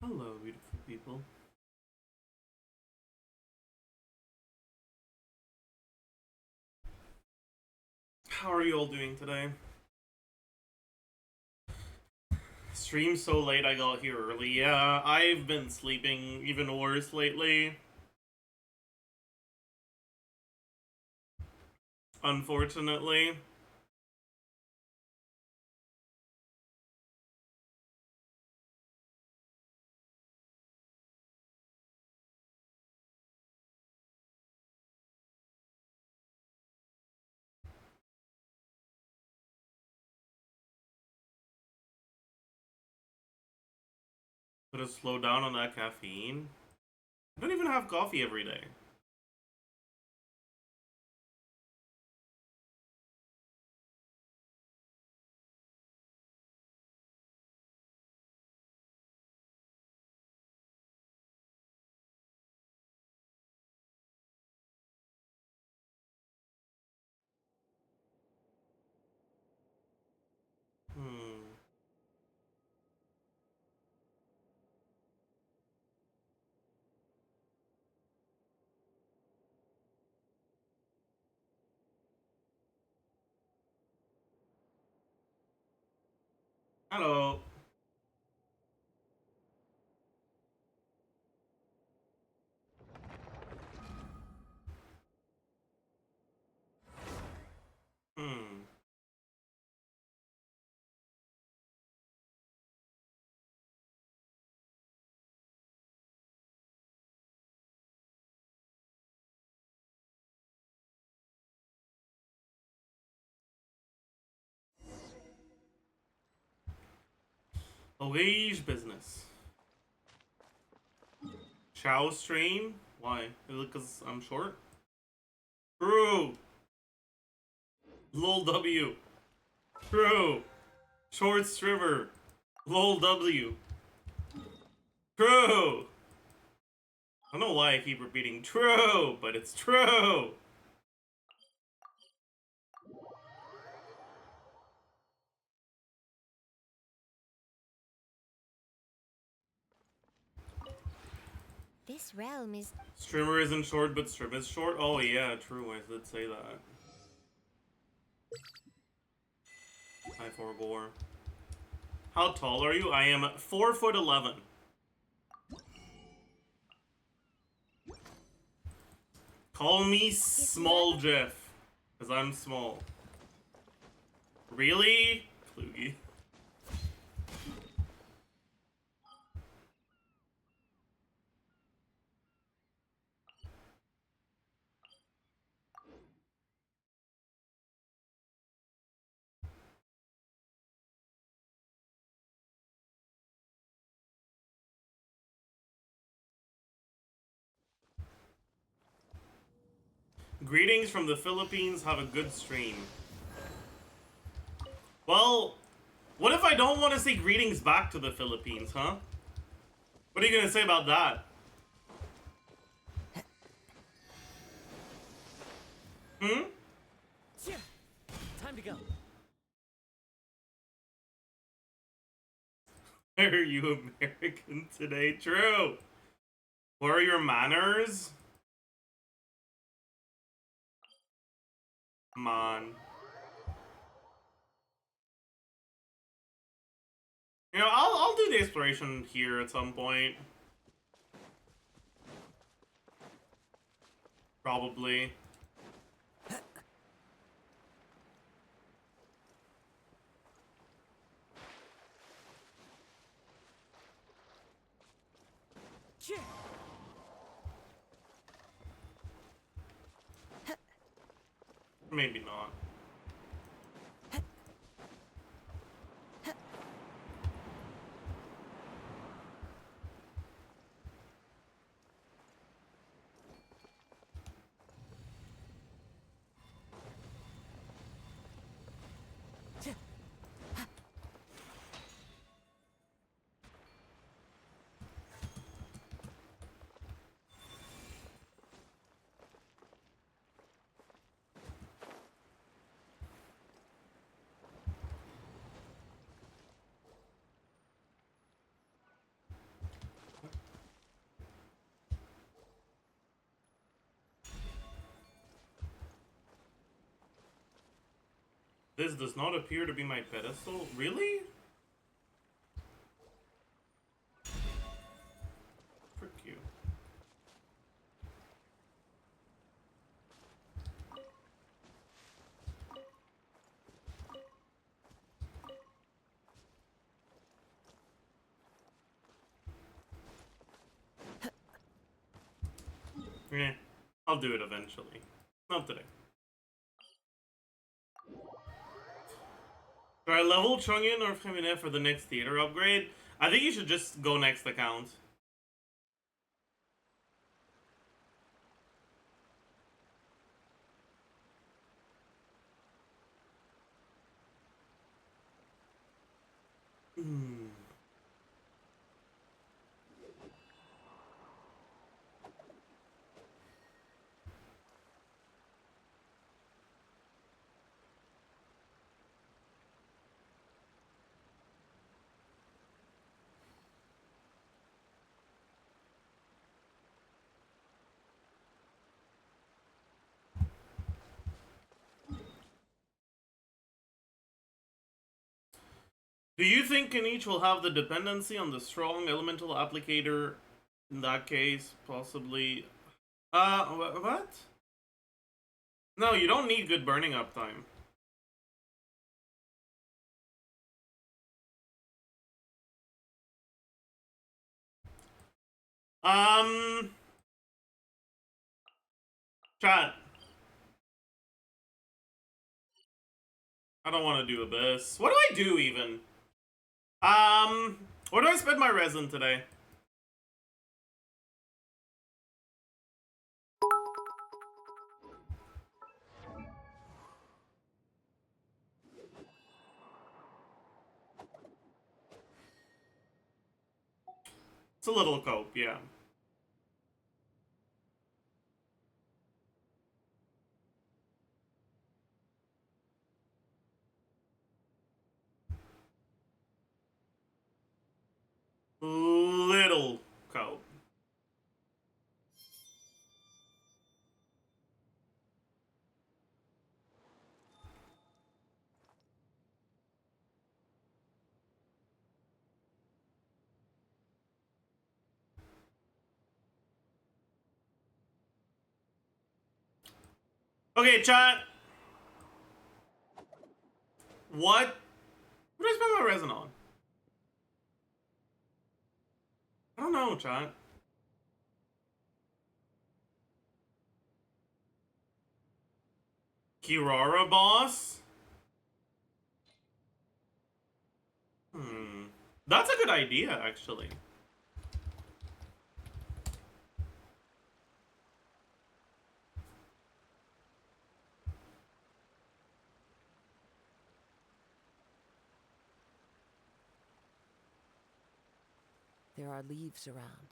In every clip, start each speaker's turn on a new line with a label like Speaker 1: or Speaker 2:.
Speaker 1: Hello, beautiful people. How are you all doing today? Stream so late I got here early. Yeah, I've been sleeping even worse lately. Unfortunately. Gotta slow down on that caffeine. I don't even have coffee every day. Hmm. Hello. Hmm. Awage business. Chow stream? Why? Is it because I'm short? True. Lol W. True. Short streamer. Lol W. True. I don't know why I keep repeating true, but it's true.
Speaker 2: This realm is...
Speaker 1: Streamer isn't short, but stream is short? Oh yeah, true, I did say that. Hi, Forgore. How tall are you? I am 4'11". Call me small Jeff, because I'm small. Really? Klugi. Greetings from the Philippines, have a good stream. Well, what if I don't want to say greetings back to the Philippines, huh? What are you gonna say about that? Hmm?
Speaker 3: Time to go.
Speaker 1: Are you American today? True. What are your manners? Come on. You know, I'll do the exploration here at some point. Probably. Maybe not. This does not appear to be my pedestal. Really? Frick you. Yeah, I'll do it eventually. Not today. Should I level Chungin or Femine for the next theater upgrade? I think you should just go next account. Do you think Kanich will have the dependency on the strong elemental applicator? In that case, possibly. What? No, you don't need good burning up time. Chat. I don't want to do Abyss. What do I do even? Where do I spend my resin today? It's a little cope, yeah. Little cope. Okay, chat. What do I spend my resin on? I don't know, chat. Kirara boss? That's a good idea, actually.
Speaker 3: There are leaves around,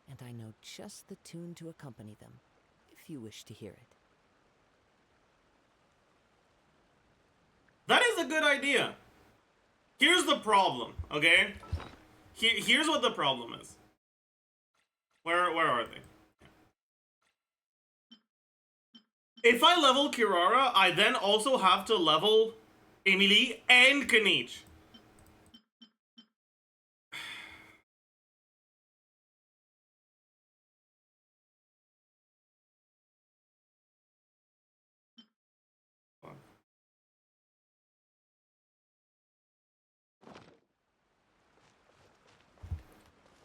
Speaker 3: and I know just the tune to accompany them, if you wish to hear it.
Speaker 1: That is a good idea. Here's the problem, okay? Here's what the problem is. Where are they? If I level Kirara, I then also have to level Emily and Kanich.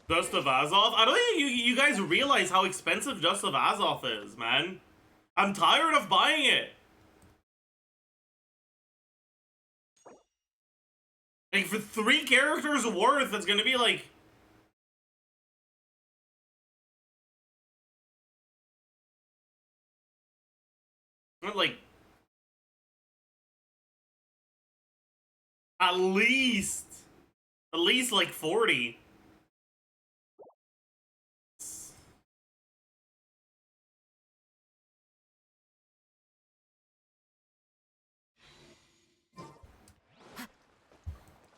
Speaker 1: Dust of Azoth? I don't think you guys realize how expensive Dust of Azoth is, man. I'm tired of buying it. Like, for 3 characters worth, it's gonna be like... Like... At least like 40.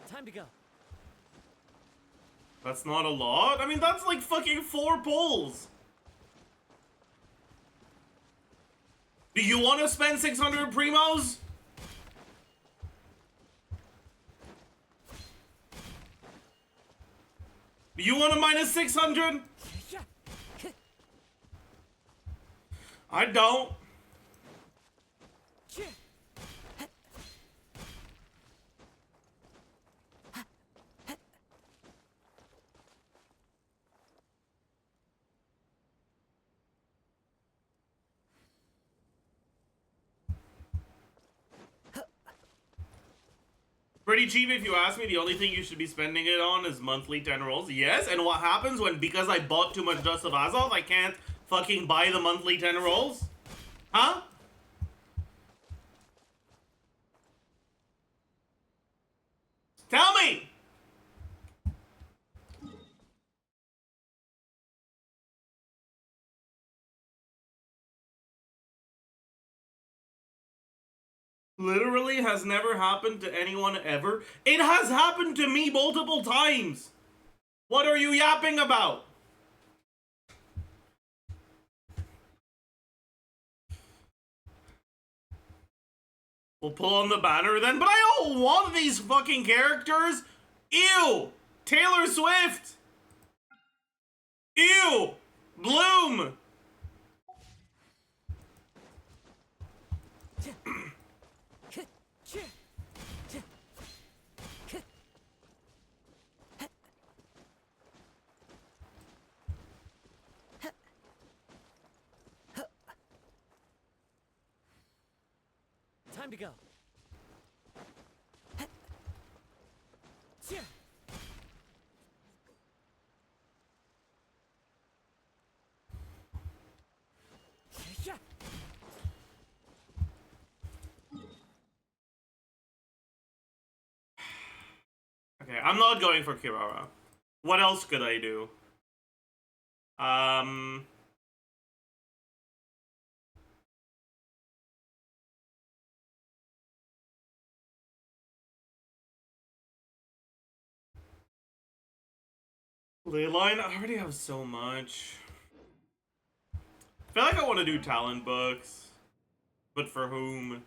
Speaker 3: Time to go.
Speaker 1: That's not a lot? I mean, that's like fucking 4 pulls. Do you want to spend 600 primos? You want a minus 600? I don't. Pretty cheap if you ask me. The only thing you should be spending it on is monthly 10 rolls. Yes, and what happens when, because I bought too much Dust of Azoth, I can't fucking buy the monthly 10 rolls? Huh? Tell me! Literally has never happened to anyone ever. It has happened to me multiple times. What are you yapping about? We'll pull on the banner then, but I don't want these fucking characters. Ew! Taylor Swift! Ew! Bloom!
Speaker 3: Time to go.
Speaker 1: Okay, I'm not going for Kirara. What else could I do? Leyline, I already have so much. I feel like I want to do talent books. But for whom?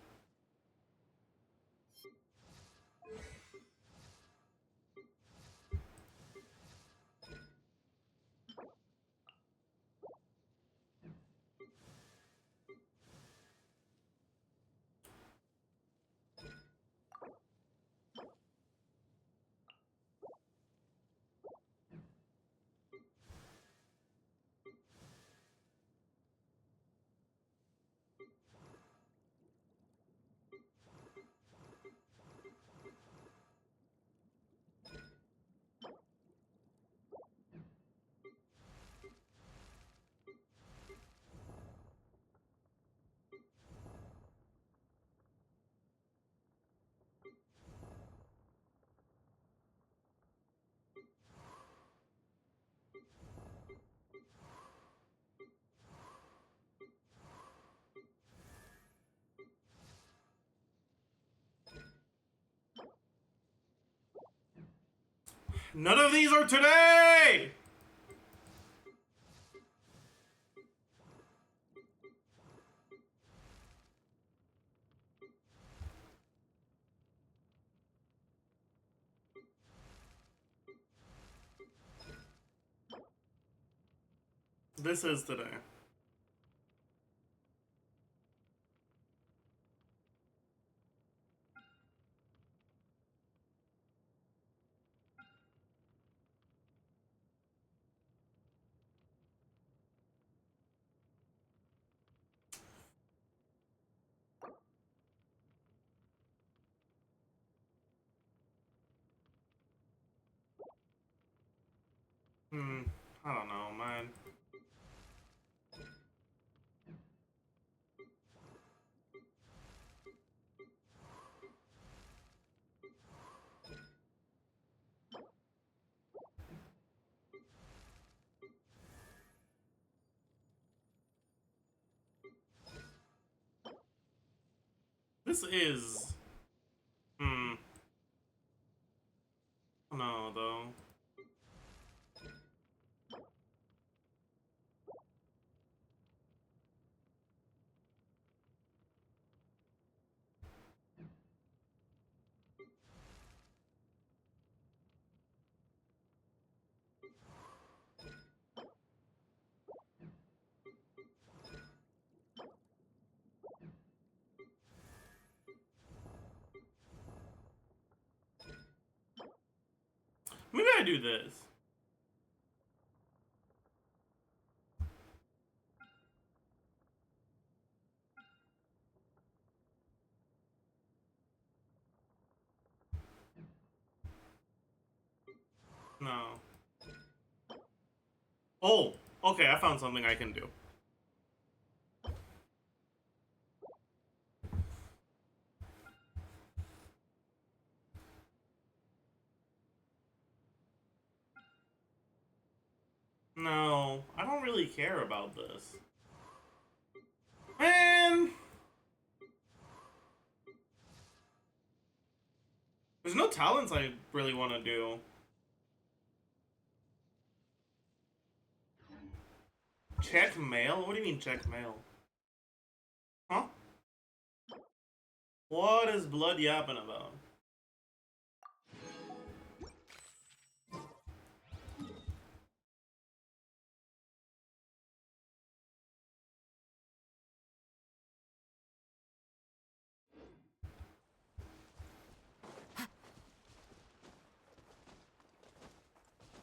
Speaker 1: None of these are today! This is today. I don't know, man. This is... No, though. I do this? No. Oh, okay, I found something I can do. No, I don't really care about this. Man! There's no talents I really want to do. Check mail? What do you mean check mail? Huh? What is blood yapping about?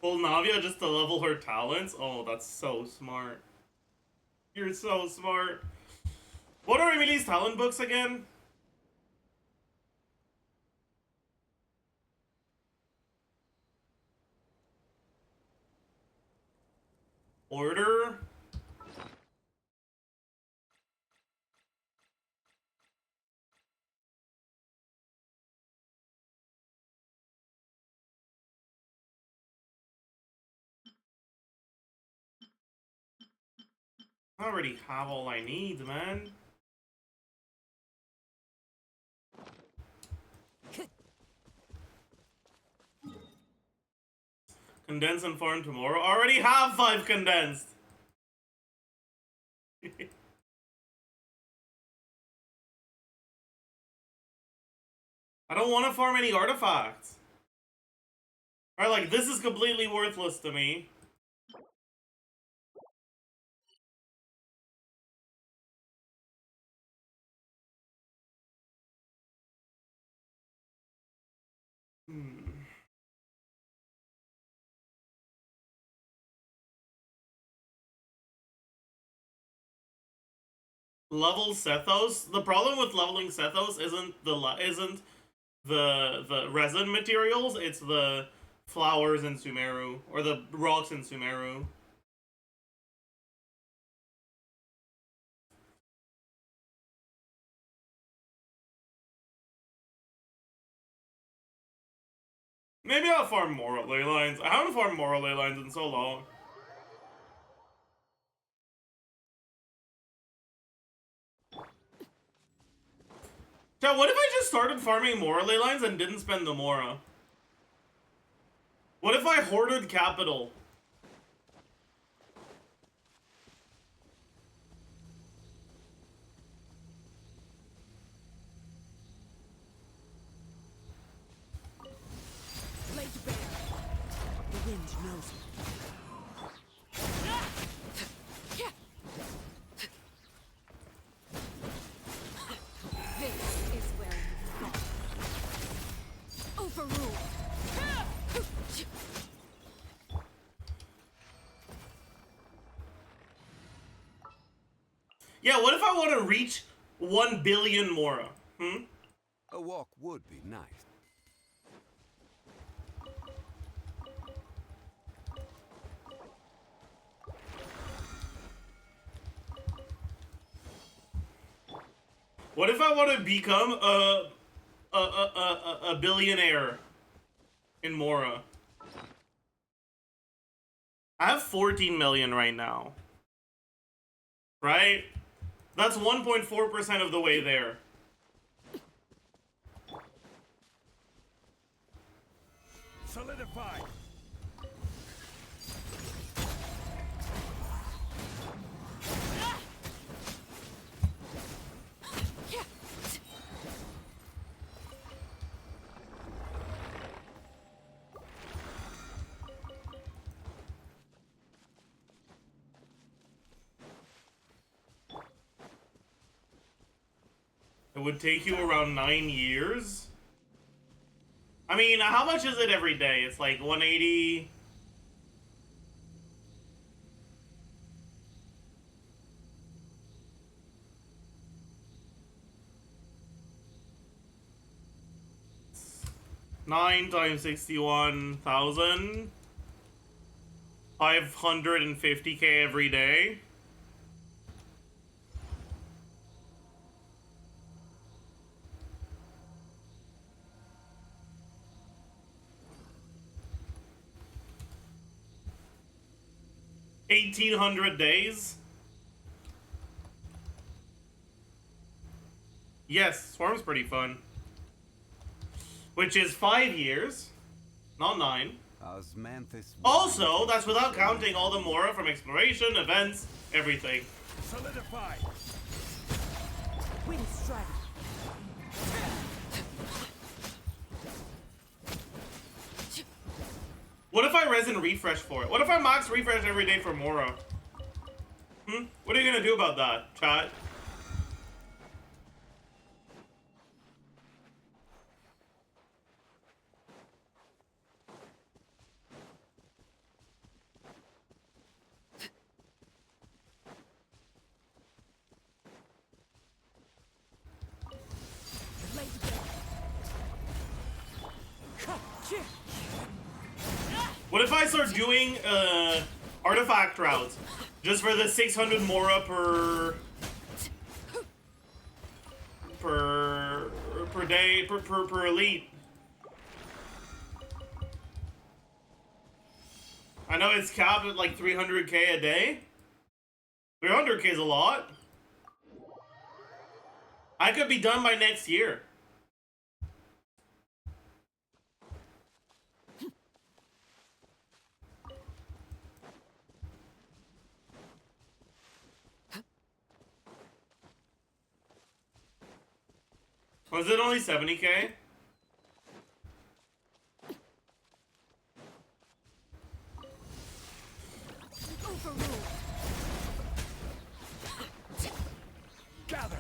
Speaker 1: Well, Navia just to level her talents? Oh, that's so smart. You're so smart. What are Emily's talent books again? Order? I already have all I need, man. Condense and farm tomorrow. Already have 5 condensed. I don't want to farm any artifacts. Alright, like, this is completely worthless to me. Level Sethos. The problem with leveling Sethos isn't the resin materials. It's the flowers in Sumeru or the rocks in Sumeru. Maybe I'll farm more ley lines. I haven't farmed more ley lines in so long. Chat, what if I just started farming more ley lines and didn't spend the Mora? What if I hoarded capital?
Speaker 3: Blade bear. The wind knows it.
Speaker 2: This is where you fall. Overruled.
Speaker 1: Yeah, what if I want to reach 1 billion Mora?
Speaker 4: A walk would be nice.
Speaker 1: What if I want to become a billionaire in Mora? I have 14 million right now. Right? That's 1.4% of the way there.
Speaker 4: Solidify!
Speaker 1: It would take you around 9 years. I mean, how much is it every day? It's like 180. Nine times 61,000. 550k every day. $1,800 days. Yes, Swarm's pretty fun. Which is 5 years, not 9.
Speaker 4: Osmanthus.
Speaker 1: Also, that's without counting all the Mora from exploration, events, everything.
Speaker 4: Solidify.
Speaker 3: Wind strike.
Speaker 1: What if I resin refresh for it? What if I max refresh every day for Mora? What are you gonna do about that, chat? What if I start doing artifact routes just for the 600 Mora per day per elite? I know it's capped at like 300k a day. 300k is a lot. I could be done by next year. Was it only 70k?
Speaker 4: Gather.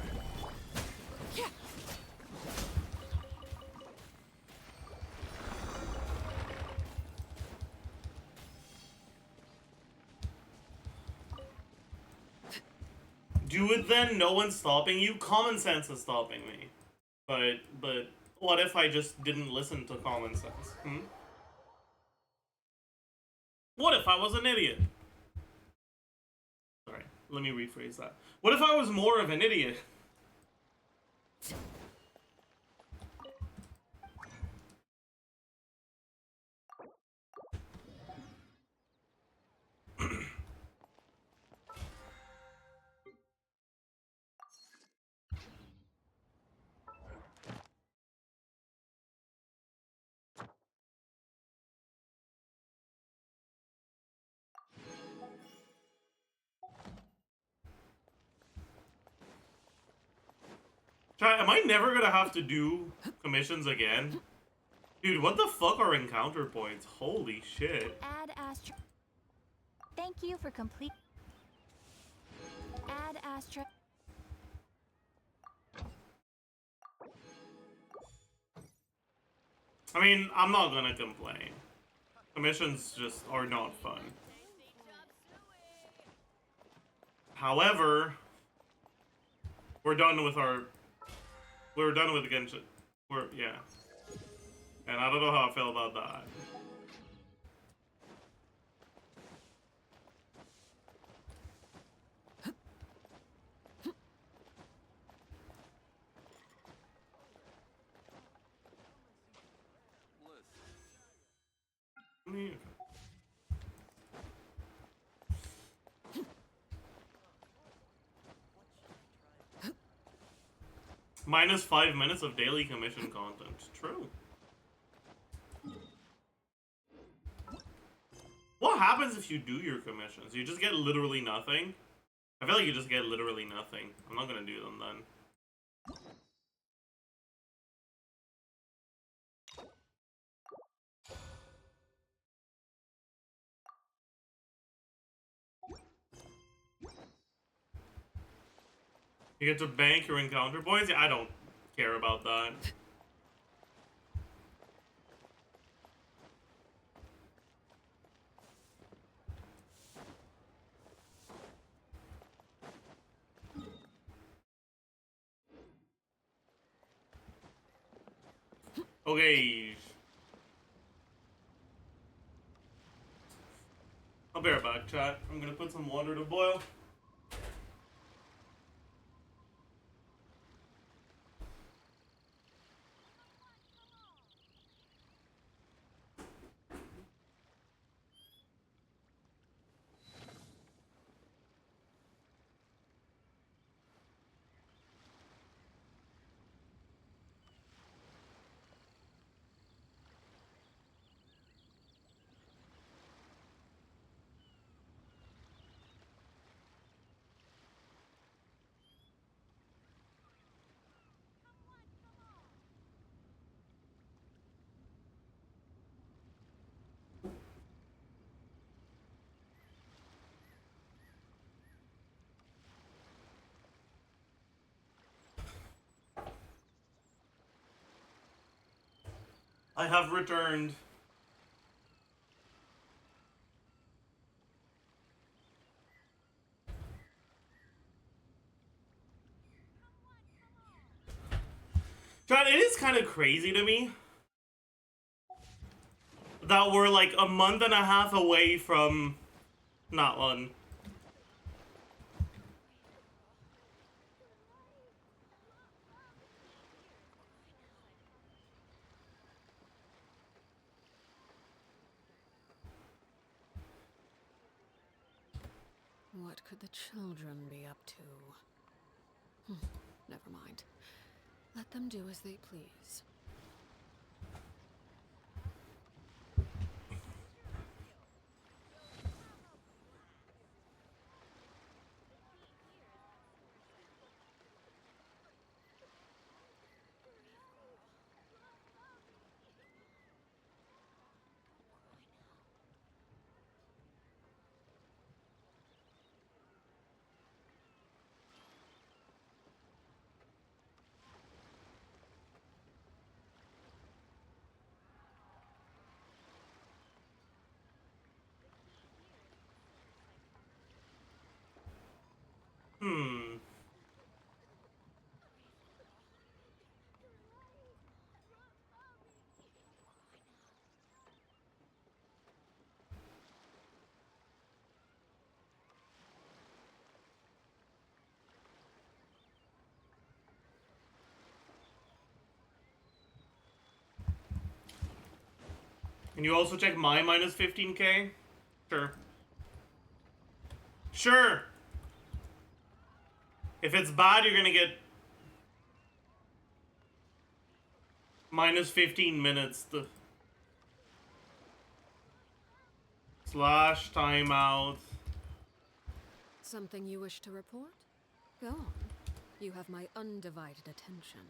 Speaker 1: Do it then, no one's stopping you. Common sense is stopping me. But what if I just didn't listen to common sense? What if I was an idiot? Sorry, let me rephrase that. What if I was more of an idiot? Am I never gonna have to do commissions again? Dude, what the fuck are encounter points? Holy shit.
Speaker 2: Add Astra. Thank you for complete. Add Astra.
Speaker 1: I mean, I'm not gonna complain. Commissions just are not fun. However, we're done with Genshin. Yeah. And I don't know how I feel about that. Minus 5 minutes of daily commission content. True. What happens if you do your commissions? You just get literally nothing? I feel like you just get literally nothing. I'm not gonna do them then. You get to bank your encounter points? Yeah, I don't care about that. Okay. I'll be right back, chat. I'm gonna put some water to boil. I have returned. John, it is kind of crazy to me that we're like a month and a half away from not one.
Speaker 5: What could the children be up to? Never mind. Let them do as they please. Can you also check my minus 15k? Sure. Sure! If it's bad, you're gonna get minus 15 minutes. Slash timeout. Something you wish to report? Go on. You have my undivided attention.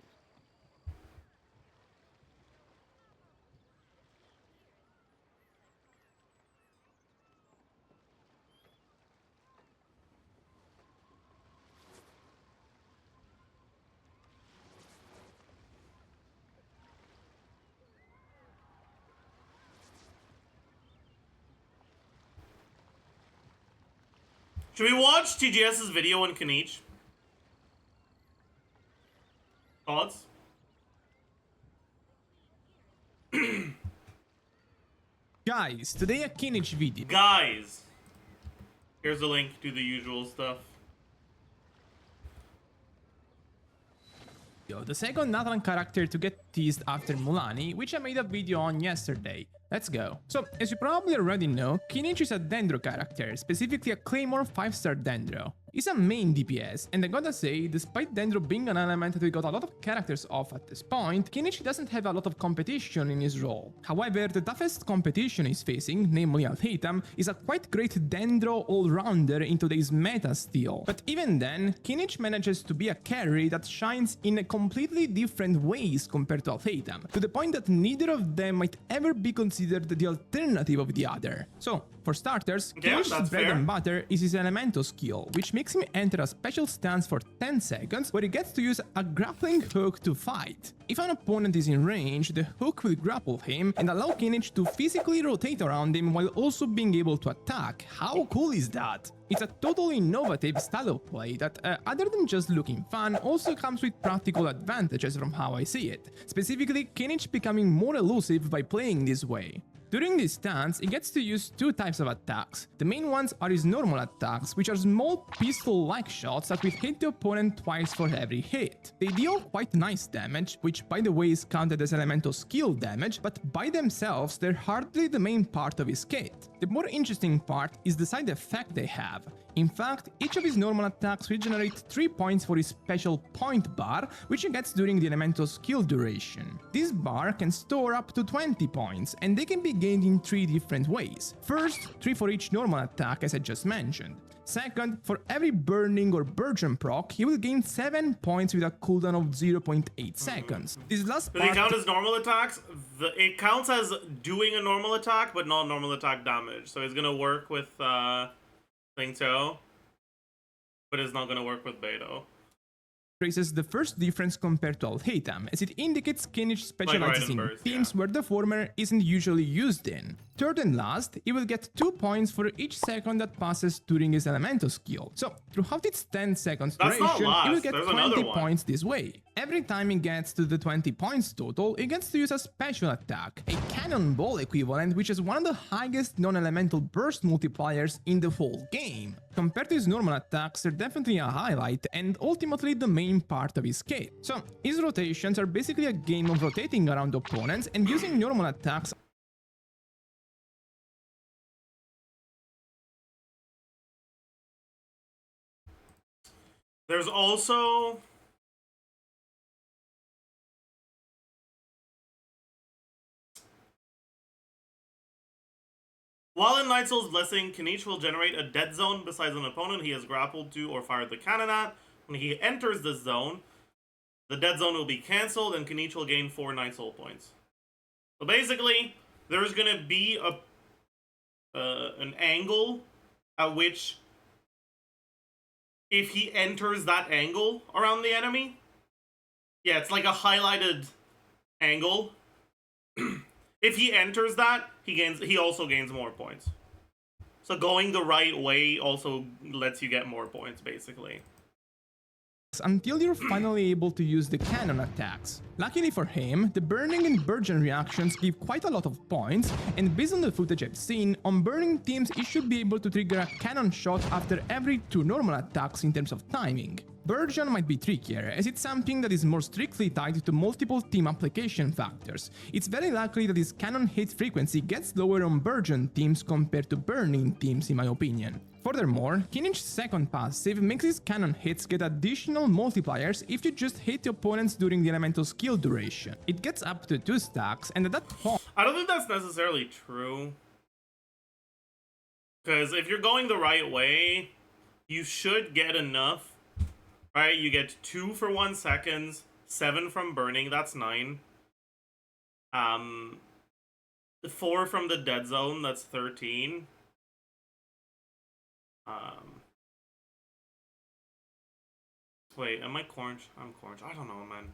Speaker 1: Should we watch TGS's video on Kanich? Thoughts?
Speaker 6: Guys, today a Kinich video.
Speaker 1: Guys! Here's a link to the usual stuff.
Speaker 6: The second Nathan character to get teased after Mulani, which I made a video on yesterday. Let's go. So, as you probably already know, Kinich is a Dendro character, specifically a Claymore 5-star Dendro. He's a main DPS, and I gotta say, despite Dendro being an element that we got a lot of characters off at this point, Kinich doesn't have a lot of competition in his role. However, the toughest competition he's facing, namely Al-Haytham, is a quite great Dendro all-rounder in today's meta still. But even then, Kinich manages to be a carry that shines in completely different ways compared to Al-Haytham, to the point that neither of them might ever be considered the alternative of the other. So, for starters,
Speaker 1: Yeah,
Speaker 6: Kinich's bread
Speaker 1: fair.
Speaker 6: and butter is his Elemental skill, which makes him enter a special stance for 10 seconds where he gets to use a grappling hook to fight. If an opponent is in range, the hook will grapple him and allow Kinich to physically rotate around him while also being able to attack. How cool is that? It's a totally innovative style of play that, other than just looking fun, also comes with practical advantages from how I see it, specifically Kinich becoming more elusive by playing this way. During this stance, he gets to use two types of attacks. The main ones are his normal attacks, which are small pistol-like shots that will hit the opponent twice for every hit. They deal quite nice damage, which by the way is counted as elemental skill damage, but by themselves they're hardly the main part of his kit. The more interesting part is the side effect they have. In fact, each of his normal attacks will generate 3 points for his special point bar, which he gets during the elemental skill duration. This bar can store up to 20 points, and they can be gained in 3 different ways. First, 3 for each normal attack as I just mentioned. Second, for every burning or burgeon proc, he will gain 7 points with a cooldown of 0.8 seconds. This last
Speaker 1: Do
Speaker 6: part...
Speaker 1: they count as normal attacks? It counts as doing a normal attack, but not normal attack damage. So it's gonna work with Plink, but it's not gonna work with Beto.
Speaker 6: Traces the first difference compared to Alhaitham, as it indicates Kinich specializes in
Speaker 1: burst,
Speaker 6: teams where the former isn't usually used in. Third and last, he will get 2 points for each second that passes during his elemental skill. So, throughout its 10 seconds
Speaker 1: That's
Speaker 6: duration,
Speaker 1: not
Speaker 6: he will
Speaker 1: last.
Speaker 6: get
Speaker 1: There's
Speaker 6: 20
Speaker 1: another one.
Speaker 6: points this way. Every time he gets to the 20 points total, he gets to use a special attack, a cannonball equivalent, which is one of the highest non-elemental burst multipliers in the whole game. Compared to his normal attacks, they're definitely a highlight and ultimately the main part of his kit. So, his rotations are basically a game of rotating around opponents and using normal attacks.
Speaker 1: There's also while in Night Soul's Blessing, Kinich will generate a dead zone besides an opponent he has grappled to or fired the cannon at. When he enters this zone, the dead zone will be cancelled and Kinich will gain 4 Night Soul points. So basically, there's gonna be an angle at which if he enters that angle around the enemy, yeah, it's like a highlighted angle. If he enters that, he also gains more points. So going the right way also lets you get more points, basically.
Speaker 6: Until you're finally able to use the cannon attacks. Luckily for him, the burning and burgeon reactions give quite a lot of points, and based on the footage I've seen, on burning teams he should be able to trigger a cannon shot after every 2 normal attacks in terms of timing. Burgeon might be trickier, as it's something that is more strictly tied to multiple team application factors. It's very likely that his cannon hit frequency gets lower on burgeon teams compared to burning teams in my opinion. Furthermore, Kinich's second passive makes his cannon hits get additional multipliers if you just hit the opponents during the elemental skill duration. It gets up to 2 stacks, and at that point...
Speaker 1: I don't think that's necessarily true. Because if you're going the right way, you should get enough. Right, you get 2 for 1 second, 7 from burning, that's 9. 4 from the dead zone, that's 13. Wait, am I Cornge? I'm Cornge. I don't know, man.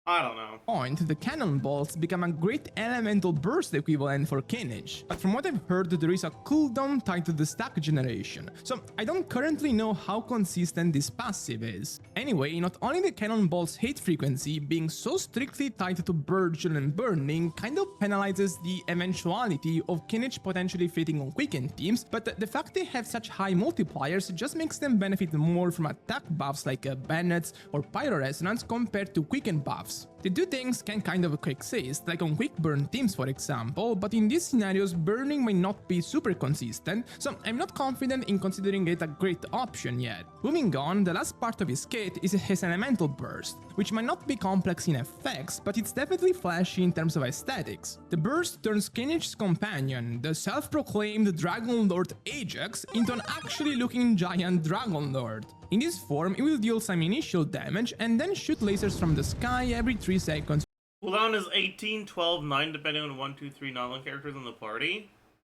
Speaker 1: I don't know.
Speaker 6: Point, the cannonballs become a great elemental burst equivalent for Kinich, but from what I've heard there is a cooldown tied to the stack generation, so I don't currently know how consistent this passive is. Anyway, not only the cannonball's hit frequency being so strictly tied to burgeon and burning kind of penalizes the eventuality of Kinich potentially fitting on quickened teams, but the fact they have such high multipliers just makes them benefit more from attack buffs like Bennett's or Pyro Resonance compared to quickened buffs. The two things can kind of coexist, like on quick burn teams for example, but in these scenarios burning may not be super consistent, so I'm not confident in considering it a great option yet. Moving on, the last part of his kit is his elemental burst, which might not be complex in effects, but it's definitely flashy in terms of aesthetics. The burst turns Kinich's companion, the self-proclaimed Dragon Lord Ajax, into an actually looking giant Dragon Lord. In this form, it will deal some initial damage and then shoot lasers from the sky every 3 seconds.
Speaker 1: Cooldown is 18, 12, 9 depending on 1, 2, 3 non characters in the party.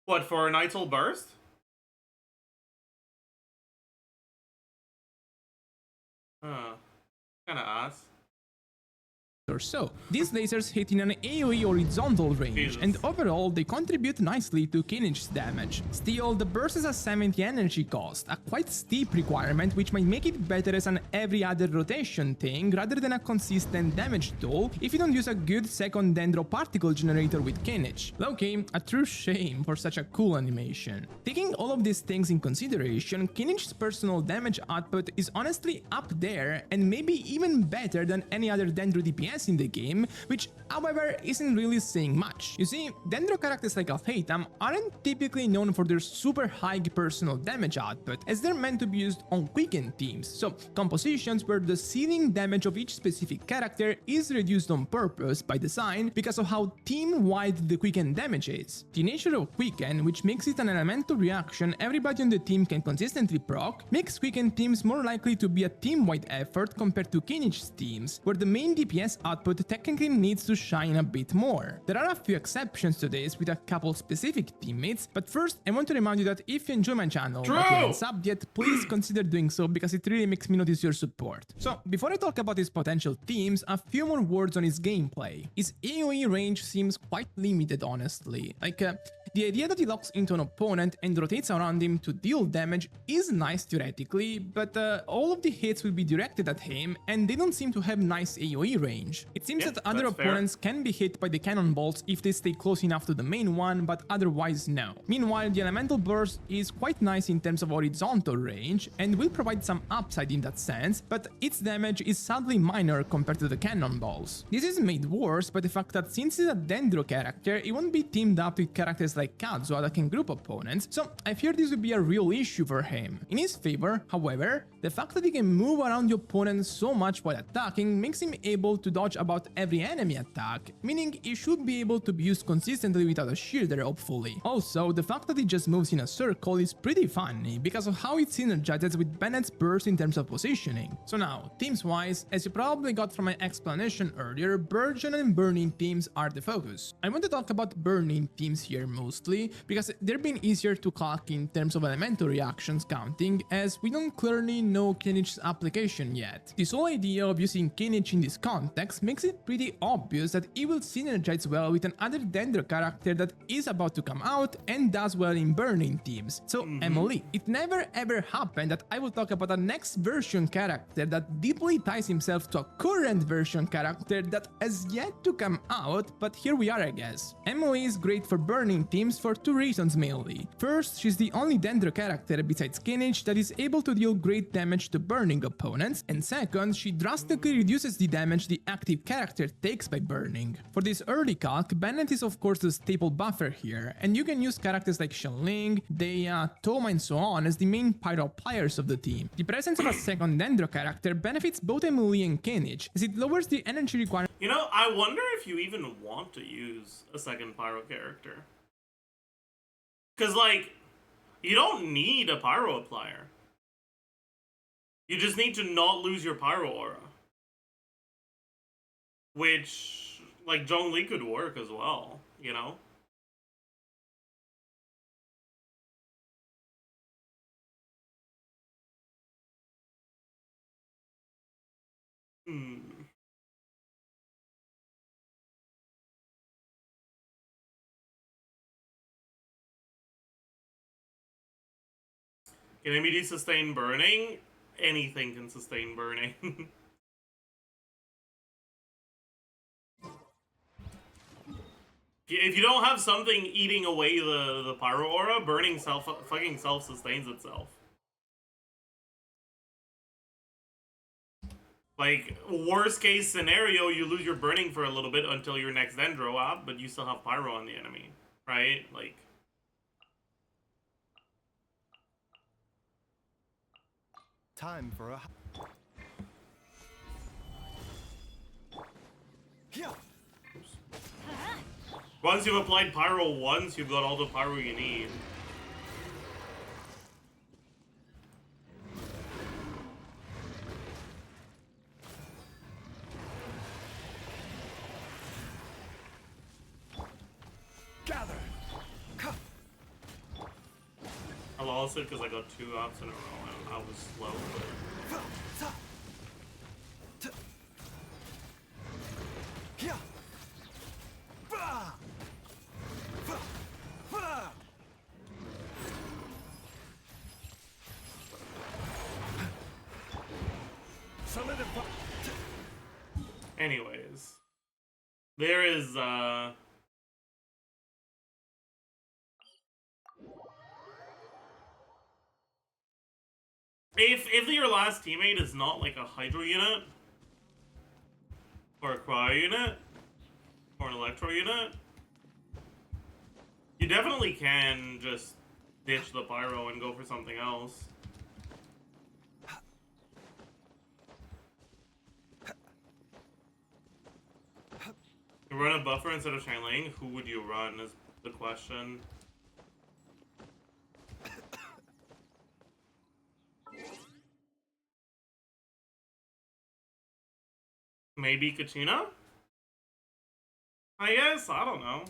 Speaker 1: What, for a Night Soul Burst? Kinda ass.
Speaker 6: or so. These lasers hit in an AoE horizontal range,
Speaker 1: Jesus.
Speaker 6: and overall they contribute nicely to Kinnich's damage. Still, the burst has a 70 energy cost, a quite steep requirement which might make it better as an every other rotation thing rather than a consistent damage tool if you don't use a good second dendro particle generator with Kinnich. Low-key, a true shame for such a cool animation. Taking all of these things in consideration, Kinnich's personal damage output is honestly up there and maybe even better than any other dendro DPS in the game, which however isn't really saying much. You see, dendro characters like Alhaitham aren't typically known for their super high personal damage output, as they're meant to be used on quicken teams, so compositions where the ceiling damage of each specific character is reduced on purpose by design because of how team-wide the quicken damage is. The nature of quicken, which makes it an elemental reaction everybody on the team can consistently proc, makes quicken teams more likely to be a team-wide effort compared to Kinnich's teams, where the main DPS output technically needs to shine a bit more. There are a few exceptions to this with a couple specific teammates, but first I want to remind you that if you enjoy my channel but you haven't subbed yet, please consider doing so because it really makes me notice your support. So before I talk about his potential teams, a few more words on his gameplay. His AoE range seems quite limited honestly, the idea that he locks into an opponent and rotates around him to deal damage is nice theoretically, but all of the hits will be directed at him and they don't seem to have nice AoE range. It seems that other opponents can be hit by the cannonballs if they stay close enough to the main one, but otherwise no. Meanwhile, the elemental burst is quite nice in terms of horizontal range and will provide some upside in that sense, but its damage is sadly minor compared to the cannonballs. This is made worse by the fact that since he's a dendro character, he won't be teamed up with characters like Kazuha that can group opponents, so I fear this will be a real issue for him. In his favor, however, the fact that he can move around the opponent so much while attacking makes him able to dodge about every enemy attack, meaning he should be able to be used consistently without a shielder hopefully. Also, the fact that he just moves in a circle is pretty funny because of how it synergizes with Bennett's burst in terms of positioning. So now, teams wise, as you probably got from my explanation earlier, Burgeon and Burning teams are the focus. I want to talk about Burning teams here mostly because they're been easier to calc in terms of elemental reactions counting, as we don't clearly know Kinnich's application yet. This whole idea of using Kinnich in this context makes it pretty obvious that it will synergize well with another dendro character that is about to come out and does well in Burning teams. So Emily, it never ever happened that I will talk about a next version character that deeply ties himself to a current version character that has yet to come out, but here we are I guess. Emily is great for Burning teams for two reasons mainly. First, she's the only dendro character besides Kinnich that is able to deal great damage to burning opponents, and second, she drastically reduces the damage the active character takes by burning. For this early calc, Bennett is of course the staple buffer here, and you can use characters like Shenling, Deya, Toma and so on as the main pyro players of the team. The presence of a second dendro character benefits both Emily and Kinnich, as it lowers the energy requirement.
Speaker 1: You know, I wonder if you even want to use a second pyro character. Because, like, you don't need a pyro applier. You just need to not lose your pyro aura. Which, like, Zhongli could work as well, you know? Can immediately sustain burning? Anything can sustain burning. If you don't have something eating away the pyro aura, burning fucking self-sustains itself. Like, worst case scenario, you lose your burning for a little bit until your next dendro up, but you still have pyro on the enemy, right? Like...
Speaker 4: Time for a...
Speaker 1: Once you've applied pyro once, you've got all the pyro you need.
Speaker 4: Gather.
Speaker 1: I lost it because I got 2 ups in a row and I was slow. But...
Speaker 4: solidify.
Speaker 1: Anyways, there is if your last teammate is not like a hydro unit or a cryo unit or an electro unit, you definitely can just ditch the pyro and go for something else. You run a buffer instead of Shanling, who would you run is the question. Maybe Katina? I guess, I don't know.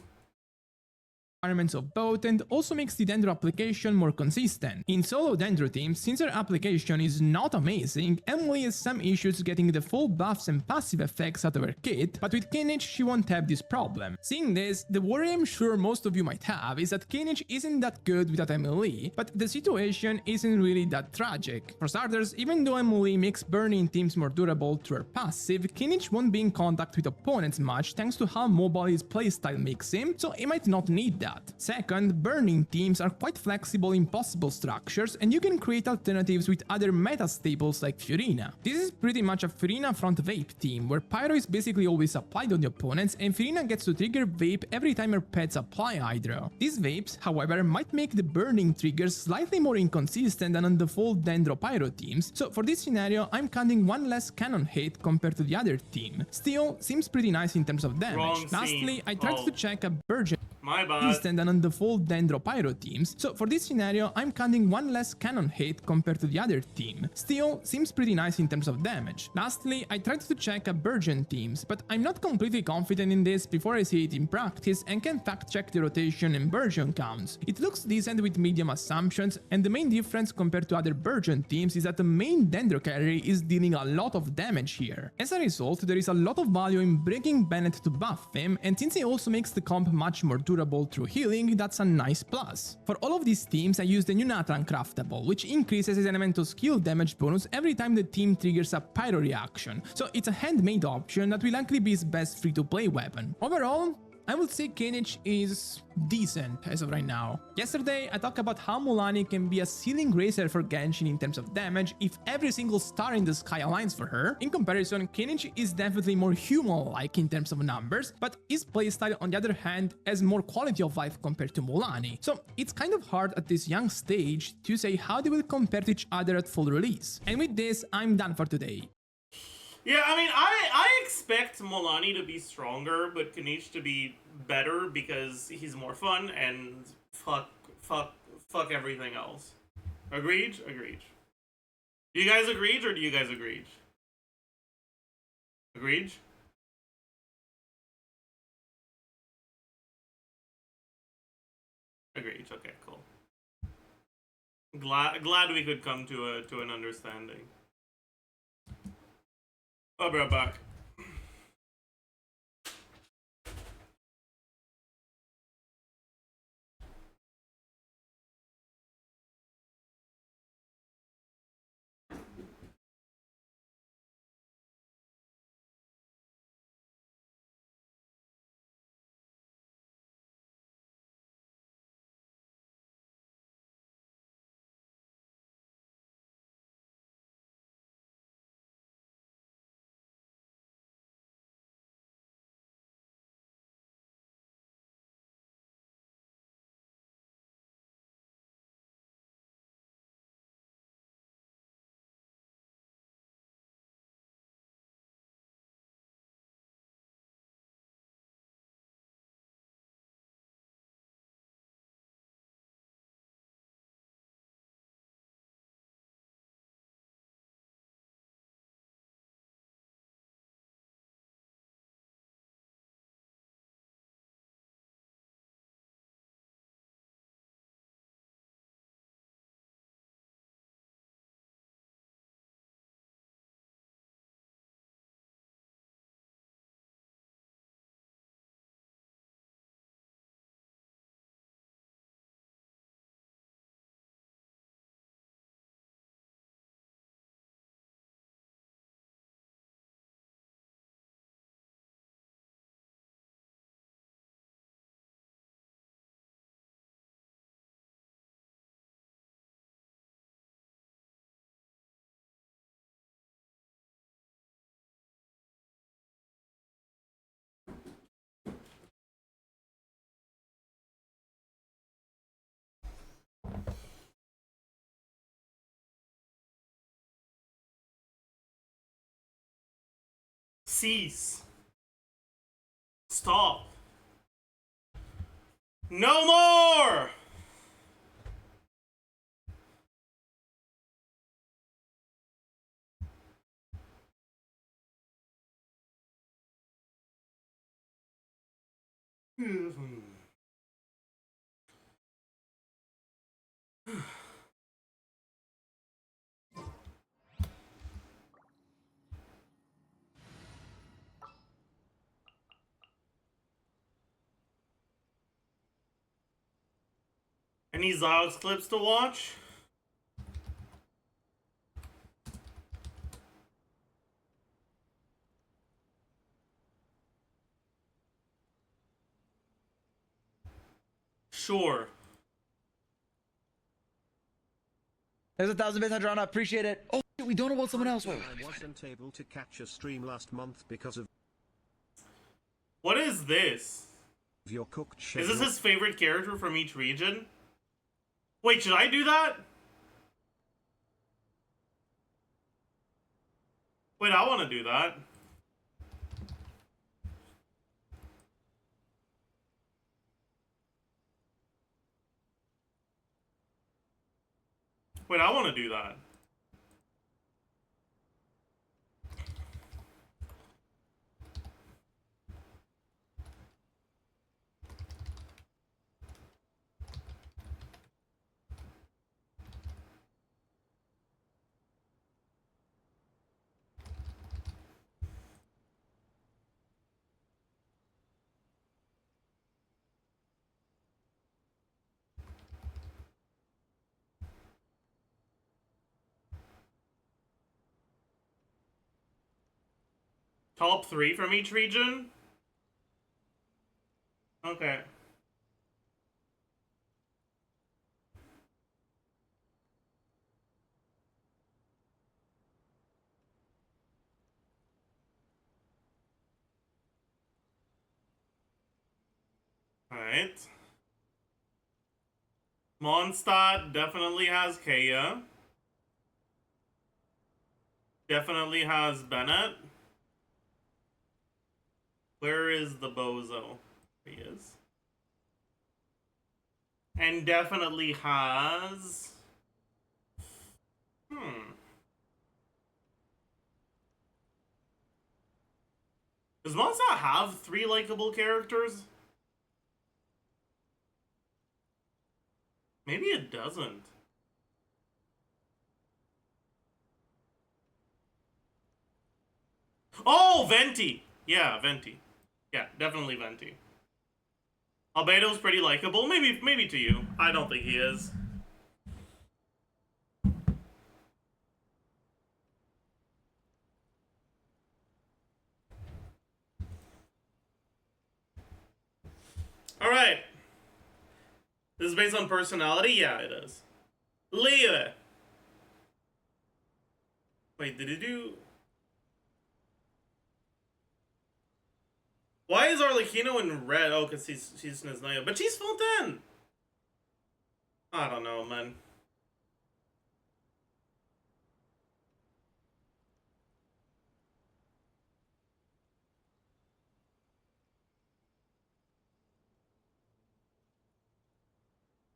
Speaker 6: Requirements of both and also makes the Dendro application more consistent. In solo Dendro teams, since their application is not amazing, Emily has some issues getting the full buffs and passive effects out of her kit, but with Kinich she won't have this problem. Seeing this, the worry I'm sure most of you might have is that Kinich isn't that good without Emily, but the situation isn't really that tragic. For starters, even though Emily makes burning teams more durable through her passive, Kinich won't be in contact with opponents much thanks to how mobile his playstyle makes him, so he might not need that. Second, burning teams are quite flexible in possible structures and you can create alternatives with other meta staples like Furina. This is pretty much a Furina front vape team, where Pyro is basically always applied on the opponents and Furina gets to trigger vape every time her pets apply Hydro. These vapes, however, might make the burning triggers slightly more inconsistent than on the full Dendro Pyro teams, so for this scenario I'm counting one less cannon hit compared to the other team. Still, seems pretty nice in terms of damage.
Speaker 1: Wrong
Speaker 6: Lastly,
Speaker 1: scene.
Speaker 6: I tried to check a Virgin
Speaker 1: My bad.
Speaker 6: than on the full Dendro Pyro teams, so for this scenario I'm counting one less cannon hit compared to the other team. Still, seems pretty nice in terms of damage. Lastly, I tried to check a Virgin teams, but I'm not completely confident in this before I see it in practice and can fact check the rotation and Virgin counts. It looks decent with medium assumptions, and the main difference compared to other Virgin teams is that the main Dendro carry is dealing a lot of damage here. As a result, there is a lot of value in bringing Bennett to buff him, and since he also makes the comp much more durable through healing, that's a nice plus. For all of these teams I use the new Natran craftable, which increases his elemental skill damage bonus every time the team triggers a pyro reaction, so it's a handmade option that will likely be his best free-to-play weapon. Overall, I would say Kinich is decent as of right now. Yesterday, I talked about how Mulanni can be a ceiling raiser for Genshin in terms of damage if every single star in the sky aligns for her. In comparison, Kinich is definitely more human-like in terms of numbers, but his playstyle on the other hand has more quality of life compared to Mulanni. So it's kind of hard at this young stage to say how they will compare to each other at full release. And with this, I'm done for today.
Speaker 1: Yeah, I mean, I expect Molani to be stronger, but Kanich to be better because he's more fun and fuck everything else. Agreed? Agreed. Do you guys agree, or do you guys agree? Agreed? Agreed. Okay, cool. Glad we could come to an understanding. I'll be right back. Cease. Stop. No more! Any Zogs clips to watch? Sure.
Speaker 7: There's 1,000 bits, Hadrona. Appreciate it. Oh, shit, we don't know about someone else. Wait.
Speaker 8: I wasn't able to catch a stream last month because of
Speaker 1: What is this?
Speaker 8: your cooked
Speaker 1: Is
Speaker 8: schedule.
Speaker 1: this his favorite character from each region? Wait, should I do that? Wait, I want to do that. Wait, I want to do that. Top 3 from each region? Okay. Alright. Mondstadt definitely has Kaya. Definitely has Bennett. Where is the bozo? He is. And definitely has... Does Mondstadt have 3 likable characters? Maybe it doesn't. Oh, Venti! Yeah, Venti. Yeah, definitely Venti. Albedo's pretty likable. Maybe to you. I don't think he is. Alright. This is based on personality? Yeah, it is. Leah! Wait, did it do... Why is Arlecchino in red? Oh, because she's Nesnaya. But she's Fontaine! I don't know, man.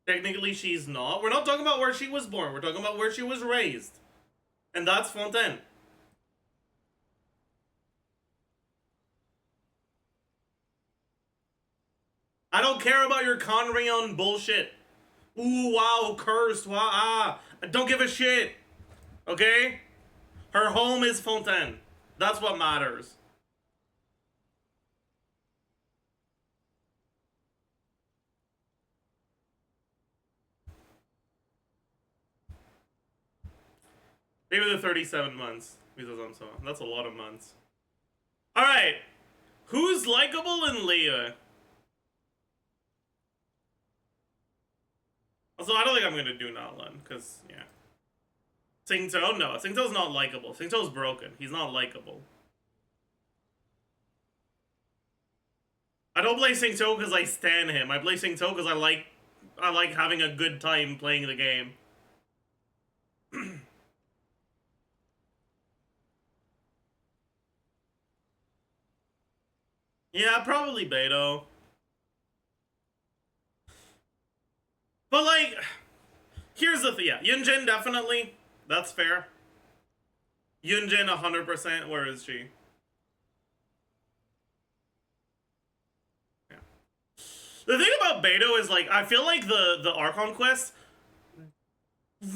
Speaker 1: Technically, she's not. We're not talking about where she was born. We're talking about where she was raised. And that's Fontaine. I don't care about your Conrayon bullshit. Ooh, wow, cursed, wow, ah. I don't give a shit. Okay? Her home is Fontaine. That's what matters. Maybe the 37 months. That's a lot of months. Alright. Who's likable in Leah? Also, I don't think I'm gonna do Nalan, because, yeah. Singto? No, Singto's not likable. Singto's broken. He's not likable. I don't play Singto because I stan him. I play Singto because I like having a good time playing the game. Yeah, probably Beto. But like, here's the thing. Yeah, Yunjin definitely. That's fair. Yunjin 100%. Where is she? Yeah. The thing about Beto is like, I feel like the Archon quest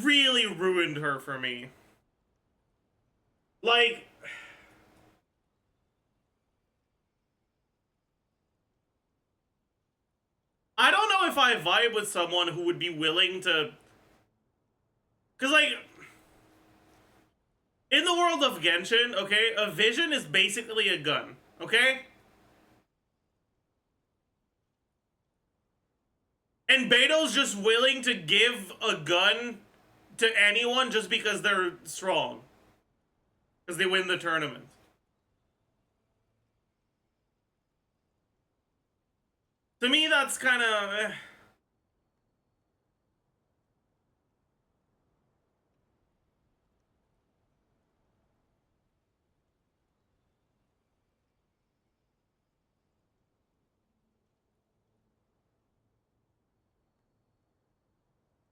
Speaker 1: really ruined her for me. Like, I don't know if I vibe with someone who would be willing to... Because, like, in the world of Genshin, okay, a vision is basically a gun, okay? And Beto's just willing to give a gun to anyone just because they're strong. Because they win the tournament. To me, that's kind of...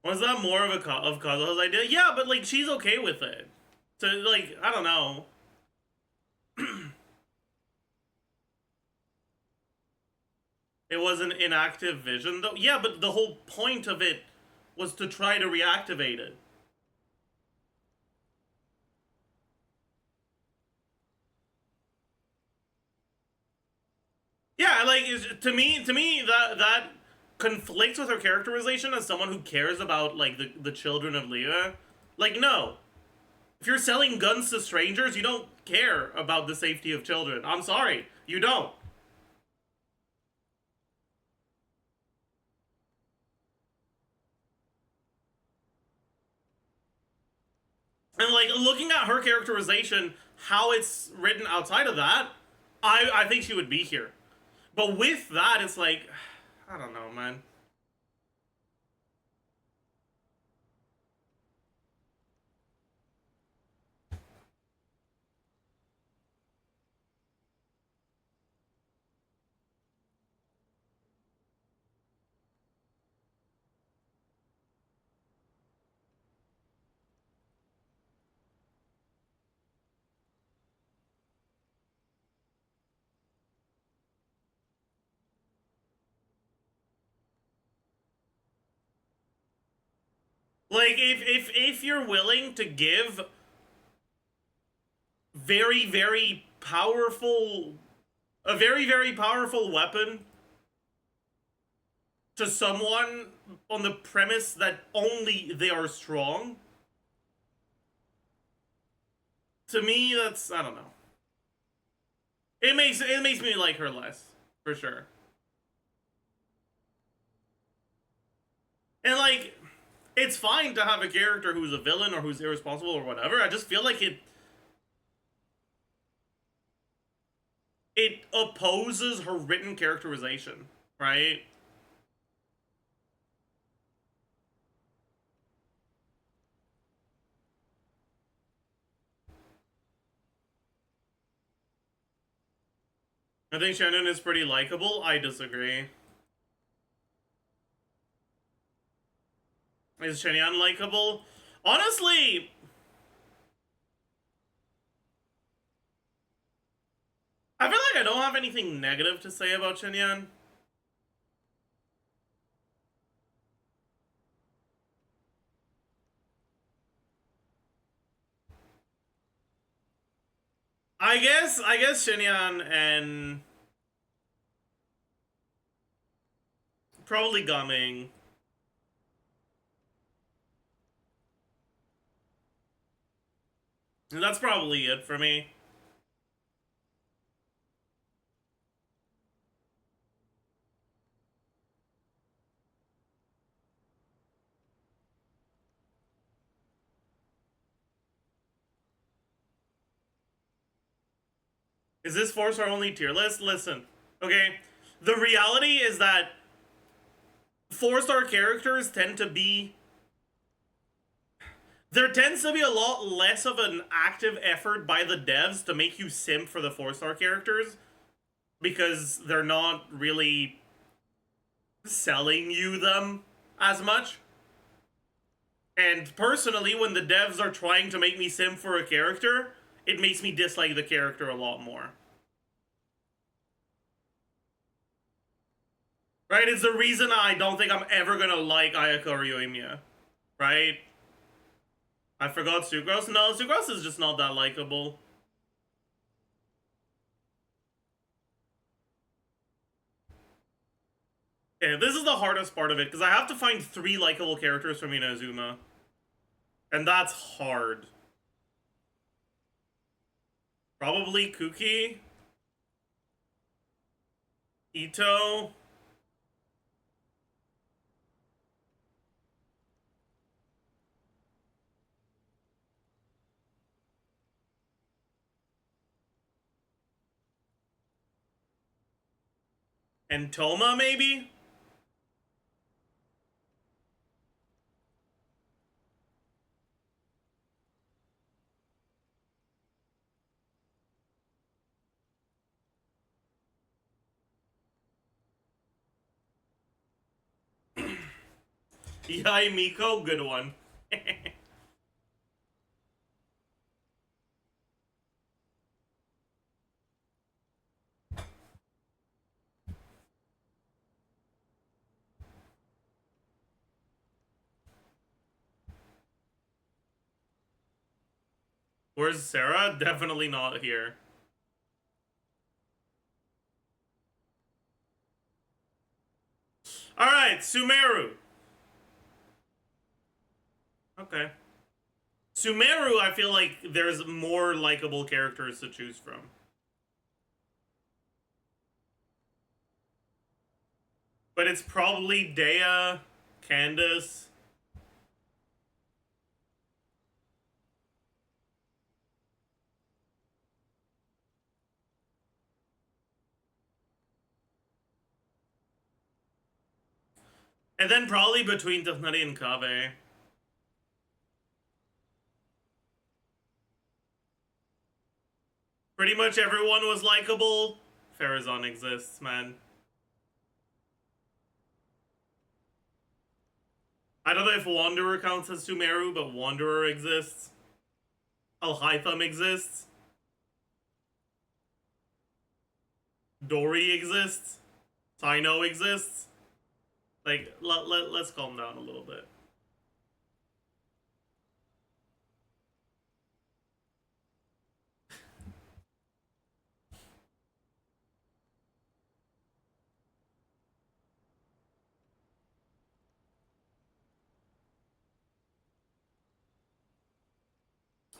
Speaker 1: Was that more of a of Kazuha's idea? Yeah, but like she's okay with it. So like, I don't know. It was an inactive vision though. Yeah, but the whole point of it was to try to reactivate it. Yeah, like to me that conflicts with her characterization as someone who cares about like the children of Leah. Like, no. If you're selling guns to strangers, you don't care about the safety of children. I'm sorry, you don't. And like looking at her characterization, how it's written outside of that, I think she would be here. But with that, it's like, I don't know, man. Like if you're willing to give very powerful a very powerful weapon to someone on the premise that only they are strong, to me that's, I don't know. It makes me like her less, for sure. And like, it's fine to have a character who's a villain or who's irresponsible or whatever. I just feel like it opposes her written characterization, right? I think Shannon is pretty likable. I disagree. Is Shannon unlikable? Honestly, I feel like I don't have anything negative to say about Shannon. I guess Shannon and probably Gumming. And that's probably it for me. Is this 4-star only tier list? Listen, okay? The reality is that 4-star characters tend to be... There tends to be a lot less of an active effort by the devs to make you simp for the 4-star characters because they're not really selling you them as much. And personally, when the devs are trying to make me sim for a character, it makes me dislike the character a lot more. Right? It's the reason I don't think I'm ever gonna like Ayaka or Yoimiya. Right? I forgot Sucrose. No, Sucrose is just not that likable. Yeah, this is the hardest part of it, because I have to find 3 likable characters from Inazuma. And that's hard. Probably Kuki. Ito. And Toma, maybe? Yai Miko, good one. Where's Sarah? Definitely not here. Alright, Sumeru. Okay. Sumeru, I feel like there's more likable characters to choose from. But it's probably Dea, Candace. And then probably between Tighnari and Kave. Pretty much everyone was likable. Farazan exists, man. I don't know if Wanderer counts as Sumeru, but Wanderer exists. Al-Haytham exists. Dory exists. Taino exists. Like, let's calm down a little bit.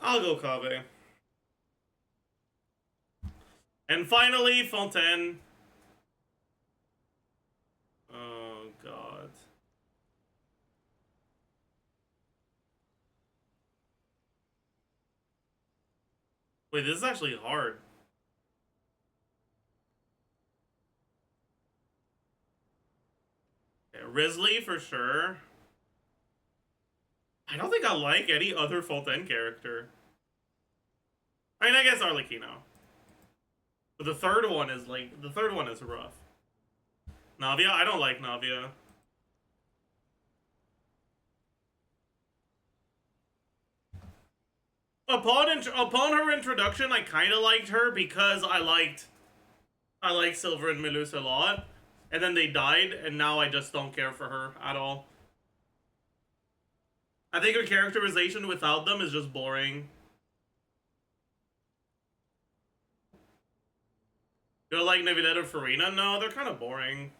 Speaker 1: I'll go Kave. And finally, Fontaine. Oh, God. Wait, this is actually hard. Okay, Risley for sure. I don't think I like any other Fontaine character. I mean, I guess Arlecchino. But the third one is rough. Navia? I don't like Navia. Upon her introduction, I kind of liked her because I liked Silver and Melus a lot, and then they died, and now I just don't care for her at all. I think her characterization without them is just boring. You like Navidad or Farina? No, they're kind of boring.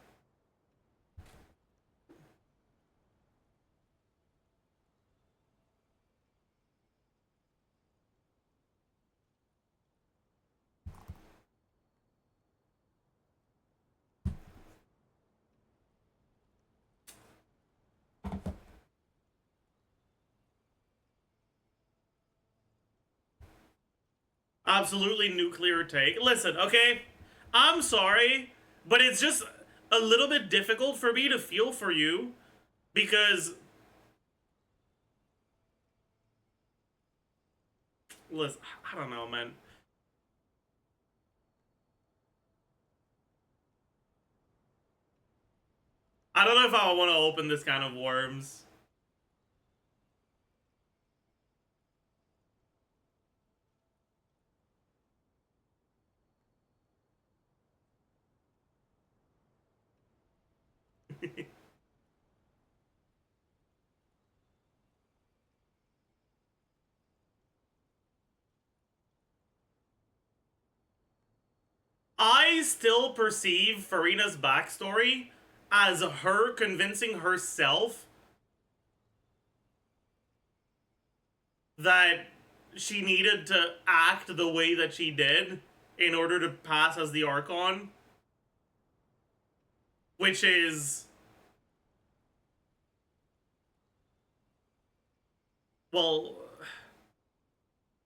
Speaker 1: Absolutely nuclear take. Listen, okay? I'm sorry, but it's just a little bit difficult for me to feel for you because... Listen, I don't know, man. I don't know if I want to open this kind of worms. I still perceive Farina's backstory as her convincing herself that she needed to act the way that she did in order to pass as the Archon. Which is... well...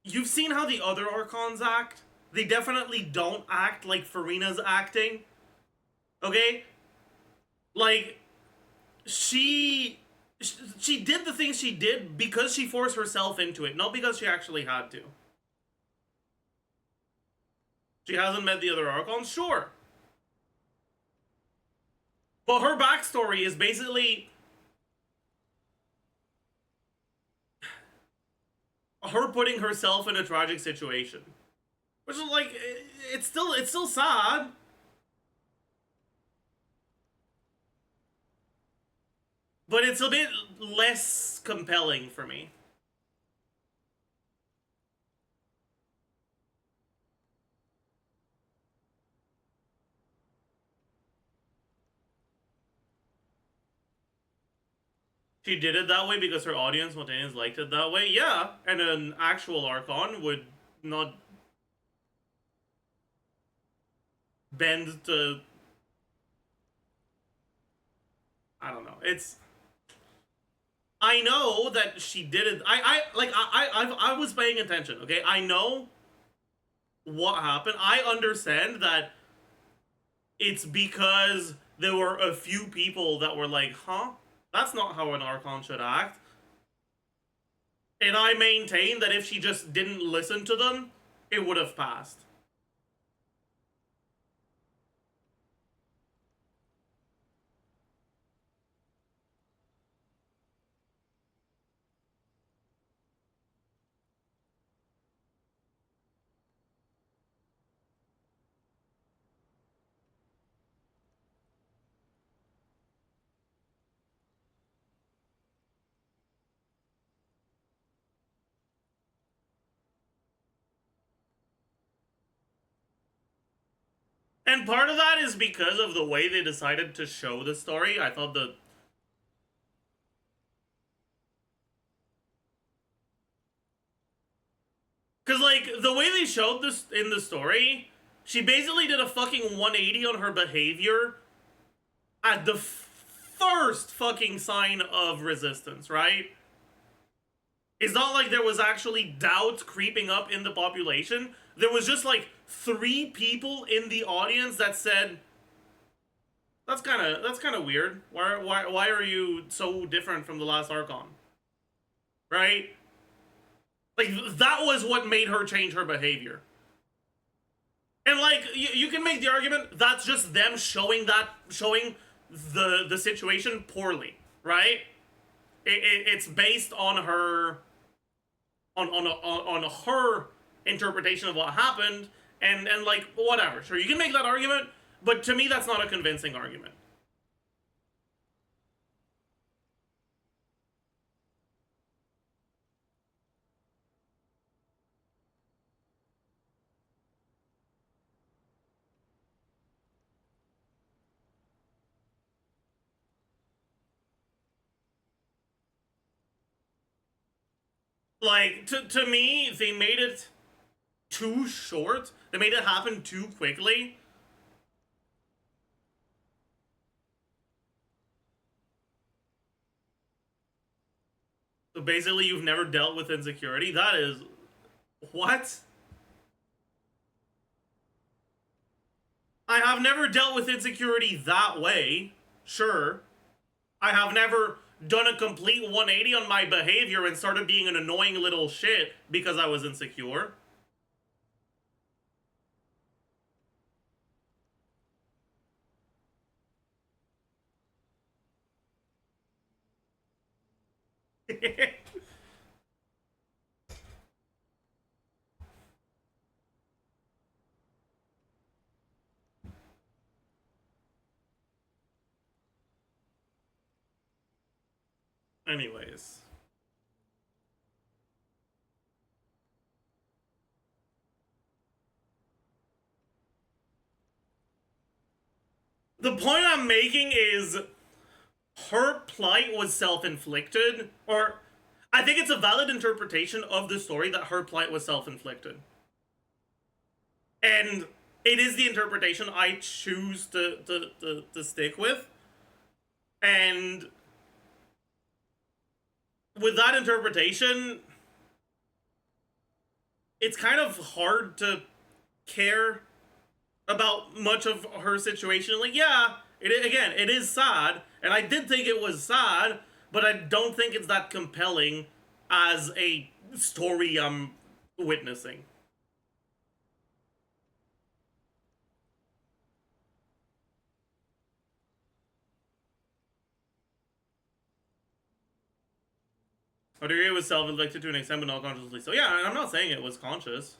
Speaker 1: you've seen how the other Archons act? They definitely don't act like Farina's acting. Okay? Like, she did the things she did because she forced herself into it, not because she actually had to. She hasn't met the other Archons? Sure. But her backstory is basically her putting herself in a tragic situation. Which is like, it's still sad. But it's a bit less compelling for me. She did it that way because her audience spontaneously liked it that way? Yeah, and an actual Archon would not bend to... I don't know. It's... I know that she did it. I was paying attention, okay? I know what happened. I understand that it's because there were a few people that were like, huh? That's not how an Archon should act. And I maintain that if she just didn't listen to them, it would have passed. And part of that is because of the way they decided to show the story. I thought the... because, like, the way they showed this in the story, she basically did a fucking 180 on her behavior at the first fucking sign of resistance, right? It's not like there was actually doubt creeping up in the population. There was just, like, 3 people in the audience that said, that's kind of weird. Why are you so different from the last Archon? Right? Like, that was what made her change her behavior. And, like, you can make the argument that's just them showing the situation poorly, right? It's based on her on her interpretation of what happened, and like, whatever. Sure, you can make that argument, but to me that's not a convincing argument. Like, to me, they made it too short. They made it happen too quickly. So basically, you've never dealt with insecurity? That is... what? I have never dealt with insecurity that way. Sure. I have never done a complete 180 on my behavior and started being an annoying little shit because I was insecure. Anyways. The point I'm making is her plight was self-inflicted, or I think it's a valid interpretation of the story that her plight was self-inflicted. And it is the interpretation I choose to stick with. And with that interpretation, it's kind of hard to care about much of her situation. Like, yeah, it is sad, and I did think it was sad, but I don't think it's that compelling as a story I'm witnessing. I would agree it was self-inflicted to an extent, but not consciously. So yeah, I'm not saying it was conscious.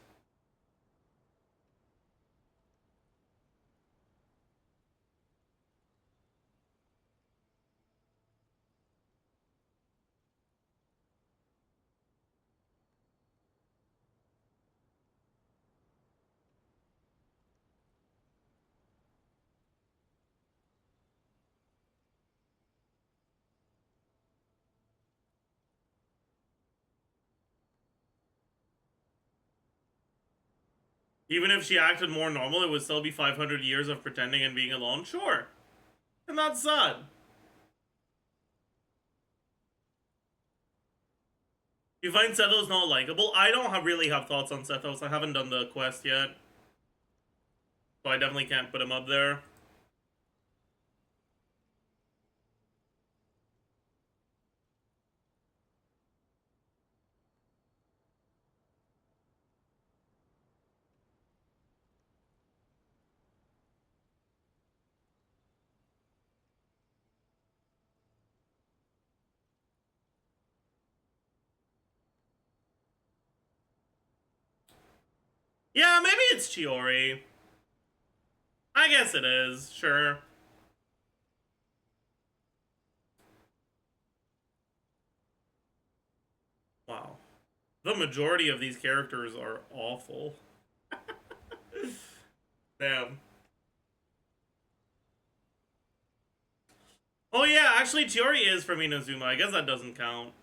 Speaker 1: Even if she acted more normal, it would still be 500 years of pretending and being alone. Sure. And that's sad. You find Sethos not likable? I don't really have thoughts on Sethos. I haven't done the quest yet. So I definitely can't put him up there. Yeah, maybe it's Chiori. I guess it is, sure. Wow. The majority of these characters are awful. Damn. Oh yeah, actually Chiori is from Inazuma. I guess that doesn't count.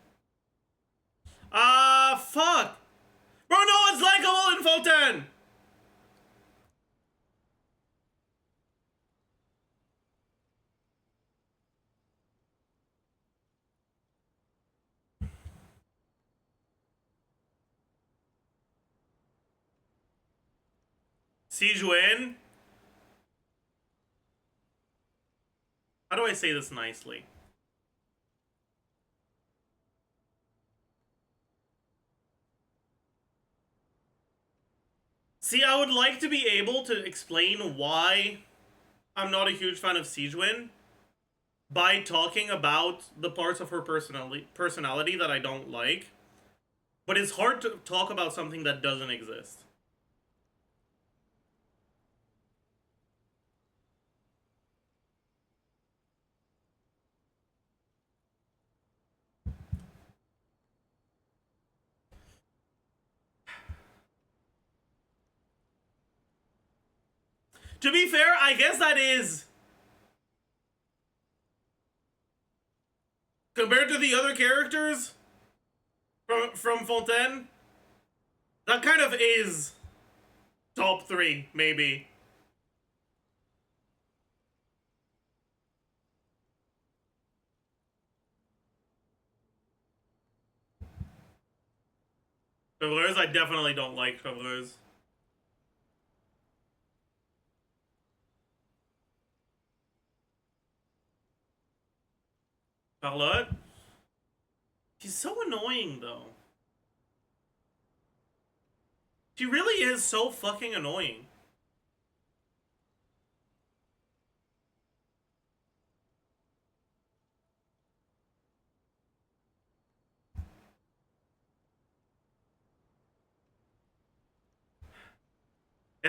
Speaker 1: Fuck! Bro, no one's likable in Foten! Sijuin? How do I say this nicely? See, I would like to be able to explain why I'm not a huge fan of Sijuin by talking about the parts of her personality that I don't like. But it's hard to talk about something that doesn't exist. To be fair, I guess that is... Compared to the other characters from Fontaine, that kind of is top 3, maybe. Travelers, I definitely don't like Travelers. Charlotte? She's so annoying, though. She really is so fucking annoying.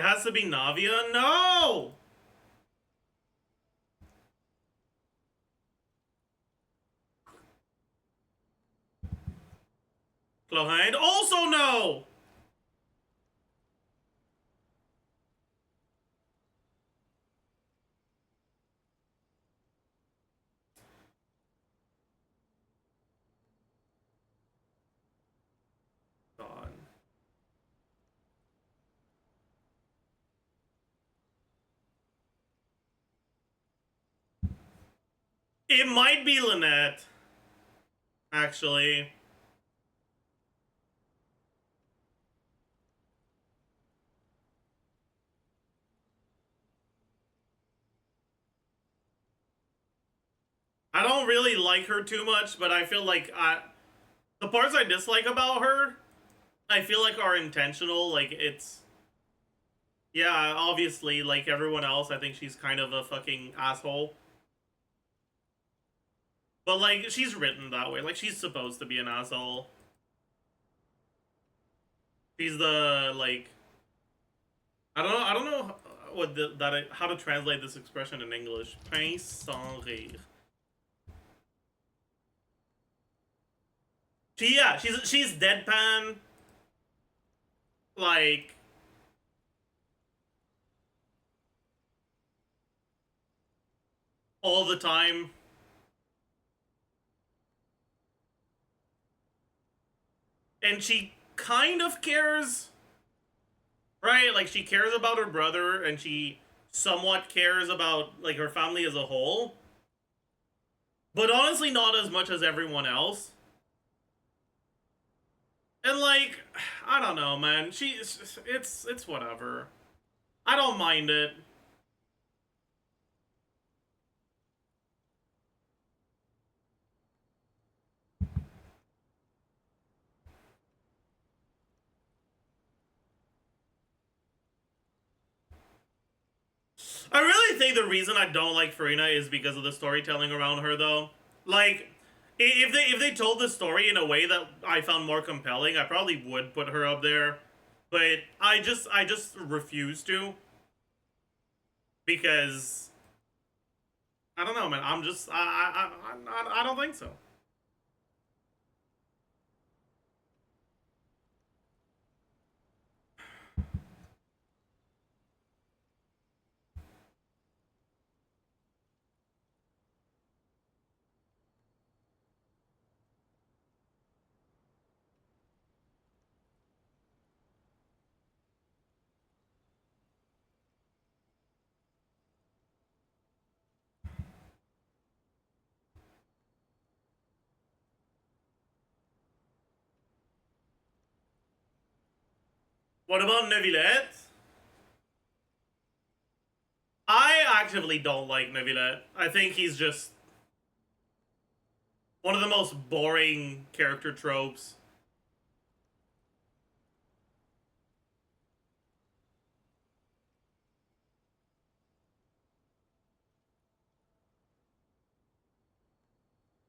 Speaker 1: It has to be Navia? No! Clohane? Also no! God. It might be Lynette. Actually. I don't really like her too much, but I feel like the parts I dislike about her, I feel like are intentional. Like, it's... Yeah, obviously, like everyone else, I think she's kind of a fucking asshole. But, like, she's written that way. Like, she's supposed to be an asshole. She's the, like... I don't know what how to translate this expression in English. Pince sans rire. Yeah, she's deadpan. Like... all the time. And she kind of cares, right? Like, she cares about her brother, and she somewhat cares about, like, her family as a whole. But honestly, not as much as everyone else. And, like, I don't know, man. It's whatever. I don't mind it. I really think the reason I don't like Farina is because of the storytelling around her, though. Like, if they told the story in a way that I found more compelling, I probably would put her up there. But I just refuse to. Because I don't know, man. I don't think so. What about Neuvillette? I actively don't like Neuvillette. I think he's just one of the most boring character tropes.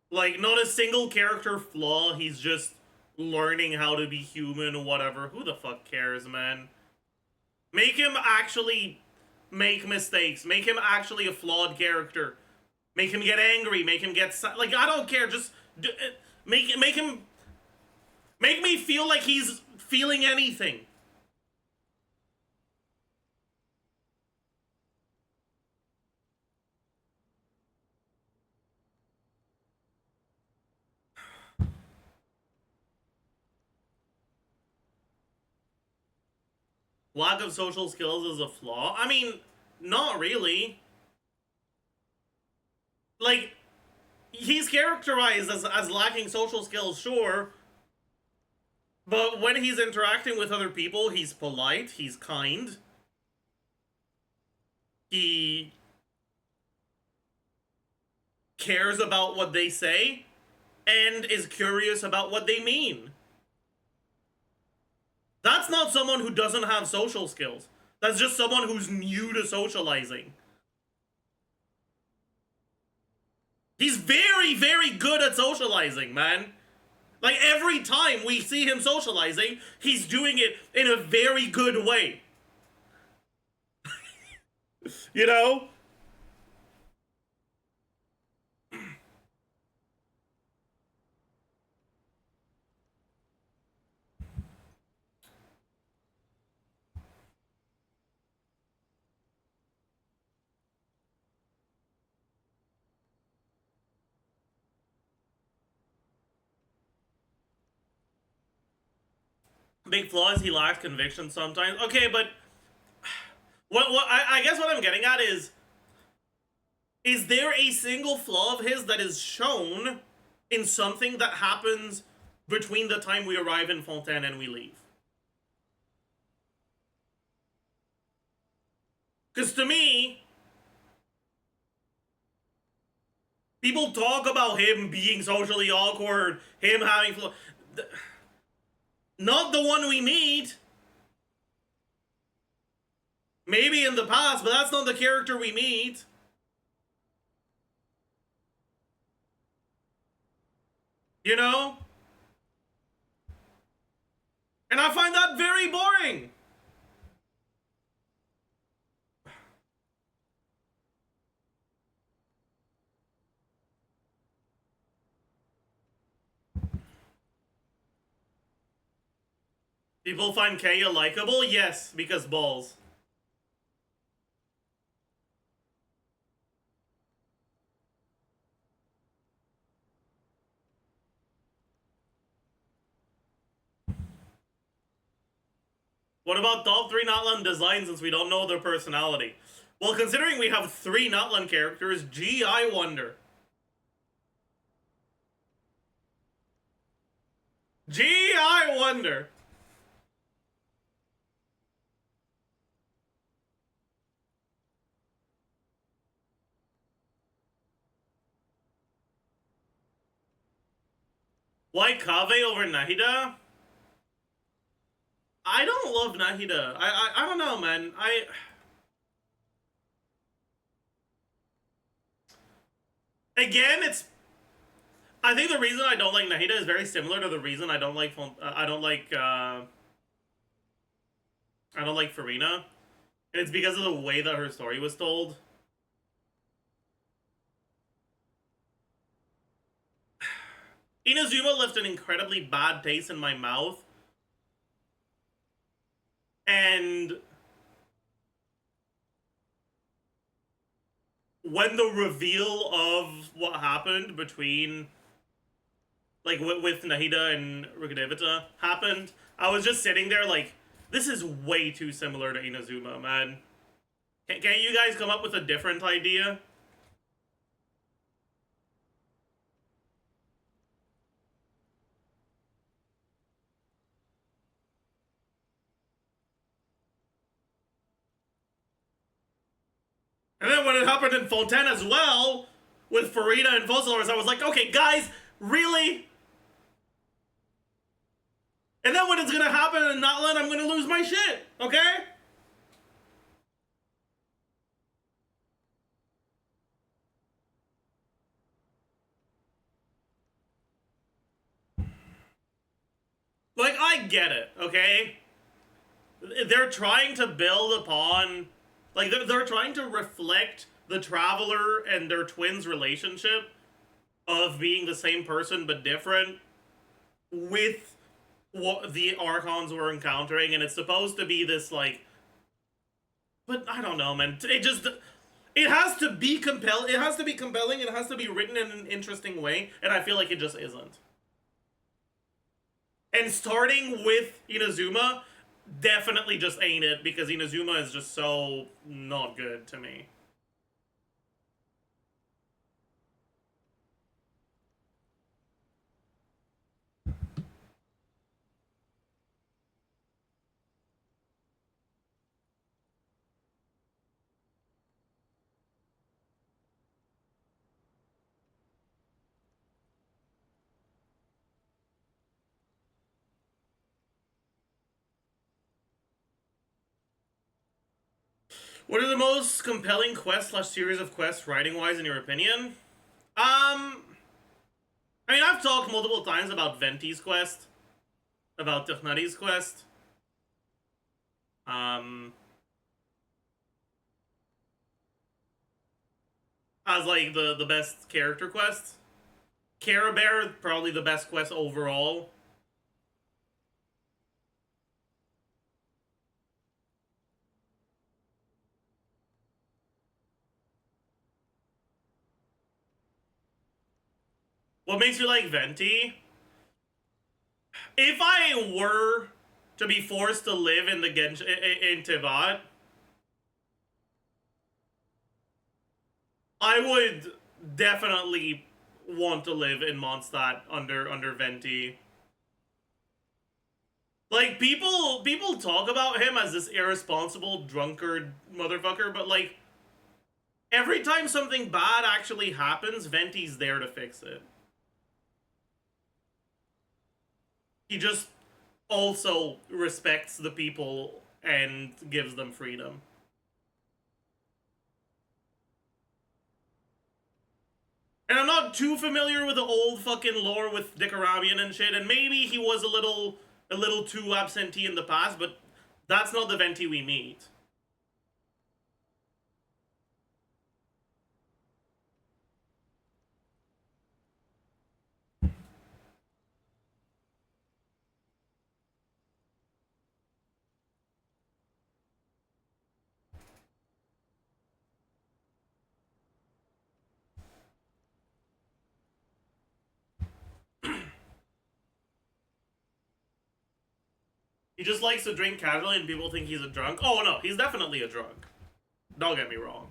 Speaker 1: Like, not a single character flaw, he's just learning how to be human or whatever. Who the fuck cares, man? Make him actually make mistakes. Make him actually a flawed character. Make him get angry. Make him get... Like, I don't care. Just make him... Make me feel like he's feeling anything. Lack of social skills is a flaw? I mean, not really. Like, he's characterized as lacking social skills, sure. But when he's interacting with other people, he's polite, he's kind. He cares about what they say, and is curious about what they mean. That's not someone who doesn't have social skills. That's just someone who's new to socializing. He's very, very good at socializing, man. Like, every time we see him socializing, he's doing it in a very good way. You know? Big flaw is he lacks conviction sometimes. Okay, but what I guess what I'm getting at is there a single flaw of his that is shown in something that happens between the time we arrive in Fontaine and we leave? Because to me, people talk about him being socially awkward, him having flaws. Not the one we meet. Maybe in the past, but that's not the character we meet. You know? And I find that very boring. People find Kaya likable? Yes, because balls. What about top 3 Notland designs since we don't know their personality? Well, considering we have 3 Notland characters, gee, I wonder. Gee, I wonder. Why Kaveh over Nahida? I don't love Nahida. I don't know, man. Again, I think the reason I don't like Nahida is very similar to the reason I don't like Farina. And it's because of the way that her story was told. Inazuma left an incredibly bad taste in my mouth. And when the reveal of what happened between, like, with Nahida and Rukadevita happened, I was just sitting there like, this is way too similar to Inazuma, man. Can't you guys come up with a different idea? And then when it happened in Fontaine as well, with Farina and Fossilors, I was like, okay, guys, really? And then when it's gonna happen in Notland, I'm gonna lose my shit, okay? Like, I get it, okay? They're trying to build upon, like, they're trying to reflect the Traveler and their twins' relationship of being the same person but different with what the Archons were encountering, and it's supposed to be this, like, but I don't know, man. It has to be compelling, it has to be written in an interesting way, and I feel like it just isn't. And starting with Inazuma definitely just ain't it, because Inazuma is just so not good to me. What are the most compelling quests / series of quests writing-wise in your opinion? I mean, I've talked multiple times about Venti's quest, about Tichnari's quest. as like the best character quest. Care Bear, probably the best quest overall. What makes you like Venti? If I were to be forced to live in the in Tivat, I would definitely want to live in Mondstadt under Venti. Like, people talk about him as this irresponsible drunkard motherfucker, but like, every time something bad actually happens, Venti's there to fix it. He just also respects the people and gives them freedom. And I'm not too familiar with the old fucking lore with Dick Arabian and shit, and maybe he was a little too absentee in the past, but that's not the Venti we meet. He just likes to drink casually and people think he's a drunk. Oh no, he's definitely a drunk. Don't get me wrong.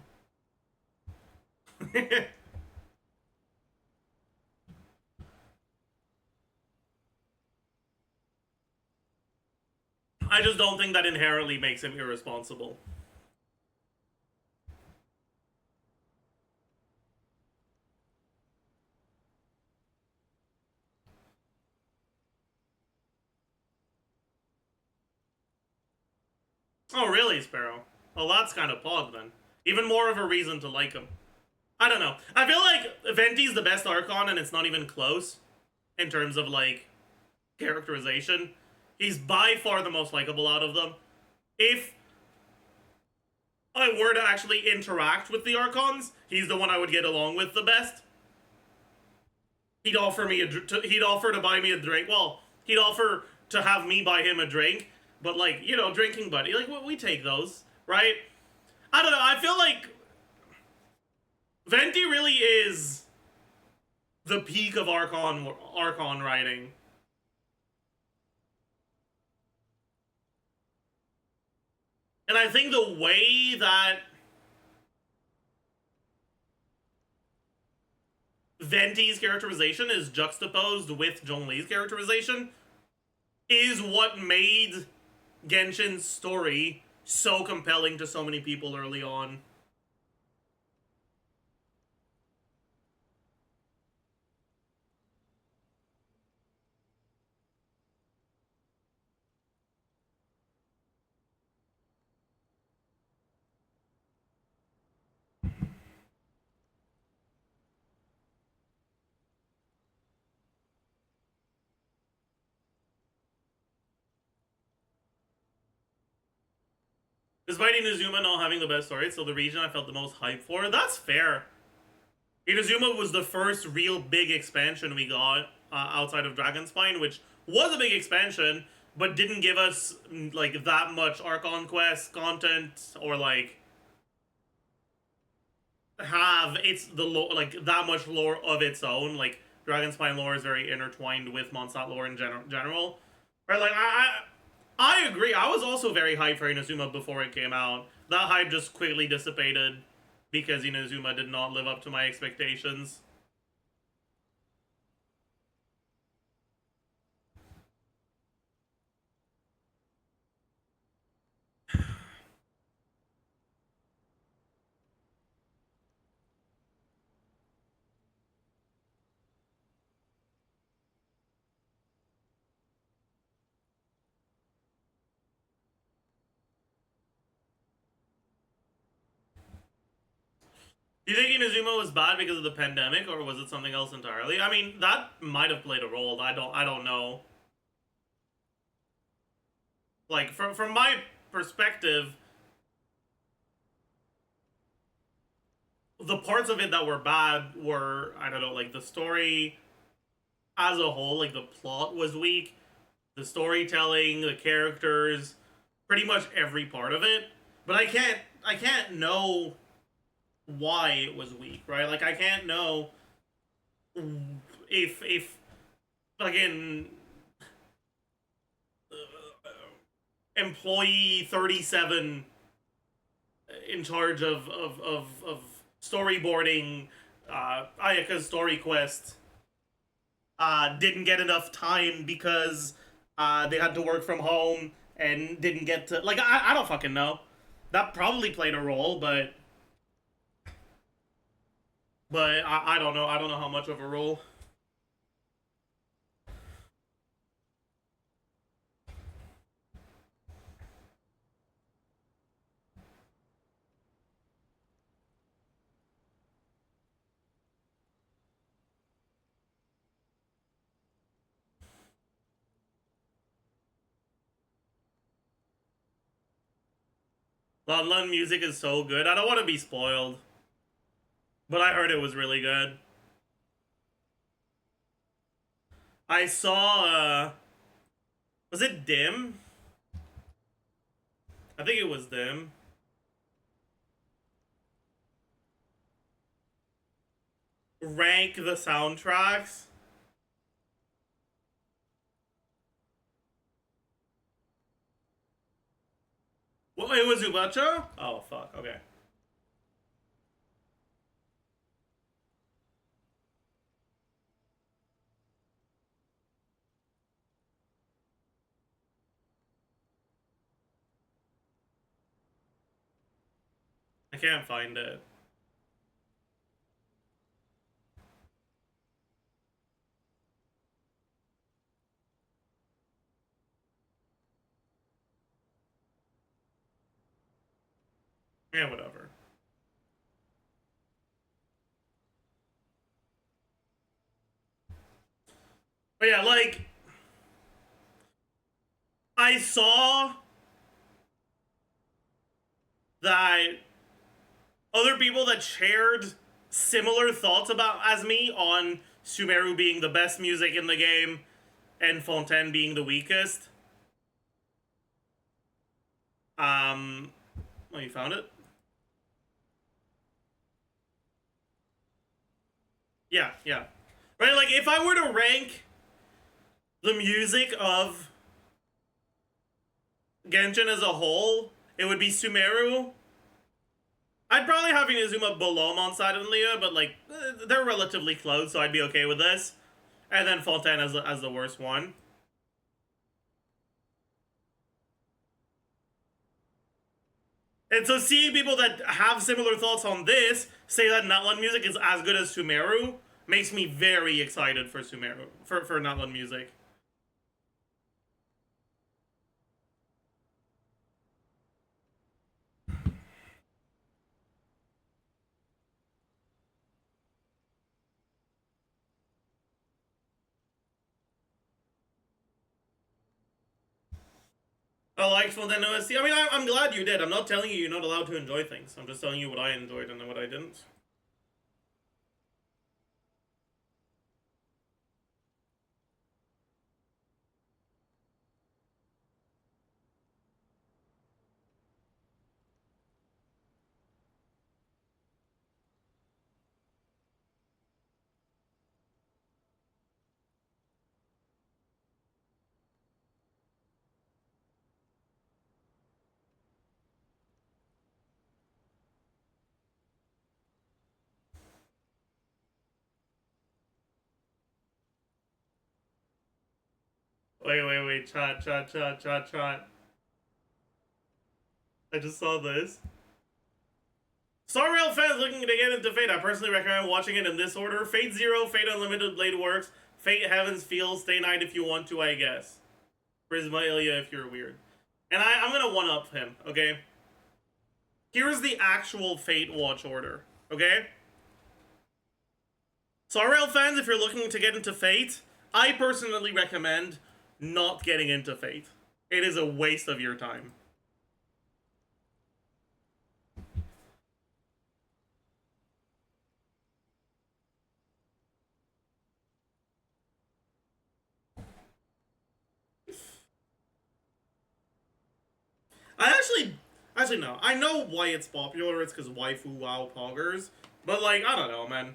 Speaker 1: I just don't think that inherently makes him irresponsible. Oh, really, Sparrow? Well, that's kind of pog then. Even more of a reason to like him. I don't know. I feel like Venti's the best Archon, and it's not even close in terms of, like, characterization. He's by far the most likable out of them. If I were to actually interact with the Archons, he's the one I would get along with the best. He'd offer me he'd offer to buy me a drink. Well, he'd offer to have me buy him a drink, but like, you know, drinking buddy. Like, we take those, right? I don't know. I feel like Venti really is the peak of Archon writing. And I think the way that Venti's characterization is juxtaposed with Zhongli's characterization is what made Genshin's story so compelling to so many people early on. Despite Inazuma not having the best story, it's still the region I felt the most hype for. That's fair. Inazuma was the first real big expansion we got outside of Dragonspine, which was a big expansion, but didn't give us like that much Archon Quest content or like have like that much lore of its own. Like Dragonspine lore is very intertwined with Mondstadt lore in general. Right? Like I agree. I was also very hyped for Inazuma before it came out. That hype just quickly dissipated because Inazuma did not live up to my expectations. Do you think Inazuma was bad because of the pandemic, or was it something else entirely? I mean, that might have played a role. I don't know. Like from my perspective, the parts of it that were bad were, I don't know, like the story as a whole, like the plot was weak, the storytelling, the characters, pretty much every part of it. But I can't know why it was weak, right? Like I can't know if fucking employee 37 in charge of storyboarding Ayaka's story quest didn't get enough time because they had to work from home and didn't get to, like, I don't fucking know. That probably played a role, but I don't know. I don't know how much of a role. Lun music is so good. I don't want to be spoiled, but I heard it was really good. I saw, was it Dim? I think it was Dim. Rank the soundtracks. Well, it was Ubacha? Oh, fuck, okay. I can't find it. Yeah, whatever. But yeah, like, I saw that other people that shared similar thoughts about as me on Sumeru being the best music in the game and Fontaine being the weakest. Oh, you found it? Yeah, yeah. Right, like, if I were to rank the music of Genshin as a whole, it would be Sumeru. I'd probably have Inazuma below Mount Leah, but, like, they're relatively close, so I'd be okay with this. And then Fontaine as the worst one. And so seeing people that have similar thoughts on this say that Natlan music is as good as Sumeru makes me very excited for Sumeru, for Natlan music. I liked Fontaine OST. I mean, I'm glad you did. I'm not telling you you're not allowed to enjoy things. I'm just telling you what I enjoyed and what I didn't. Wait. Chat. I just saw this. Star Rail fans looking to get into Fate. I personally recommend watching it in this order: Fate Zero, Fate Unlimited, Blade Works, Fate Heavens Feel, Stay Night if you want to, I guess. Prisma Ilya if you're weird. And I'm gonna one-up him, okay? Here's the actual Fate watch order, okay? Star Rail fans, if you're looking to get into Fate, I personally recommend not getting into Fate. It is a waste of your time. Actually, no. I know why it's popular. It's because waifu WoW Poggers. But, like, I don't know, man.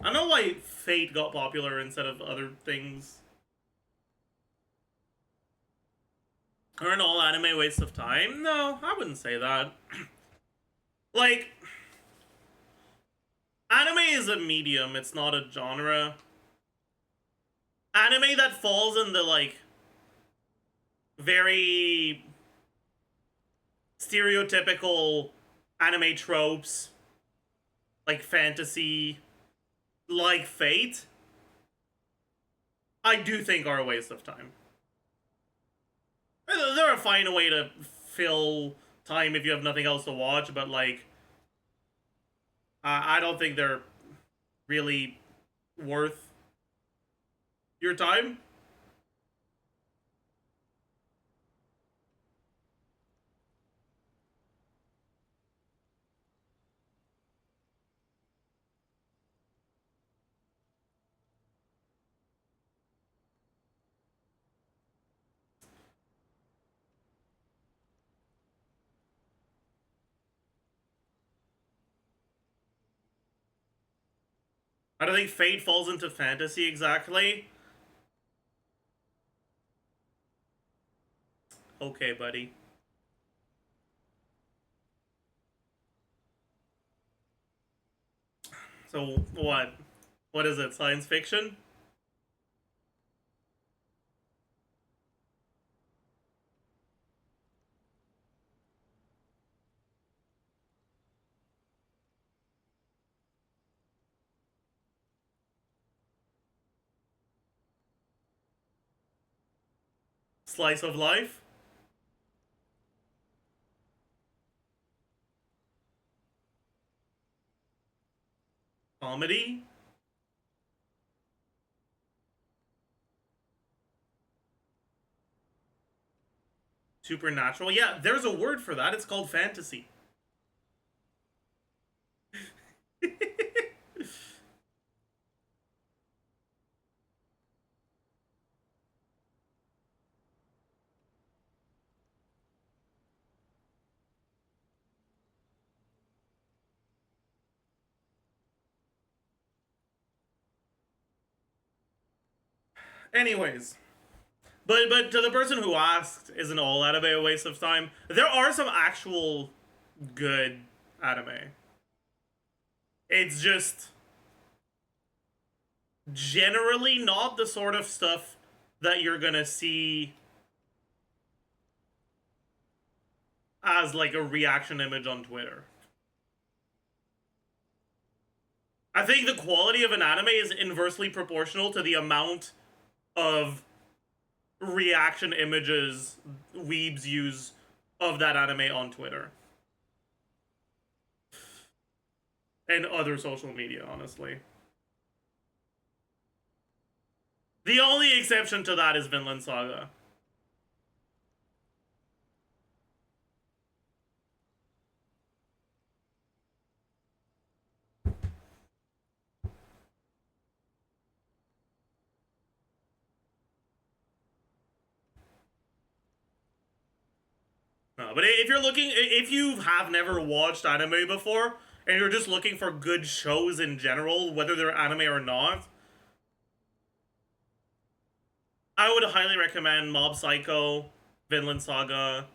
Speaker 1: I know why Fate got popular instead of other things. Are an all anime waste of time? No, I wouldn't say that. Like, anime is a medium, it's not a genre. Anime that falls in the, like, very stereotypical anime tropes, like fantasy, like Fate, I do think are a waste of time. They're a fine way to fill time if you have nothing else to watch, but, like, I don't think they're really worth your time. I don't think Fate falls into fantasy exactly. Okay, buddy. So, what? What is it, science fiction? Slice of life? Comedy? Supernatural? Yeah, there's a word for that. It's called fantasy. Anyways. But to the person who asked, isn't all anime a waste of time? There are some actual good anime. It's just generally not the sort of stuff that you're gonna see as, like, a reaction image on Twitter. I think the quality of an anime is inversely proportional to the amount of reaction images weebs use of that anime on Twitter. And other social media, honestly. The only exception to that is Vinland Saga. No, but if you have never watched anime before, and you're just looking for good shows in general, whether they're anime or not, I would highly recommend Mob Psycho, Vinland Saga,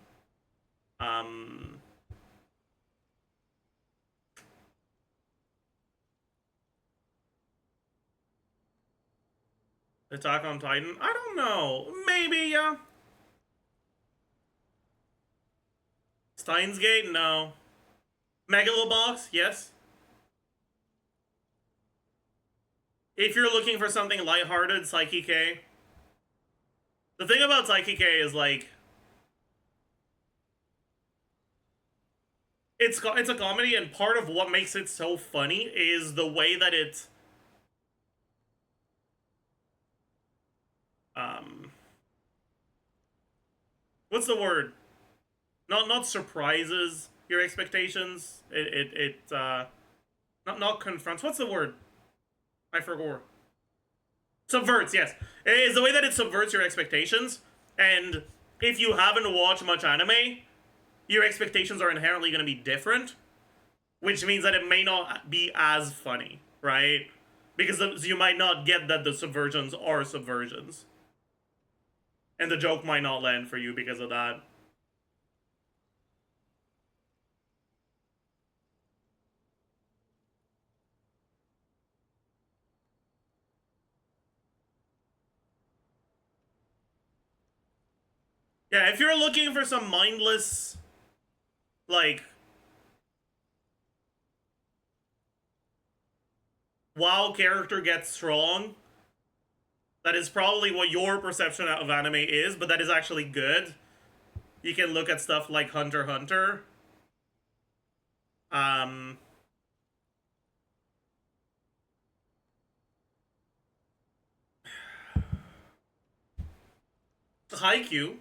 Speaker 1: Attack on Titan. I don't know. Maybe, yeah. Steins Gate? No. Megalobox? Yes. If you're looking for something lighthearted, Psyche K. The thing about Psyche K is, like, it's a comedy, and part of what makes it so funny is the way that it what's the word? Not surprises your expectations. Not confronts. What's the word? I forgot. Subverts, yes. It's the way that it subverts your expectations. And if you haven't watched much anime, your expectations are inherently going to be different, which means that it may not be as funny, right? Because you might not get that the subversions are subversions. And the joke might not land for you because of that. Yeah, if you're looking for some mindless, like, WoW character gets strong, that is probably what your perception of anime is, but that is actually good. You can look at stuff like Hunter x Hunter. Haikyuu.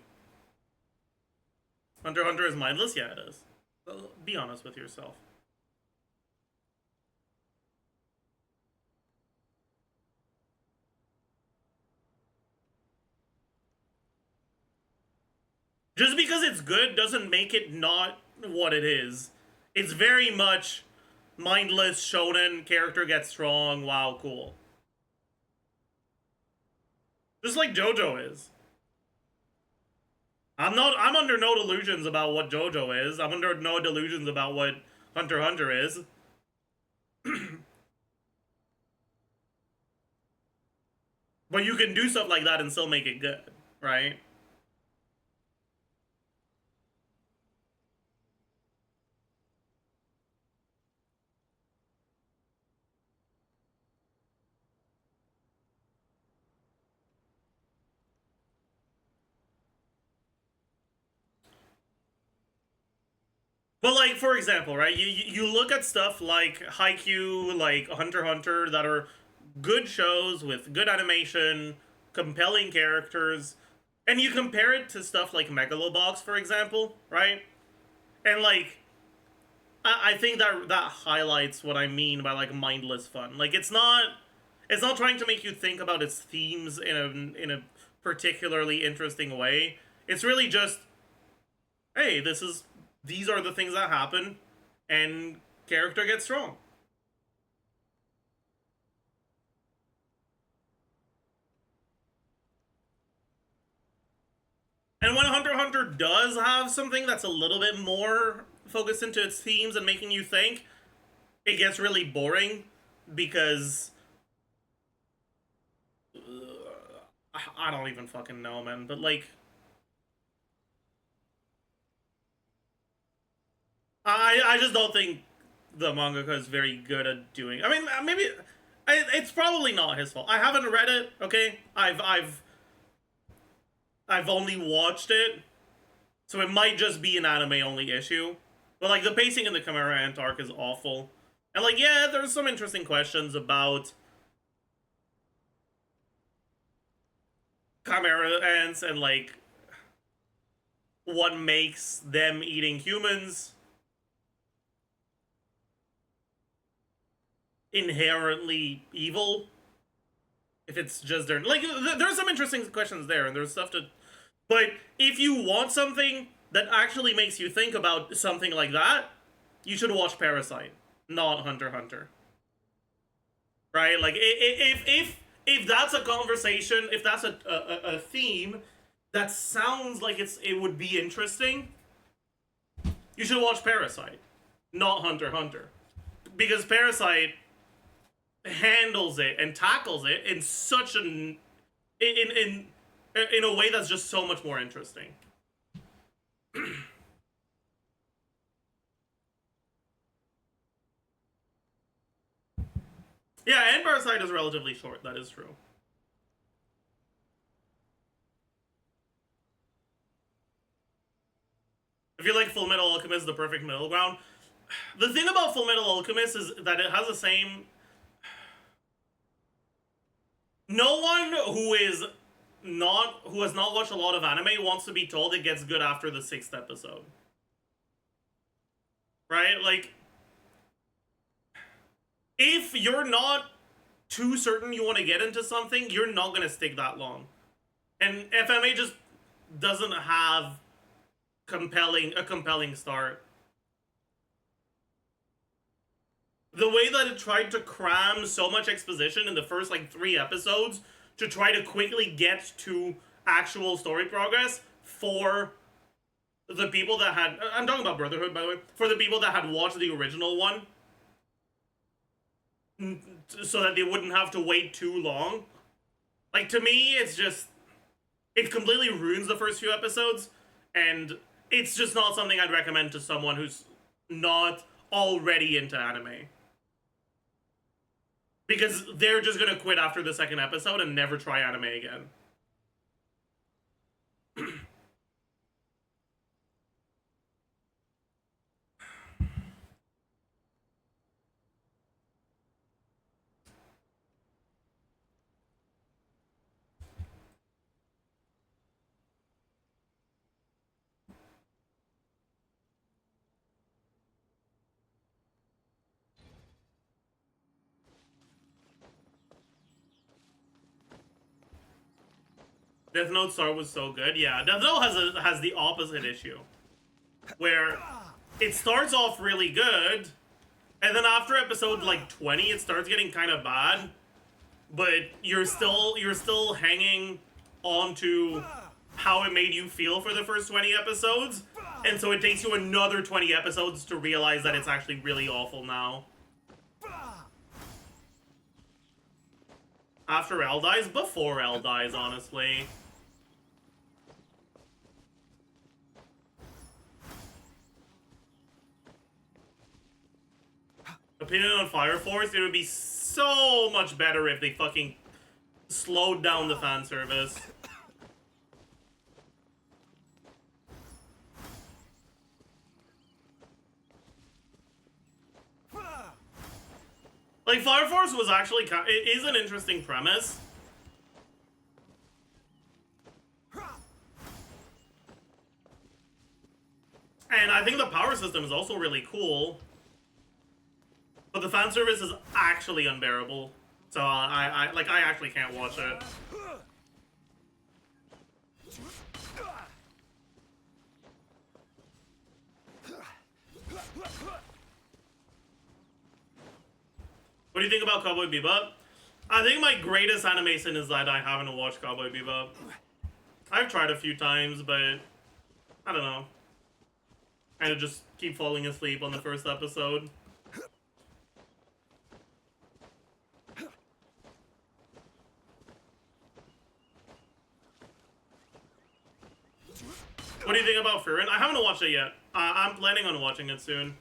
Speaker 1: Hunter x Hunter is mindless? Yeah, it is. Be honest with yourself. Just because it's good doesn't make it not what it is. It's very much mindless shonen, character gets strong, wow, cool. Just like JoJo is. I'm under no delusions about what JoJo is. I'm under no delusions about what Hunter x Hunter is. But you can do stuff like that and still make it good, right? But, like, for example, right, you look at stuff like Haikyuu, like Hunter x Hunter, that are good shows with good animation, compelling characters, and you compare it to stuff like Megalobox, for example, right? And, like, I think that highlights what I mean by, like, mindless fun. Like, it's not trying to make you think about its themes in a particularly interesting way. It's really just, hey, these are the things that happen, and character gets strong. And when Hunter x Hunter does have something that's a little bit more focused into its themes and making you think, it gets really boring because I don't even fucking know, man. But, like, I just don't think the mangaka is very good at doing. I mean, maybe it's probably not his fault. I haven't read it. Okay, I've only watched it, so it might just be an anime only issue. But, like, the pacing in the Chimera Ant arc is awful, and, like, yeah, there's some interesting questions about Chimera Ants and, like, what makes them eating humans inherently evil. If it's just their, like, there's some interesting questions there, and there's stuff to, but if you want something that actually makes you think about something like that, you should watch Parasite, not Hunter x Hunter. Right? Like, if that's a conversation, if that's a theme that sounds like it would be interesting, you should watch Parasite, not Hunter x Hunter. Because Parasite handles it and tackles it in such in a way that's just so much more interesting. Yeah, and Parasite is relatively short, that is true. I feel like Full Metal Alchemist is the perfect middle ground. The thing about Full Metal Alchemist is that it has the same... No one who has not watched a lot of anime wants to be told it gets good after the 6th episode. Right? Like, if you're not too certain you want to get into something, you're not going to stick that long. And FMA just doesn't have a compelling start. The way that it tried to cram so much exposition in the first like 3 episodes to try to quickly get to actual story progress for the people that had, I'm talking about Brotherhood, by the way, for the people that had watched the original one, so that they wouldn't have to wait too long. Like, to me, it's just, it completely ruins the first few episodes, and it's just not something I'd recommend to someone who's not already into anime. Because they're just gonna quit after the 2nd episode and never try anime again. Death Note start was so good. Yeah, Death Note has the opposite issue, where it starts off really good, and then after episode like 20, it starts getting kind of bad. But you're still hanging on to how it made you feel for the first 20 episodes, and so it takes you another 20 episodes to realize that it's actually really awful now. After L dies, before L dies, honestly. Opinion on Fire Force, it would be so much better if they fucking slowed down the fan service. Like, Fire Force was actually it is an interesting premise. And I think the power system is also really cool. But the fan service is actually unbearable. So I actually can't watch it. What do you think about Cowboy Bebop? I think my greatest anime sin is that I haven't watched Cowboy Bebop. I've tried a few times, but I don't know. I just keep falling asleep on the first episode. What do you think about Frieren? I haven't watched it yet. I'm planning on watching it soon.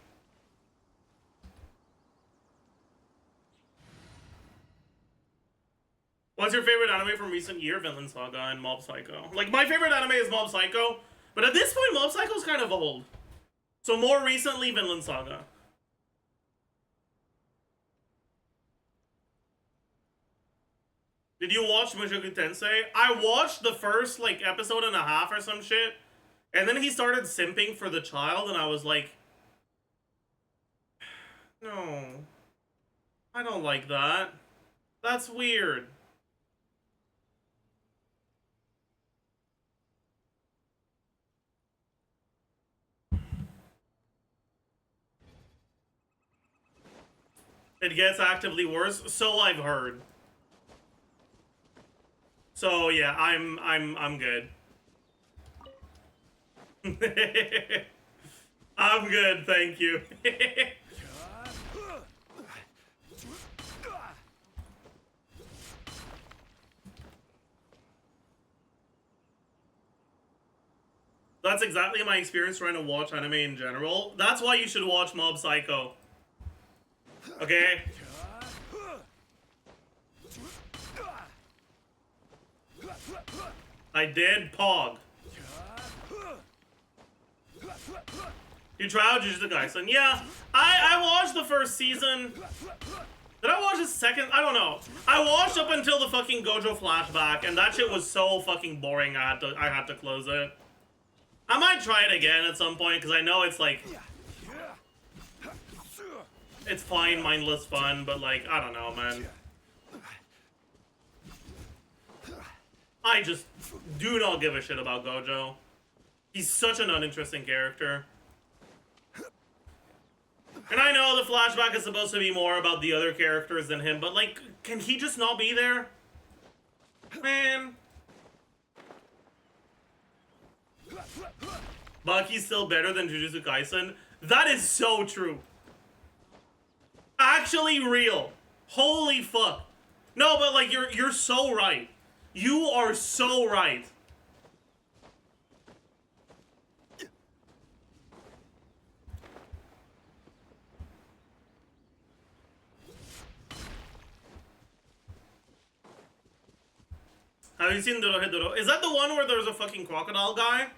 Speaker 1: What's your favorite anime from recent year? Vinland Saga and Mob Psycho. Like, my favorite anime is Mob Psycho, but at this point, Mob Psycho's kind of old. So more recently, Vinland Saga. Did you watch Mushoku Tensei? I watched the first, like, episode and a half or some shit. And then he started simping for the child, and I was like, no. I don't like that. That's weird. It gets actively worse, so I've heard. So yeah, I'm good. I'm good, thank you. That's exactly my experience trying to watch anime in general. That's why you should watch Mob Psycho. Okay? I did Pog. You try out Jujutsu Kaisen? Yeah, I watched the first season. Did I watch the second? I don't know. I watched up until the fucking Gojo flashback, and that shit was so fucking boring. I had to close it. I might try it again at some point because I know it's like, it's fine, mindless fun, but like, I don't know, man. I just do not give a shit about Gojo. He's such an uninteresting character. And I know the flashback is supposed to be more about the other characters than him, but like, can he just not be there? Man. Baki's still better than Jujutsu Kaisen. That is so true. Actually real. Holy fuck. No, but like, you're so right. You are so right. Have you seen Dorohedoro? Is that the one where there's a fucking crocodile guy?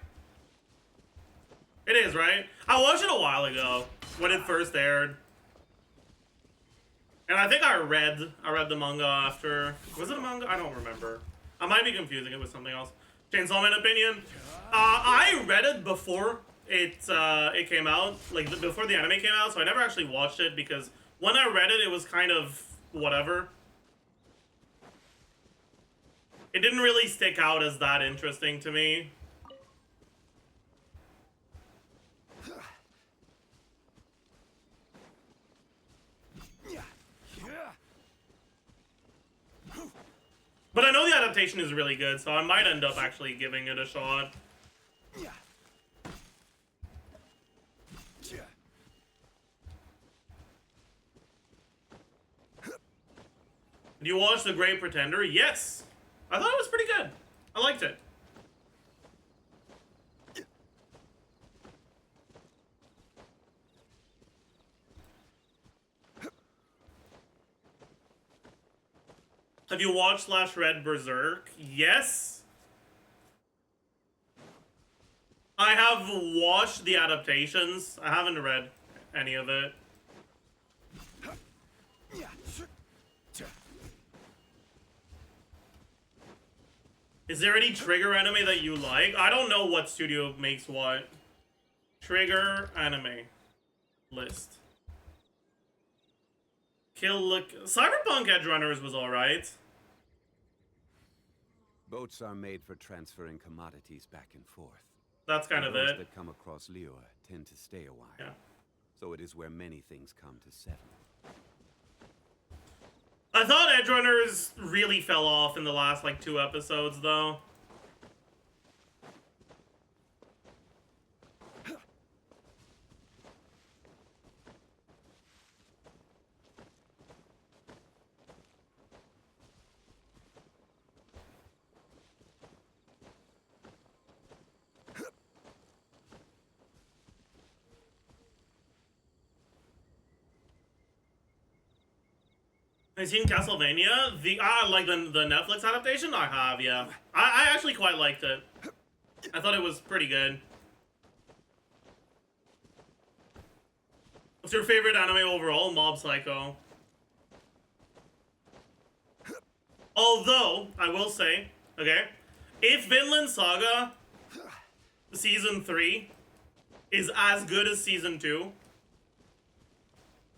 Speaker 1: It is, right? I watched it a while ago when it first aired. And I think I read the manga after. Was it a manga? I don't remember. I might be confusing it with something else. Chainsaw Man opinion. I read it before it came out, like before the anime came out, so I never actually watched it because when I read it, it was kind of whatever. It didn't really stick out as that interesting to me. But I know the adaptation is really good, so I might end up actually giving it a shot. Did you watch The Great Pretender? Yes! I thought it was pretty good. I liked it. Have you watched / read Berserk? Yes. I have watched the adaptations. I haven't read any of it. Is there any Trigger anime that you like? I don't know what studio makes what. Trigger anime list. Cyberpunk Edge Runners was alright.
Speaker 9: Boats are made for transferring commodities back and forth.
Speaker 1: That's kind of
Speaker 9: Those
Speaker 1: it.
Speaker 9: that come across Liyue tend to stay a while.
Speaker 1: Yeah.
Speaker 9: So it is where many things come to settle.
Speaker 1: I thought Edge Runners really fell off in the last, like, 2 episodes, though. Have you seen Castlevania? Like the Netflix adaptation? I have, yeah. I actually quite liked it. I thought it was pretty good. What's your favorite anime overall? Mob Psycho. Although, I will say, okay, if Vinland Saga Season 3 is as good as Season 2,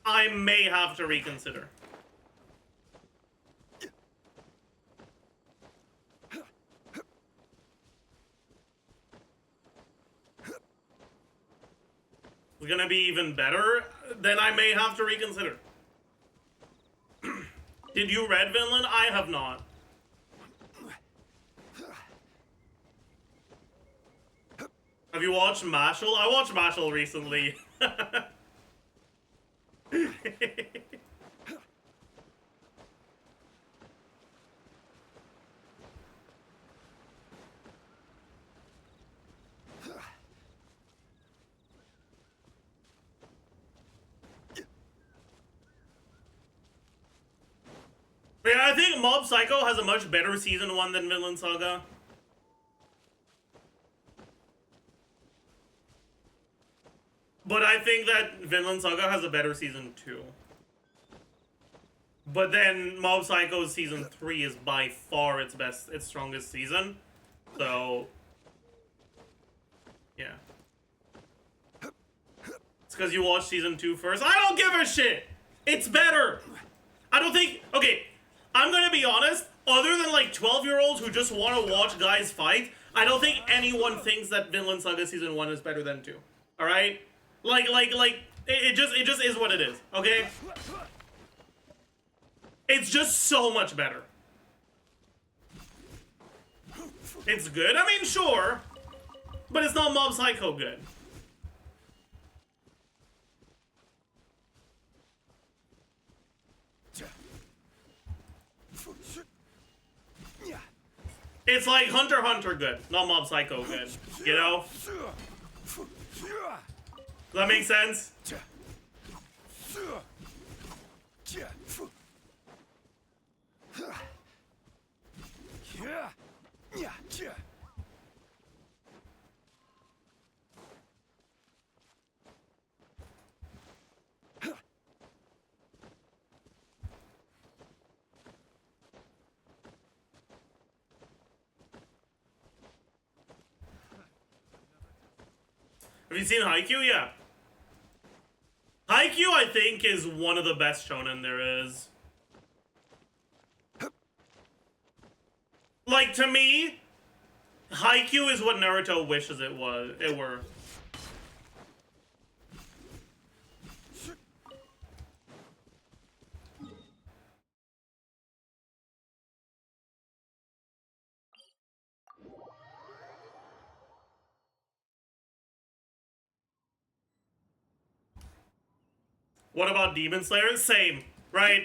Speaker 1: I may have to reconsider. It's gonna be even better, then I may have to reconsider. Did you read Vinland? I have not. Have you watched Mashal? I watched Mashal recently. Yeah, I think Mob Psycho has a much better season 1 than Vinland Saga. But I think that Vinland Saga has a better season 2. But then Mob Psycho's season 3 is by far its strongest season. So, yeah. It's because you watched season 2 first. I don't give a shit! It's better! I don't think... Okay, I'm gonna be honest. Other than like 12-year-olds who just want to watch guys fight, I don't think anyone thinks that Vinland Saga Season 1 is better than 2. Alright? Like, it just is what it is, okay? It's just so much better. It's good? I mean, sure. But it's not Mob Psycho good. It's like Hunter x Hunter good, not Mob Psycho good. You know? Does that make sense? Have you seen Haikyuu? Yeah. Haikyuu, I think, is one of the best shonen there is. Like, to me, Haikyuu is what Naruto wishes it were. What about Demon Slayer? Same, right?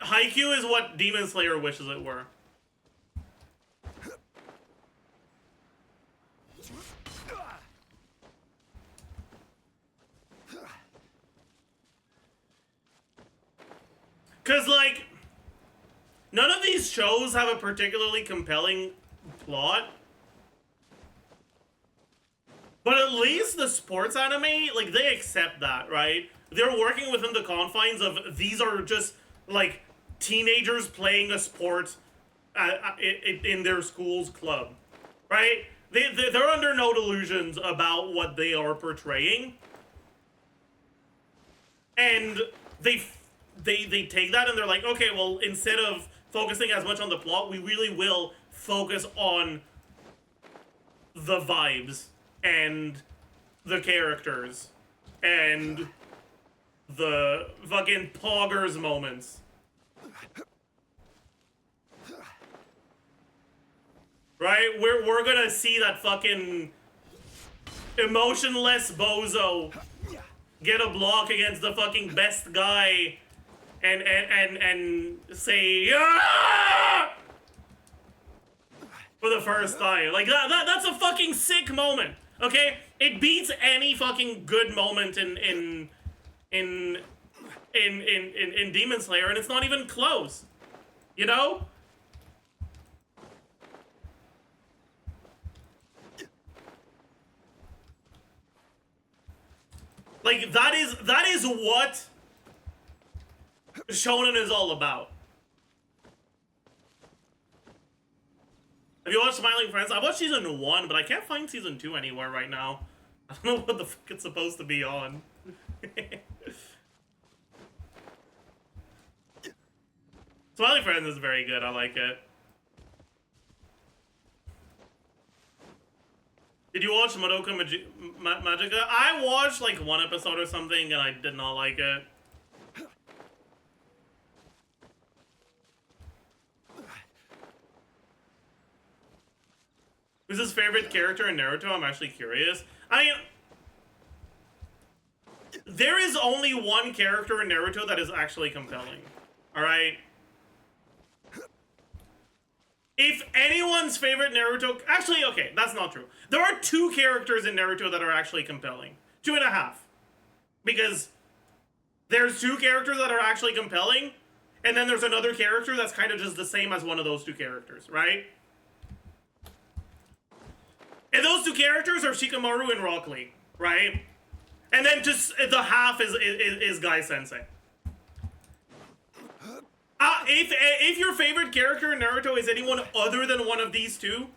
Speaker 1: Haikyuu is what Demon Slayer wishes it were. Because, like, none of these shows have a particularly compelling plot. But at least the sports anime, like, they accept that, right? They're working within the confines of these are just, like, teenagers playing a sport in their school's club, right? They're under no delusions about what they are portraying. And they take that and they're like, okay, well, instead of focusing as much on the plot, we really will focus on the vibes and the characters and the fucking poggers moments. Right? We're gonna see that fucking emotionless bozo get a block against the fucking best guy and say "Ah!" for the first time. Like that's a fucking sick moment. Okay? It beats any fucking good moment in Demon Slayer, and it's not even close. You know? Like, that is what shonen is all about. Have you watched Smiling Friends? I watched season 1, but I can't find season 2 anywhere right now. I don't know what the fuck it's supposed to be on. Smiling Friends is very good, I like it. Did you watch Madoka Magica? I watched like one episode or something and I did not like it. Who's his favorite character in Naruto? I'm actually curious. I mean, there is only one character in Naruto that is actually compelling. Alright? If anyone's favorite Naruto... Actually, okay, that's not true. There are 2 characters in Naruto that are actually compelling. 2.5. Because there's 2 characters that are actually compelling, and then there's another character that's kind of just the same as one of those 2 characters, right? And those 2 characters are Shikamaru and Rock Lee, right? And then just the half is Guy Sensei. If your favorite character in Naruto is anyone other than one of these 2,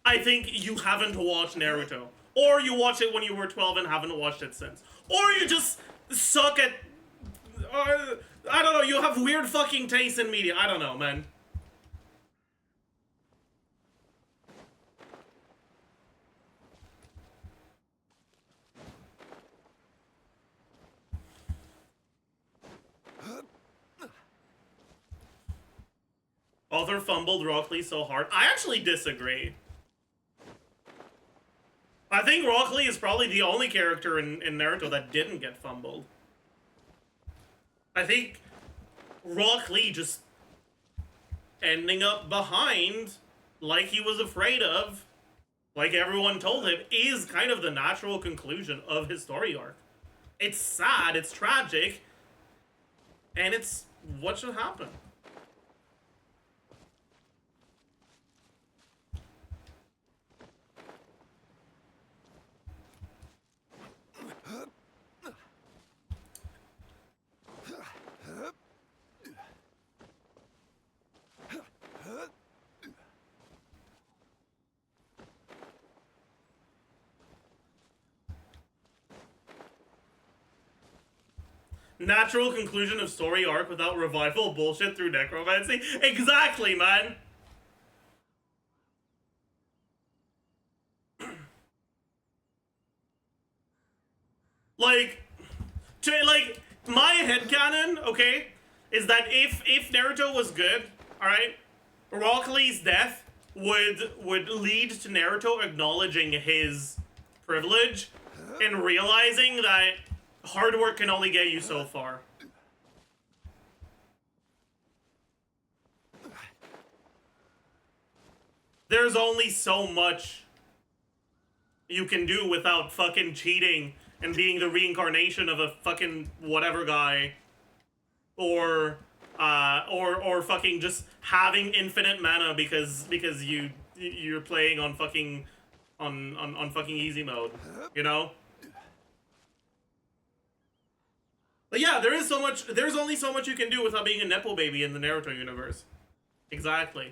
Speaker 1: I think you haven't watched Naruto. Or you watched it when you were 12 and haven't watched it since. Or you just suck at... I don't know, you have weird fucking taste in media. I don't know, man. Author fumbled Rock Lee so hard. I actually disagree. I think Rock Lee is probably the only character in Naruto that didn't get fumbled. I think Rock Lee just ending up behind like he was afraid of, like everyone told him, is kind of the natural conclusion of his story arc. It's sad, it's tragic, and it's what should happen. Natural conclusion of story arc without revival bullshit through necromancy? Exactly, man! like, my headcanon, okay, is that if Naruto was good, alright, Rock Lee's death would lead to Naruto acknowledging his privilege and realizing that hard work can only get you so far. There's only so much you can do without fucking cheating and being the reincarnation of a fucking whatever guy. Or fucking just having infinite mana because you're playing on fucking on fucking easy mode, you know? But yeah, there's only so much you can do without being a Nepo baby in the Naruto universe. Exactly.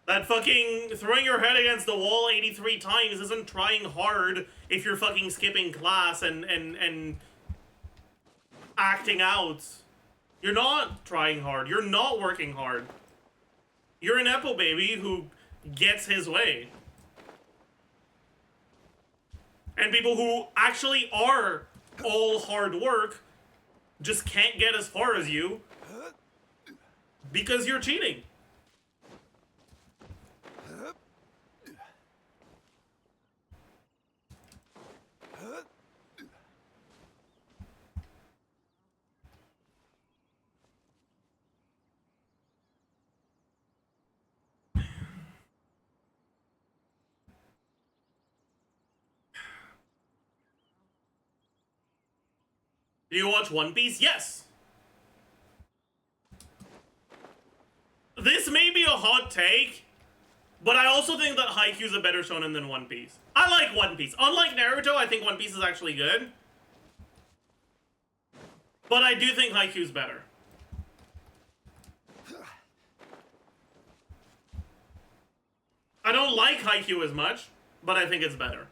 Speaker 1: That fucking throwing your head against the wall 83 times isn't trying hard if you're fucking skipping class and acting out. You're not trying hard. You're not working hard. You're an Nepo baby who gets his way. And people who actually are all hard work just can't get as far as you because you're cheating. Do you watch One Piece? Yes! This may be a hot take, but I also think that Haikyuu's a better shonen than One Piece. I like One Piece. Unlike Naruto, I think One Piece is actually good. But I do think Haikyuu's better. I don't like Haikyuu as much, but I think it's better.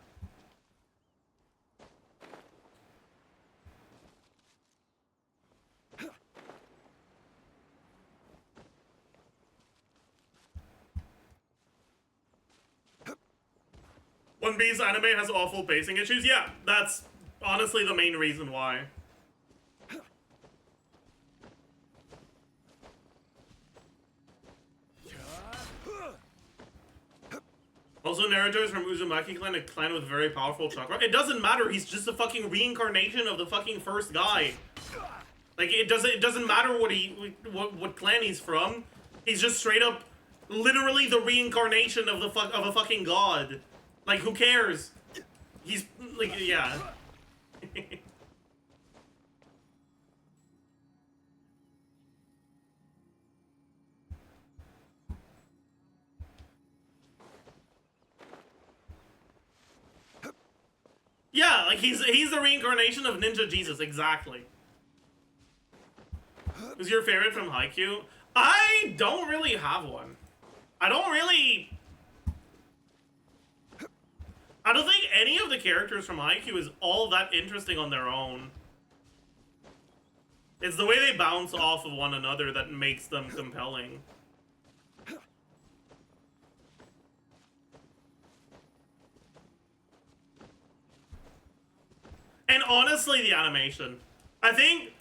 Speaker 1: One Piece anime has awful pacing issues? Yeah, that's honestly the main reason why. Also, Naruto is from Uzumaki clan, a clan with very powerful chakra. It doesn't matter, he's just a fucking reincarnation of the fucking first guy. Like, it doesn't matter what clan he's from. He's just straight up, literally the reincarnation of a fucking god. Like, who cares? He's, like, yeah. Yeah, like, he's the reincarnation of Ninja Jesus, exactly. Who's your favorite from Haikyuu? I don't really have one. I don't think any of the characters from Haikyuu is all that interesting on their own. It's the way they bounce off of one another that makes them compelling. And honestly, the animation. I think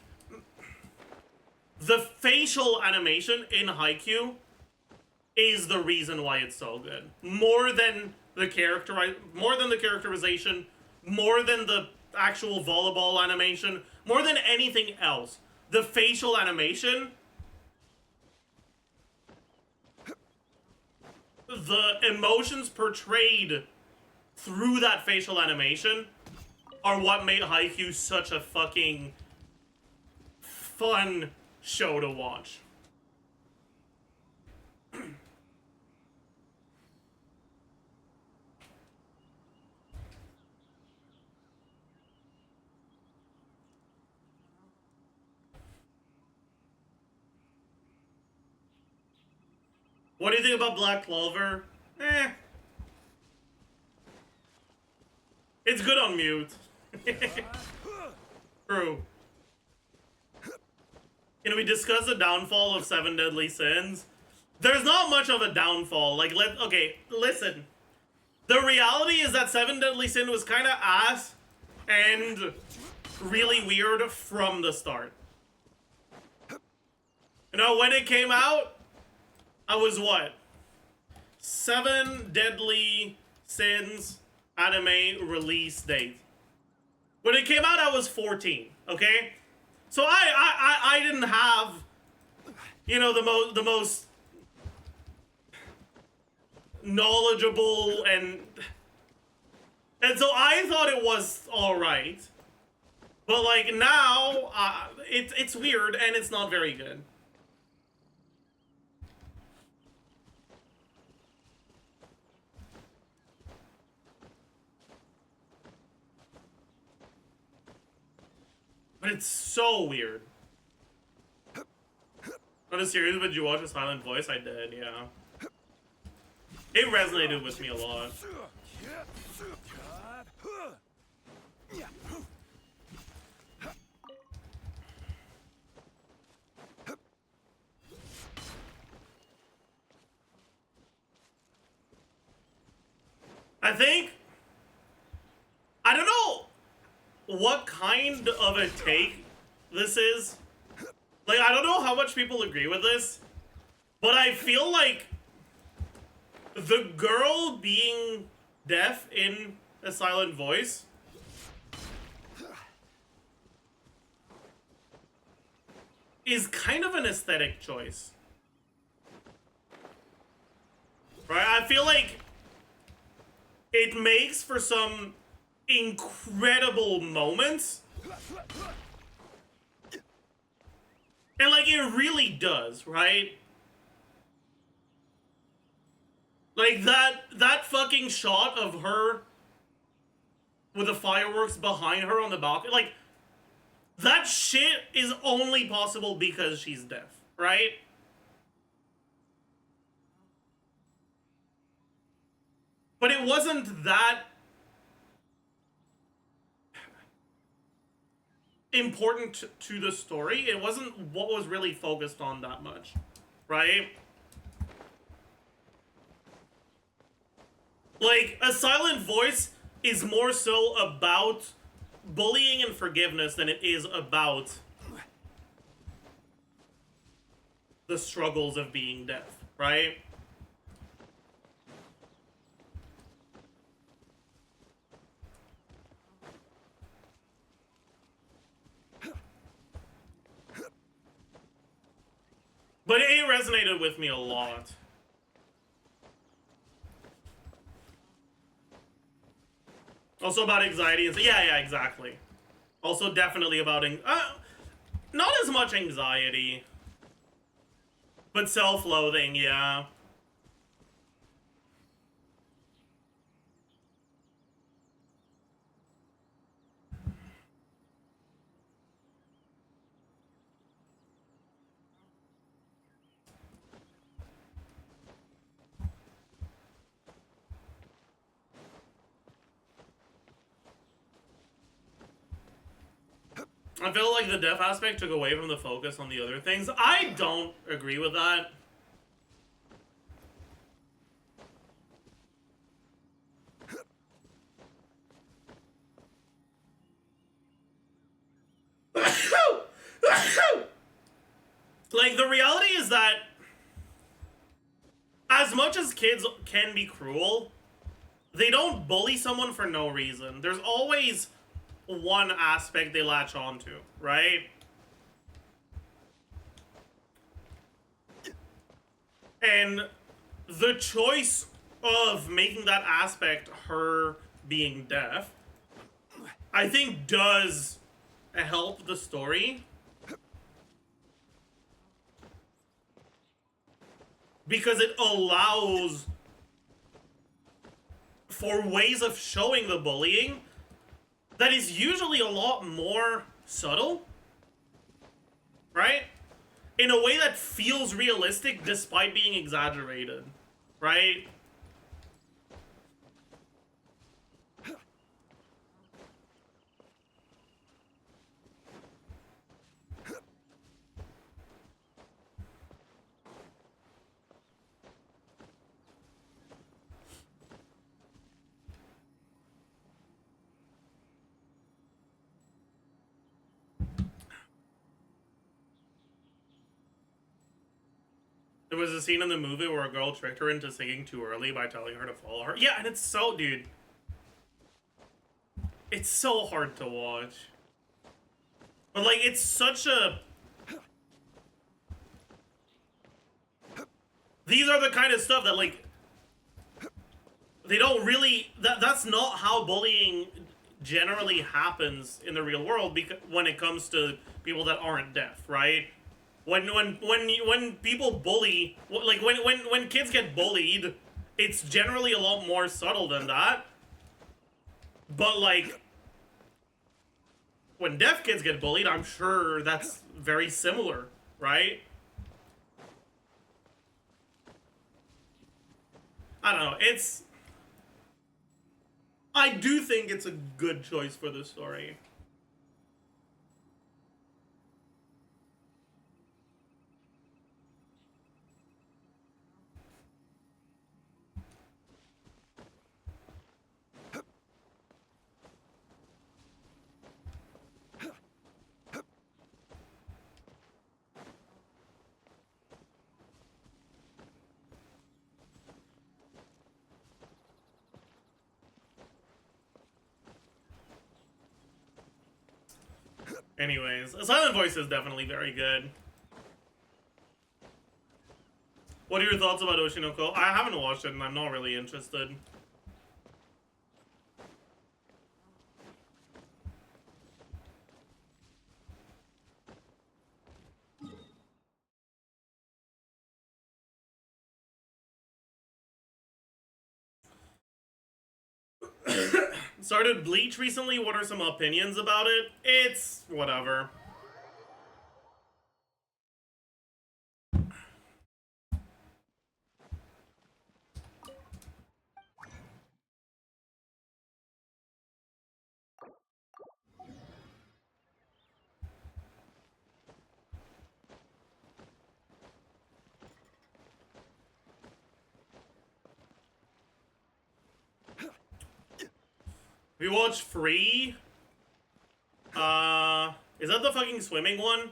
Speaker 1: the facial animation in Haikyuu is the reason why it's so good. More than the characterization, more than the actual volleyball animation, more than anything else. The facial animation, the emotions portrayed through that facial animation are what made Haikyuu such a fucking fun show to watch. What do you think about Black Clover? It's good on mute. True. Can we discuss the downfall of Seven Deadly Sins? There's not much of a downfall. Like, okay, listen. The reality is that Seven Deadly Sin was kind of ass and really weird from the start. You know, when it came out, I was what? 7 Deadly Sins anime release date. When it came out, I was 14, okay? So I didn't have, you know, the most knowledgeable and so I thought it was all right. But like now, it's weird and it's not very good. But it's so weird. On a series, did you watch a silent voice? I did, yeah. It resonated with me a lot. I think, I don't know what kind of a take this is. Like, I don't know how much people agree with this, but I feel like the girl being deaf in a silent voice is kind of an aesthetic choice. Right? I feel like it makes for some incredible moments. And like, it really does, right? Like, that fucking shot of her with the fireworks behind her on the balcony, like, that shit is only possible because she's deaf, right? But it wasn't that important to the story. It wasn't what was really focused on that much, right? Like, a silent voice is more so about bullying and forgiveness than it is about the struggles of being deaf, right? But it resonated with me a lot. Also about anxiety and yeah, exactly. Also definitely about not as much anxiety, but self-loathing, yeah. I feel like the deaf aspect took away from the focus on the other things. I don't agree with that. as much as kids can be cruel, they don't bully someone for no reason. There's always one aspect they latch onto, right? And the choice of making that aspect her being deaf, I think does help the story. Because it allows for ways of showing the bullying that is usually a lot more subtle, right? In a way that feels realistic despite being exaggerated, right? There was a scene in the movie where a girl tricked her into singing too early by telling her to follow her. Yeah, and it's so, dude. It's so hard to watch. But, like, it's such a... These are the kind of stuff that, like... They don't really... That's not how bullying generally happens in the real world because when it comes to people that aren't deaf, right? When people bully, like when kids get bullied, it's generally a lot more subtle than that. But like when deaf kids get bullied, I'm sure that's very similar, right? I don't know. I do think it's a good choice for the story. Anyways, Silent Voice is definitely very good. What are your thoughts about Oshinoko? I haven't watched it and I'm not really interested. Started Bleach recently. What are some opinions about it? It's whatever. We watched Free. Is that the fucking swimming one?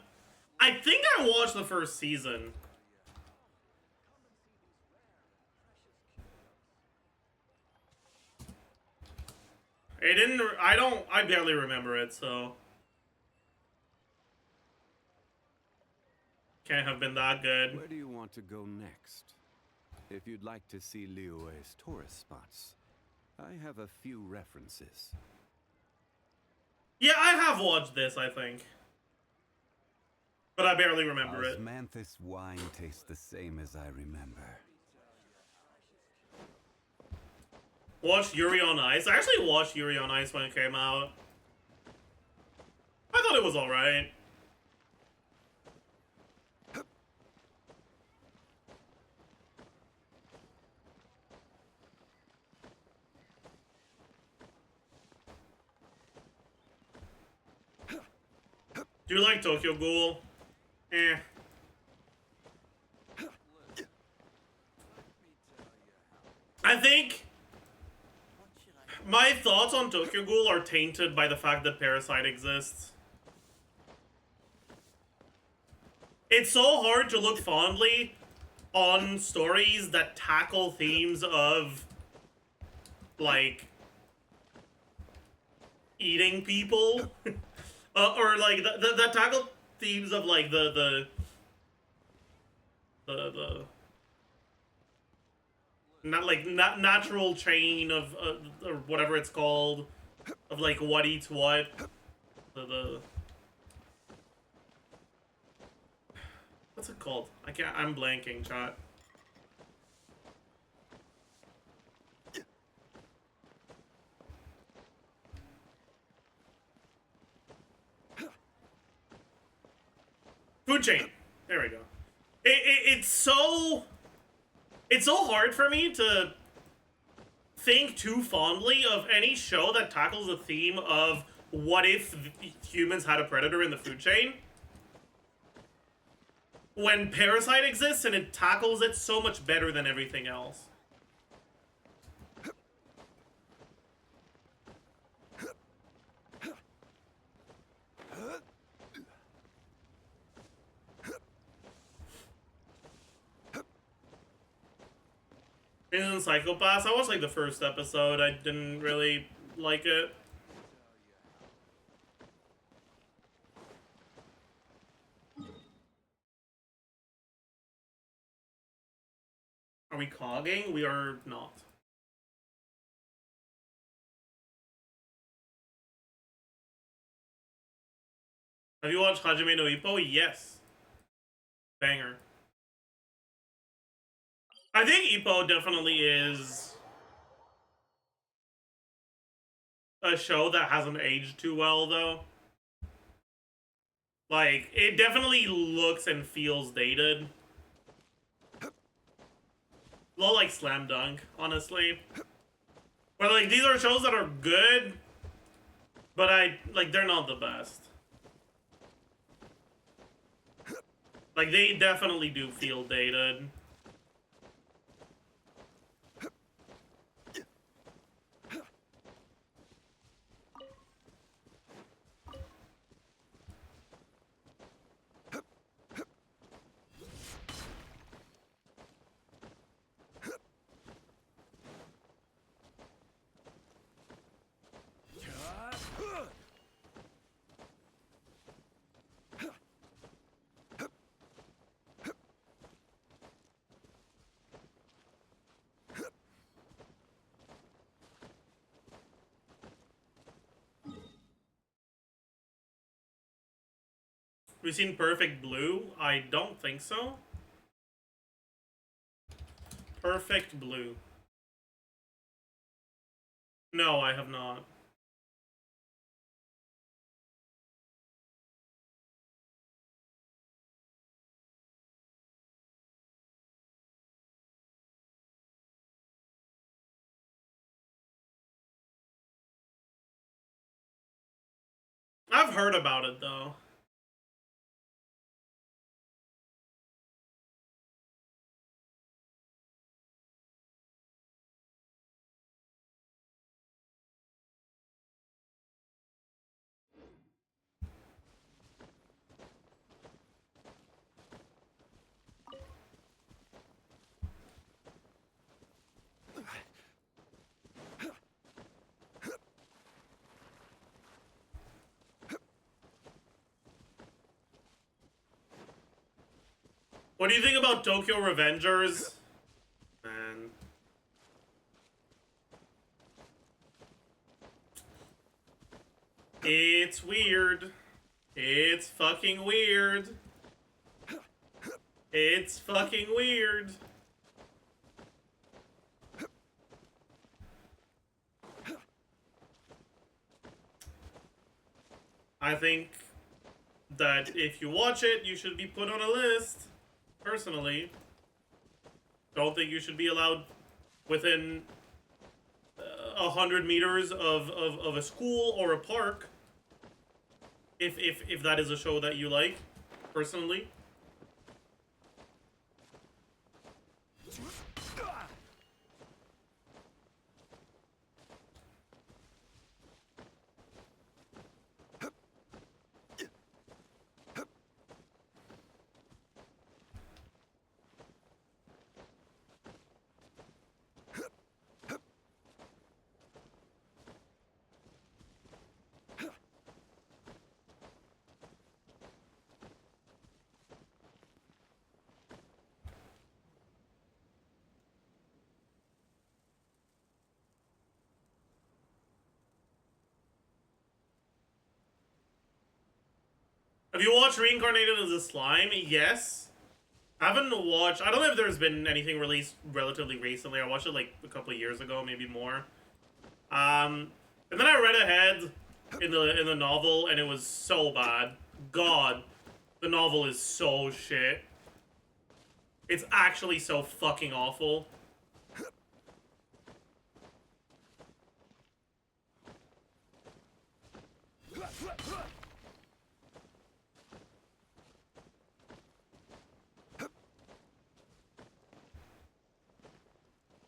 Speaker 1: I think I watched the first season. It didn't, I barely remember it, so. Can't have been that good.
Speaker 9: Where do you want to go next? If you'd like to see Liyue's tourist spots, I have a few references.
Speaker 1: Yeah, I have watched this, I think. But I barely remember it.
Speaker 9: Osmanthus wine tastes the same as I remember.
Speaker 1: Watched Yuri on Ice. I actually watched Yuri on Ice when it came out. I thought it was alright. Do you like Tokyo Ghoul? Eh. I think my thoughts on Tokyo Ghoul are tainted by the fact that Parasite exists. It's so hard to look fondly on stories that tackle themes of, like, eating people, or like that tackle themes of like the not like natural chain of or whatever it's called, of like what eats what, the what's it called? I'm blanking, chat. Food chain. There we go. It's so hard for me to think too fondly of any show that tackles the theme of what if humans had a predator in the food chain, when Parasite exists and it tackles it so much better than everything else. In Psychopaths, I watched like the first episode. I didn't really like it. Are we cogging? We are not. Have you watched Hajime no Ippo? Yes. Banger. I think Ippo definitely is a show that hasn't aged too well, though. Like, it definitely looks and feels dated. A little like Slam Dunk, honestly. But like, these are shows that are good, but they're not the best. Like, they definitely do feel dated. We've seen Perfect Blue? I don't think so. Perfect Blue. No, I have not. I've heard about it, though. What do you think about Tokyo Revengers? Man. It's weird. It's fucking weird. It's fucking weird. I think that if you watch it, you should be put on a list. Personally, don't think you should be allowed within 100 meters of a school or a park. If that is a show that you like, personally. Have you watched Reincarnated as a Slime? Yes. I haven't watched... I don't know if there's been anything released relatively recently. I watched it like a couple of years ago, maybe more. And then I read ahead in the novel, and it was so bad. God, the novel is so shit. It's actually so fucking awful.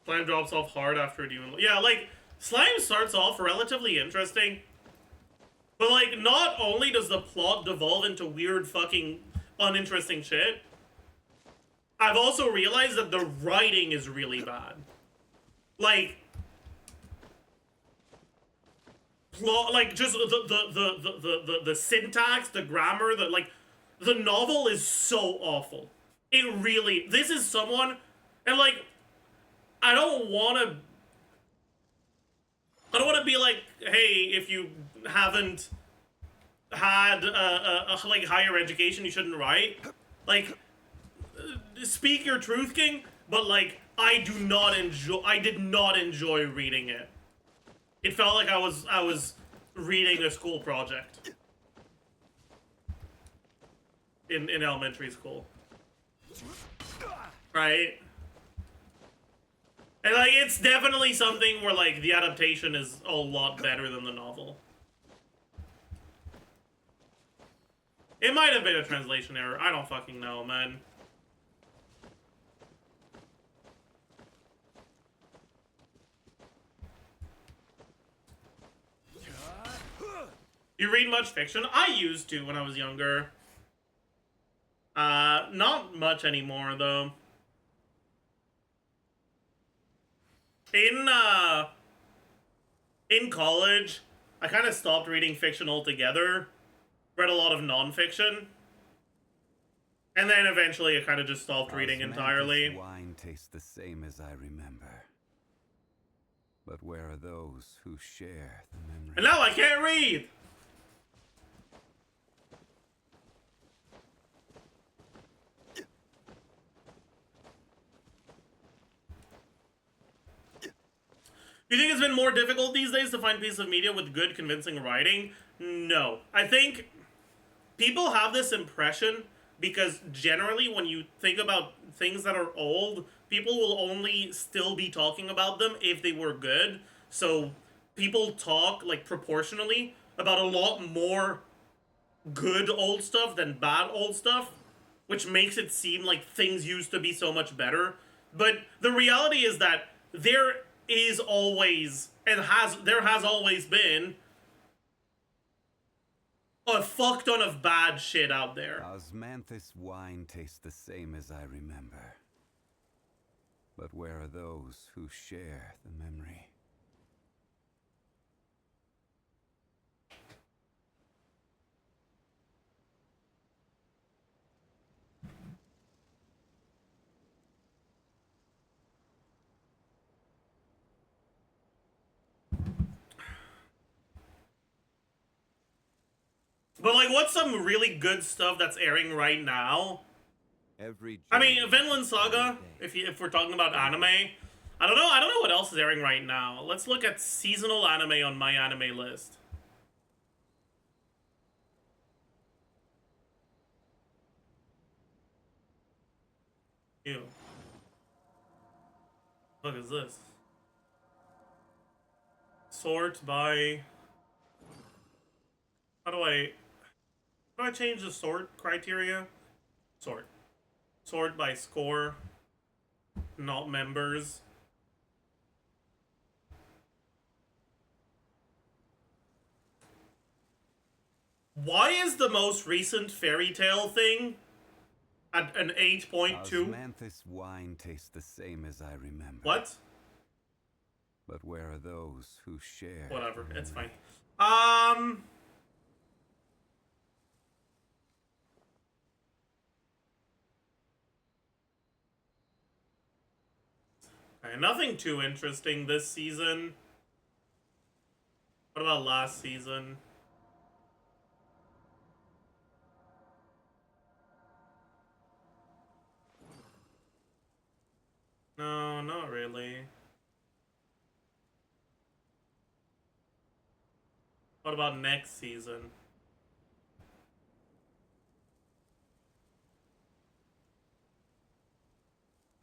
Speaker 1: Slime drops off hard after a demon. Yeah, like, Slime starts off relatively interesting. But, like, not only does the plot devolve into weird fucking uninteresting shit, I've also realized that the writing is really bad. Like, plot, like, just the syntax, the grammar, the novel is so awful. It really, this is someone, and, like, I don't want to be like, hey, if you haven't had like higher education, you shouldn't write. Like, speak your truth, King. But like, I did not enjoy reading it. It felt like I was reading a school project in elementary school, right? And, like, it's definitely something where, like, the adaptation is a lot better than the novel. It might have been a translation error. I don't fucking know, man. You read much fiction? I used to when I was younger. Not much anymore, though. In college, I kind of stopped reading fiction altogether. Read a lot of non-fiction. And then eventually I kind of just stopped reading entirely.
Speaker 9: Wine tastes the same as I remember. But where are those who share the memory?
Speaker 1: And now I can't read! Do you think it's been more difficult these days to find pieces of media with good, convincing writing? No. I think people have this impression because generally when you think about things that are old, people will only still be talking about them if they were good. So people talk, like, proportionally about a lot more good old stuff than bad old stuff, which makes it seem like things used to be so much better. But the reality is that there is always, and there has always been, a fuck ton of bad shit out there.
Speaker 9: Osmanthus wine tastes the same as I remember. But where are those who share the memory?
Speaker 1: But, like, what's some really good stuff that's airing right now? I mean, Vinland Saga, if we're talking about anime. I don't know what else is airing right now. Let's look at seasonal anime on my anime list. Ew. What is this? Sort by... How do I change the sort criteria? Sort. Sort by score, not members. Why is the most recent fairy tale thing at an 8.2?
Speaker 9: Osmanthus wine tastes the same as I remember.
Speaker 1: What?
Speaker 9: But where are those who share?
Speaker 1: Whatever,
Speaker 9: the
Speaker 1: it's fine.
Speaker 9: memory?
Speaker 1: Okay, nothing too interesting this season. What about last season? No, not really. What about next season?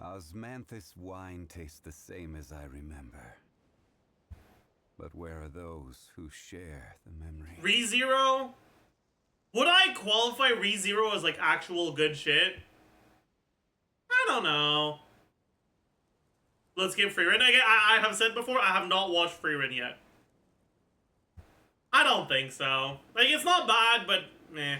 Speaker 9: Osmanthus wine tastes the same as I remember. But where are those who share the memory?
Speaker 1: ReZero? Would I qualify ReZero as like actual good shit? I don't know. Let's get Freerun. I have said before, I have not watched Freerun yet. I don't think so. Like, it's not bad, but meh.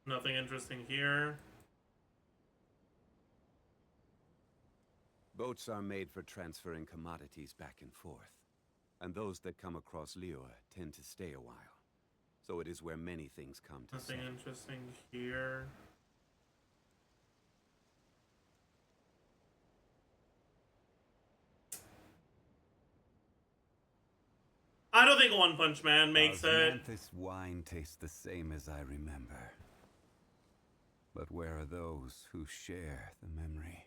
Speaker 1: Nothing interesting here.
Speaker 9: Boats are made for transferring commodities back and forth, and those that come across Liyue tend to stay a while. So it is where many things come to
Speaker 1: Nothing
Speaker 9: settle.
Speaker 1: interesting here. I don't think One Punch Man makes it.
Speaker 9: Osmanthus wine tastes the same as I remember. But where are those who share the memory?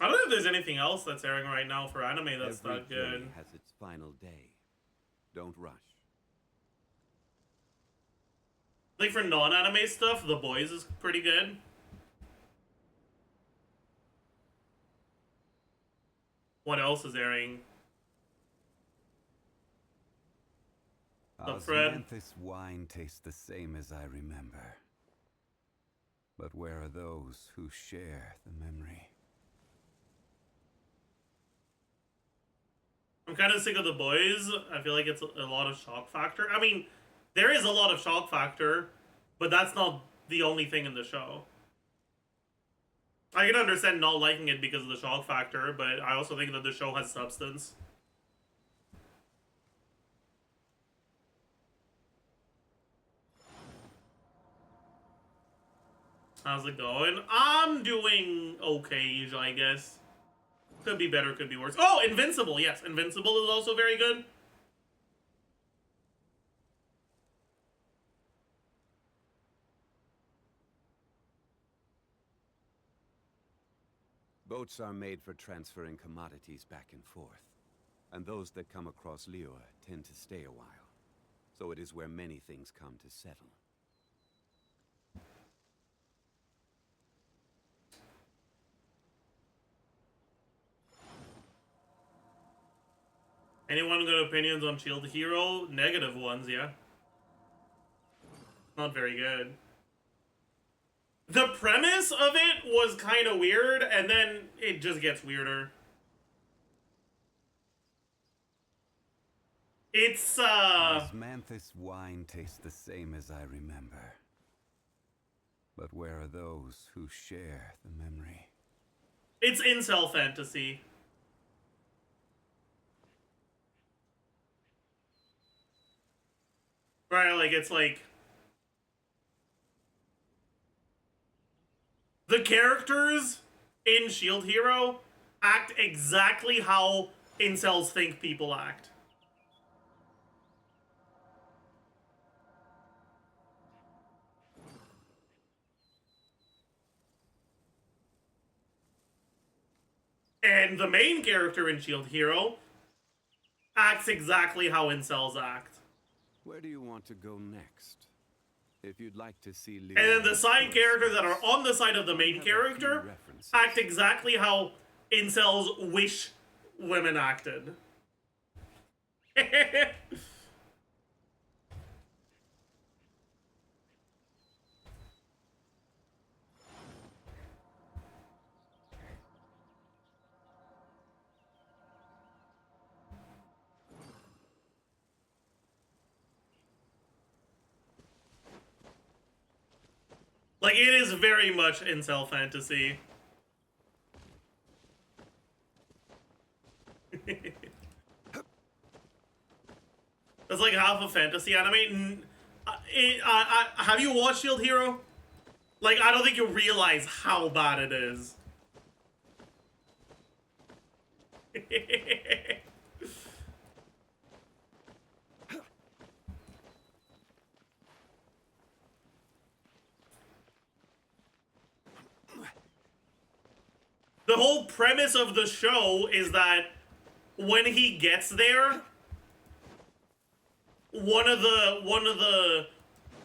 Speaker 1: I don't know if there's anything else that's airing right now for anime that's
Speaker 9: Every
Speaker 1: that good.
Speaker 9: journey has its final day. Don't rush.
Speaker 1: Like for non-anime stuff, The Boys is pretty good. What else is airing? Fred?
Speaker 9: Osmanthus wine tastes the same as I remember. But where are those who share the memory?
Speaker 1: I'm kind of sick of The Boys. I feel like it's a lot of shock factor. I mean, there is a lot of shock factor, but that's not the only thing in the show. I can understand not liking it because of the shock factor, but I also think that the show has substance. How's it going? I'm doing okay, I guess. Could be better, could be worse. Oh, Invincible, yes. Invincible is also very good.
Speaker 9: Boats are made for transferring commodities back and forth, and those that come across Liyue tend to stay a while. So it is where many things come to settle.
Speaker 1: Anyone got opinions on Shield Hero? Negative ones, yeah. Not very good. The premise of it was kind of weird, and then it just gets weirder. It's,
Speaker 9: Osmanthus wine tastes the same as I remember. But where are those who share the memory?
Speaker 1: It's incel fantasy. Right, like, it's like... The characters in Shield Hero act exactly how incels think people act. And the main character in Shield Hero acts exactly how incels act.
Speaker 9: Where do you want to go next? If you'd like to see Liyue,
Speaker 1: And then the side characters that are on the side of the main character act exactly how incels wish women acted. Like, it is very much incel fantasy. That's like half a fantasy anime. Have you watched Shield Hero? Like, I don't think you realize how bad it is. The whole premise of the show is that when he gets there, one of the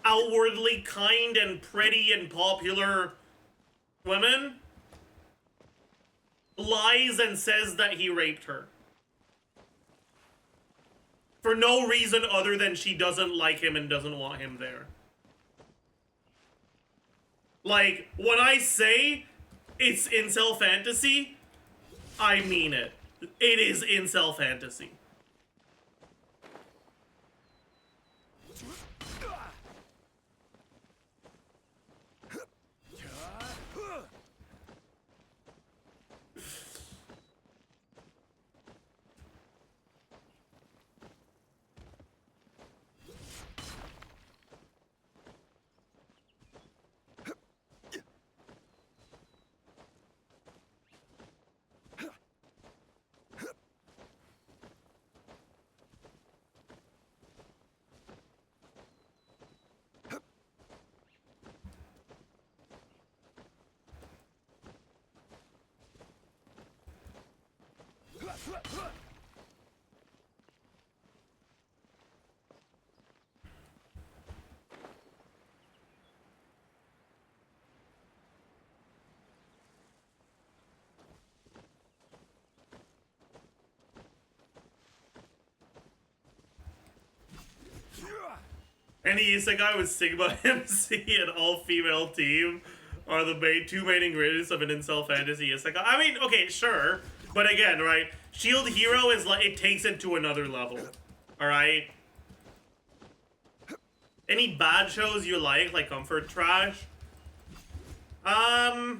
Speaker 1: outwardly kind and pretty and popular women lies and says that he raped her. For no reason other than she doesn't like him and doesn't want him there. Like, when I say it's incel fantasy, I mean it. It is incel fantasy. Any isekai with Sigma MC and all-female team are the two main ingredients of an incel fantasy isekai. I mean, okay, sure. But again, right? Shield Hero is like, it takes it to another level. Alright? Any bad shows you like Comfort Trash? I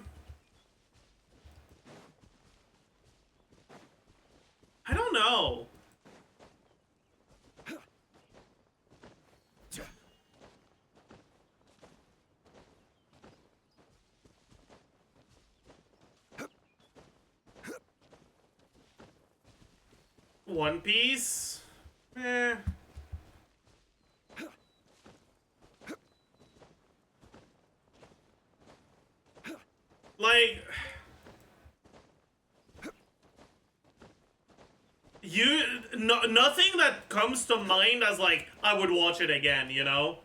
Speaker 1: don't know. One Piece? Eh. Like, nothing that comes to mind as like, I would watch it again, you know?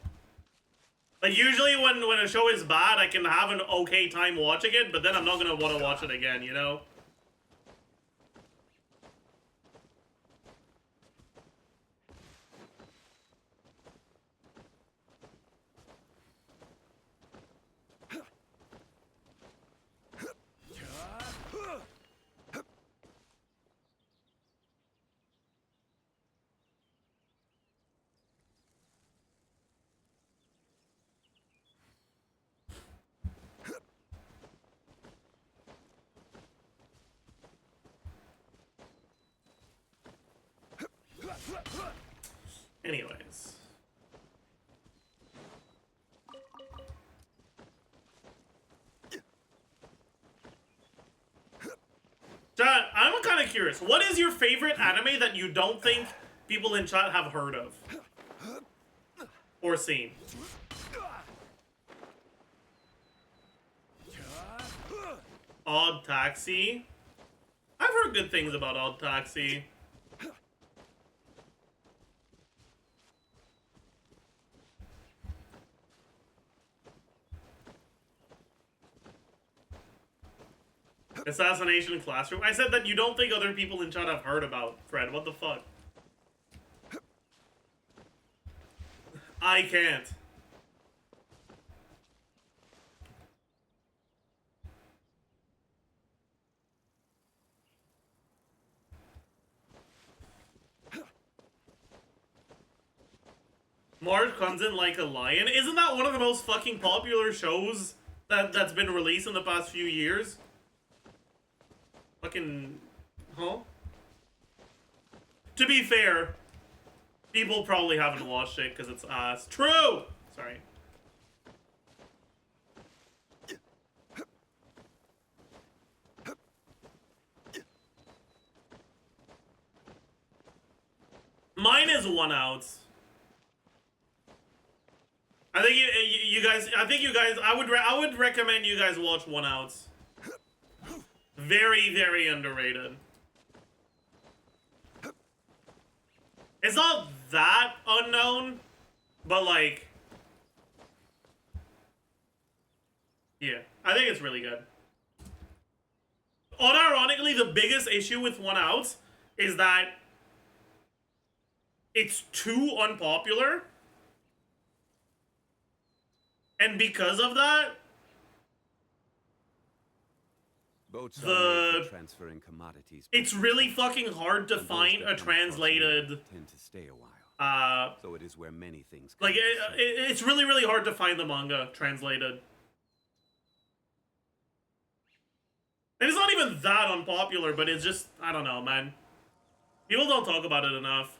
Speaker 1: Like, usually when a show is bad, I can have an okay time watching it, but then I'm not gonna want to watch it again, you know? Anyways. John, I'm kind of curious. What is your favorite anime that you don't think people in chat have heard of? Or seen? Odd Taxi? I've heard good things about Odd Taxi. Assassination Classroom? I said that you don't think other people in chat have heard about, Fred. What the fuck? I can't. Marge comes in like a lion? Isn't that one of the most fucking popular shows that's been released in the past few years. Fucking, huh? To be fair, people probably haven't watched it because it's ass. True! Sorry. Mine is 1 ounce. I think you guys. I would recommend you guys watch 1 ounce. Very, very underrated. It's not that unknown, but like, yeah, I think it's really good. Unironically, the biggest issue with 1 ounce is that it's too unpopular. And because of that,
Speaker 9: Boats are made for transferring commodities.
Speaker 1: It's really fucking hard to find a translated.
Speaker 9: Tend to stay a while. So it is where many things.
Speaker 1: Like it's really, really hard to find the manga translated. And it's not even that unpopular, but it's just, I don't know, man. People don't talk about it enough.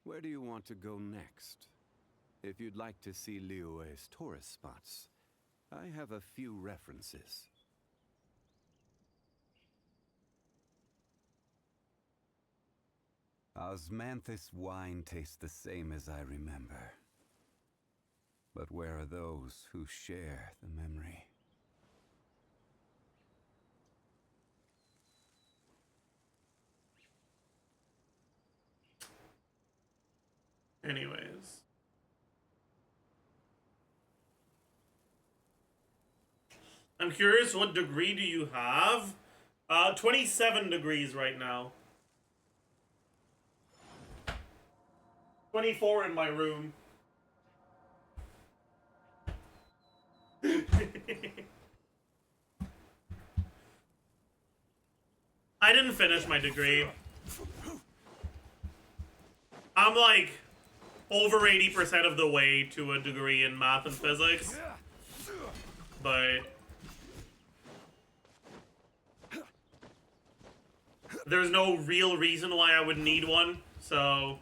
Speaker 9: Where do you want to go next? If you'd like to see Liyue's tourist spots, I have a few references. Osmanthus wine tastes the same as I remember. But where are those who share the memory?
Speaker 1: Anyways. I'm curious, what degree do you have? 27 degrees right now. 24 in my room. I didn't finish my degree. I'm like over 80% of the way to a degree in math and physics. But there's no real reason why I would need one, so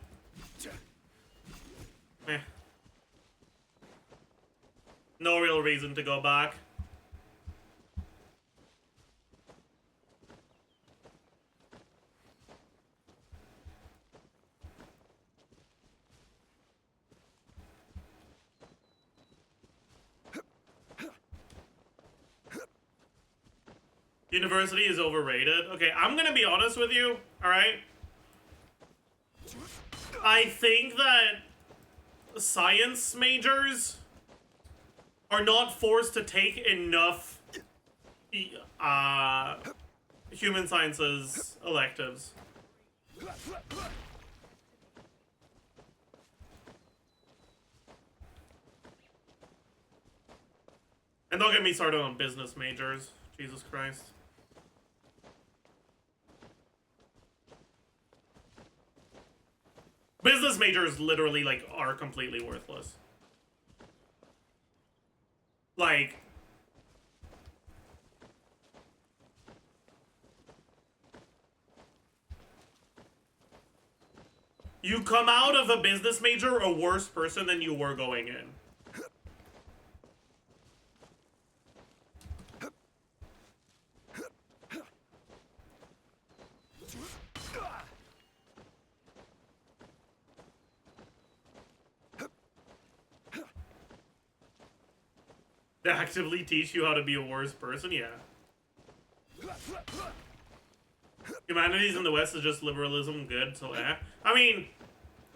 Speaker 1: no real reason to go back. University is overrated. Okay, I'm gonna be honest with you, alright? I think that science majors are not forced to take enough human sciences electives. And don't get me started on business majors. Jesus Christ. Business majors literally, like, are completely worthless. Like, you come out of a business major a worse person than you were going in. To actively teach you how to be a worse person? Yeah. Humanities in the West is just liberalism good, so eh. I mean,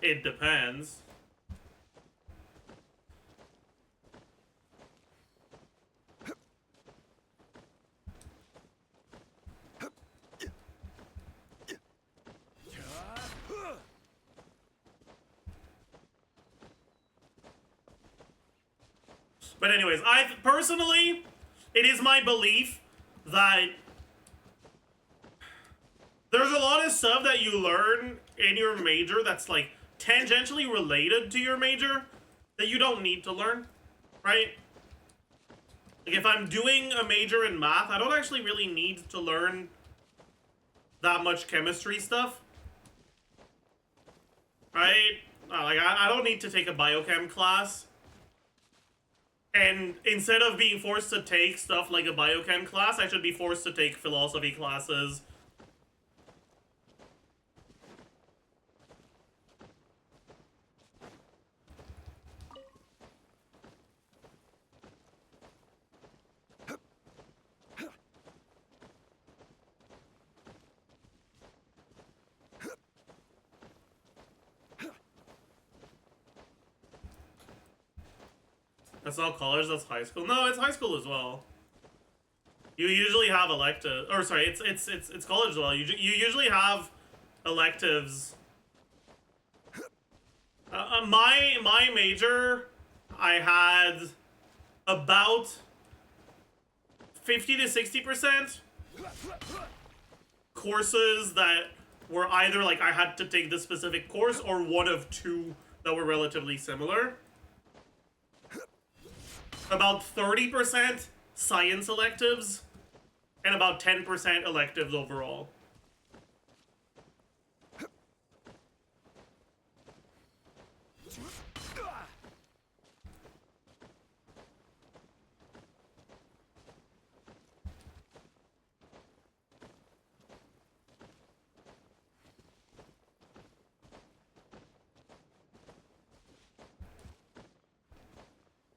Speaker 1: it depends. But anyways, personally, it is my belief that there's a lot of stuff that you learn in your major that's like tangentially related to your major that you don't need to learn, right? Like if I'm doing a major in math, I don't actually really need to learn that much chemistry stuff, right? Like I don't need to take a biochem class. And instead of being forced to take stuff like a biochem class, I should be forced to take philosophy classes. That's not college, that's high school. No, it's high school as well. You usually have electives, or sorry, it's college as well. You usually have electives. My major, I had about 50 to 60% courses that were either like I had to take this specific course or one of two that were relatively similar. About 30% science electives, and about 10% electives overall.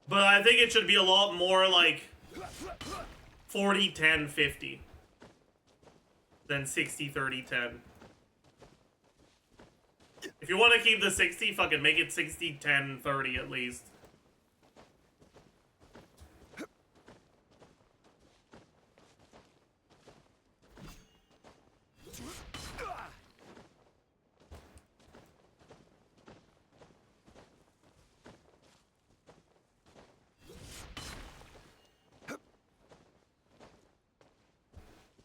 Speaker 1: But I think it should be a lot more like 40, 10, 50 than 60, 30, 10. If you want to keep the 60, fucking make it 60, 10, 30 at least.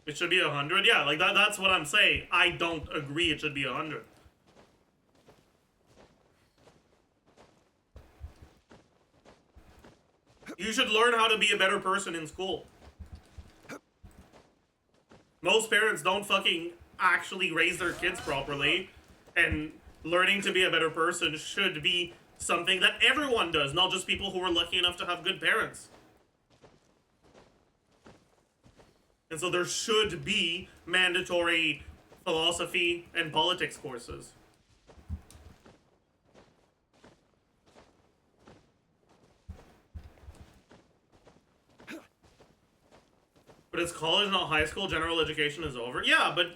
Speaker 1: It should be 100? Yeah, like that's what I'm saying. I don't agree it should be 100. You should learn how to be a better person in school. Most parents don't fucking actually raise their kids properly, and learning to be a better person should be something that everyone does, not just people who are lucky enough to have good parents. And so there should be mandatory philosophy and politics courses. But it's college, not high school. General education is over. Yeah, but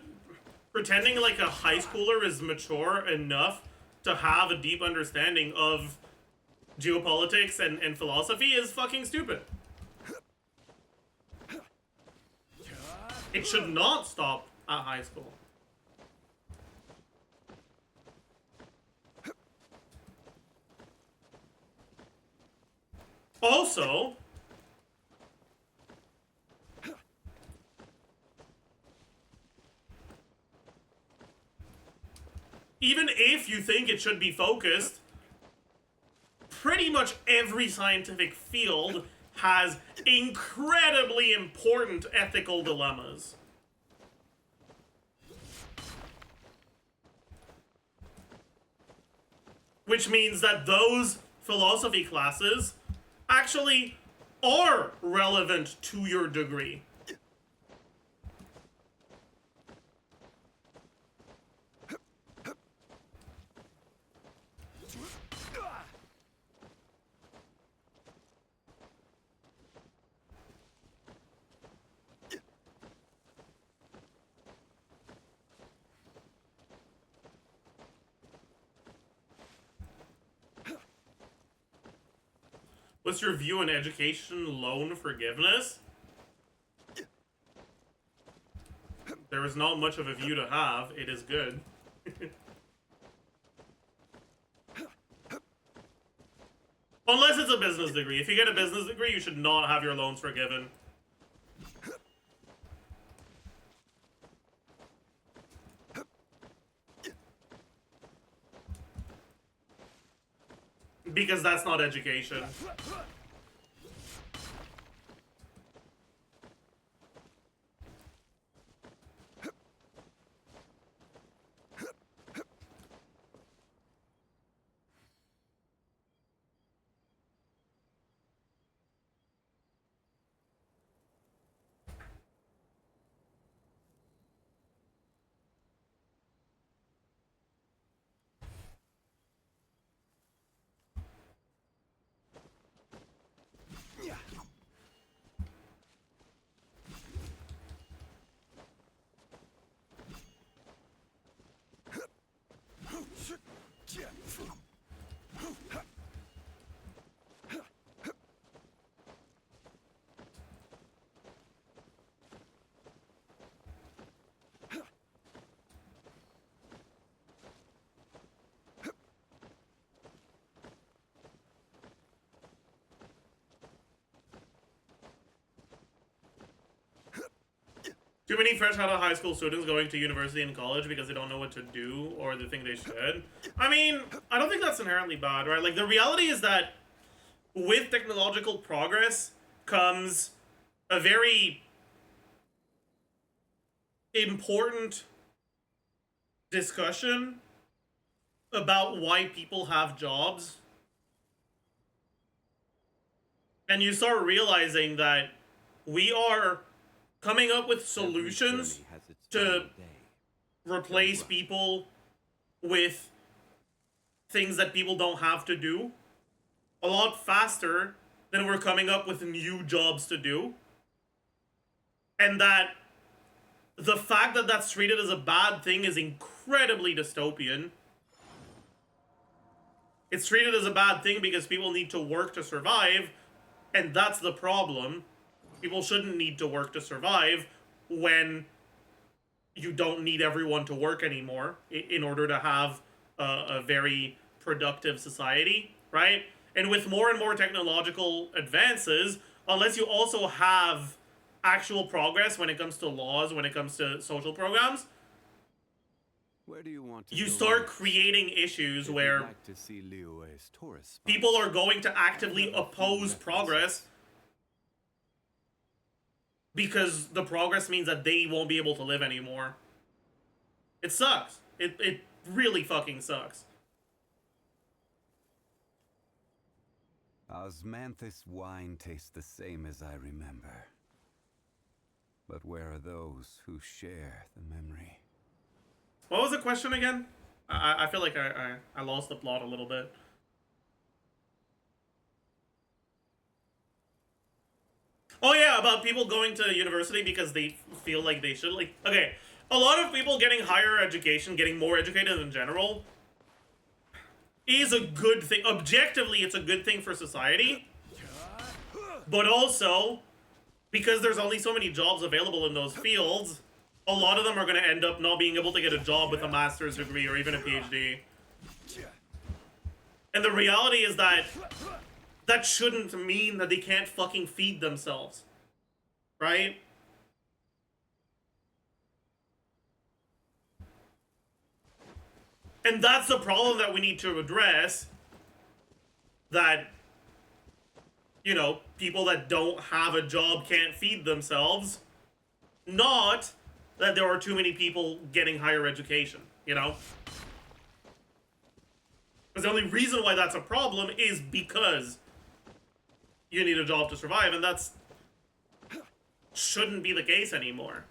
Speaker 1: pretending like a high schooler is mature enough to have a deep understanding of geopolitics and philosophy is fucking stupid. It should not stop at high school. Also, even if you think it should be focused, pretty much every scientific field has incredibly important ethical dilemmas. Which means that those philosophy classes actually are relevant to your degree. What's your view on education loan forgiveness? There is not much of a view to have. It is good. Unless it's a business degree. If you get a business degree, you should not have your loans forgiven. Because that's not education. Too many fresh out of high school students going to university and college because they don't know what to do or they think they should. I mean, I don't think that's inherently bad, right? Like, the reality is that with technological progress comes a very important discussion about why people have jobs. And you start realizing that we are coming up with solutions to replace people with things that people don't have to do a lot faster than we're coming up with new jobs to do. And that the fact that that's treated as a bad thing is incredibly dystopian. It's treated as a bad thing because people need to work to survive, and that's the problem. People shouldn't need to work to survive when you don't need everyone to work anymore in order to have a very productive society, right? And with more and more technological advances, unless you also have actual progress when it comes to laws, when it comes to social programs,
Speaker 9: Where do you want to
Speaker 1: you
Speaker 9: go
Speaker 1: start
Speaker 9: next?
Speaker 1: creating issues
Speaker 9: If you'd
Speaker 1: where
Speaker 9: like to see Liyue's tourist spots,
Speaker 1: people are going to actively
Speaker 9: I have a few
Speaker 1: oppose progress
Speaker 9: references.
Speaker 1: because the progress means that they won't be able to live anymore. It sucks. It really fucking sucks.
Speaker 9: Osmanthus wine tastes the same as I remember. But where are those who share the memory?
Speaker 1: What was the question again? I feel like I lost the plot a little bit. Oh yeah, about people going to university because they feel like they should. Like, okay, a lot of people getting higher education, getting more educated in general, is a good thing. Objectively, it's a good thing for society. But also, because there's only so many jobs available in those fields, a lot of them are going to end up not being able to get a job with a master's degree or even a PhD. And the reality is that that shouldn't mean that they can't fucking feed themselves. Right? And that's the problem that we need to address. That, you know, people that don't have a job can't feed themselves. Not that there are too many people getting higher education, you know? Because the only reason why that's a problem is because you need a job to survive, and that's shouldn't be the case anymore.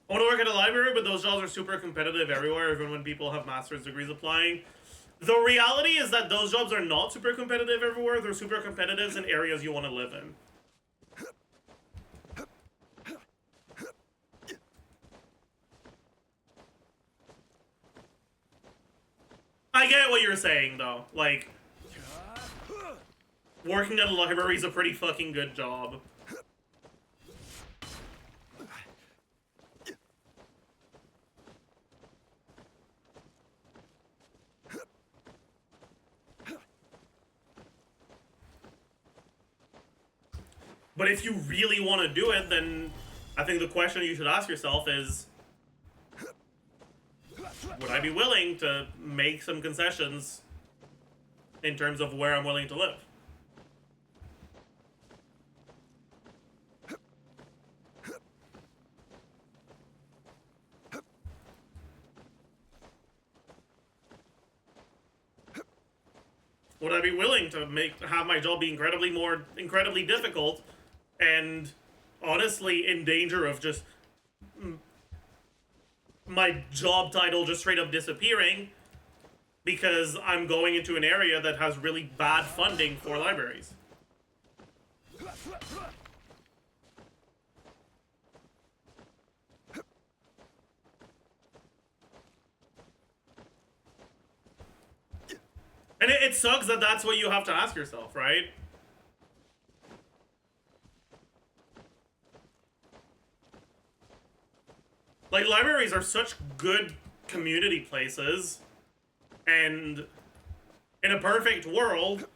Speaker 1: I want to work at a library, but those jobs are super competitive everywhere, even when people have master's degrees applying. The reality is that those jobs are not super competitive everywhere. They're super competitive in areas you want to live in. I get what you're saying, though. Like, working at a library is a pretty fucking good job. But if you really want to do it, then I think the question you should ask yourself is, would I be willing to make some concessions in terms of where I'm willing to live? Would I be willing to have my job be incredibly difficult and honestly in danger of just my job title just straight up disappearing because I'm going into an area that has really bad funding for libraries? And it sucks that that's what you have to ask yourself, right? Like, libraries are such good community places, and in a perfect world,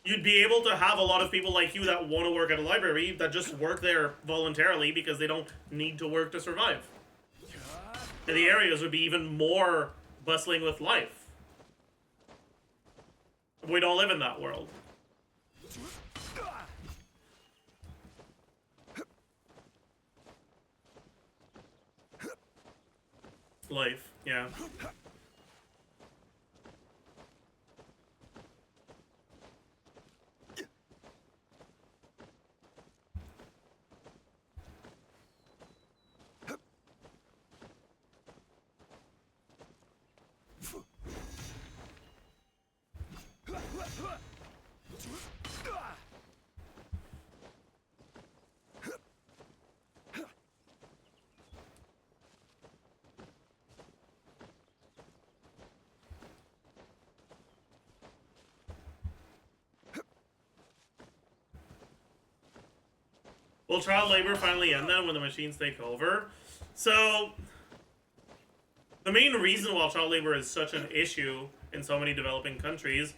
Speaker 1: you'd be able to have a lot of people like you that want to work at a library that just work there voluntarily because they don't need to work to survive. And the areas would be even more bustling with life. We don't live in that world. Life, yeah. Will child labor finally end then when the machines take over? So, the main reason why child labor is such an issue in so many developing countries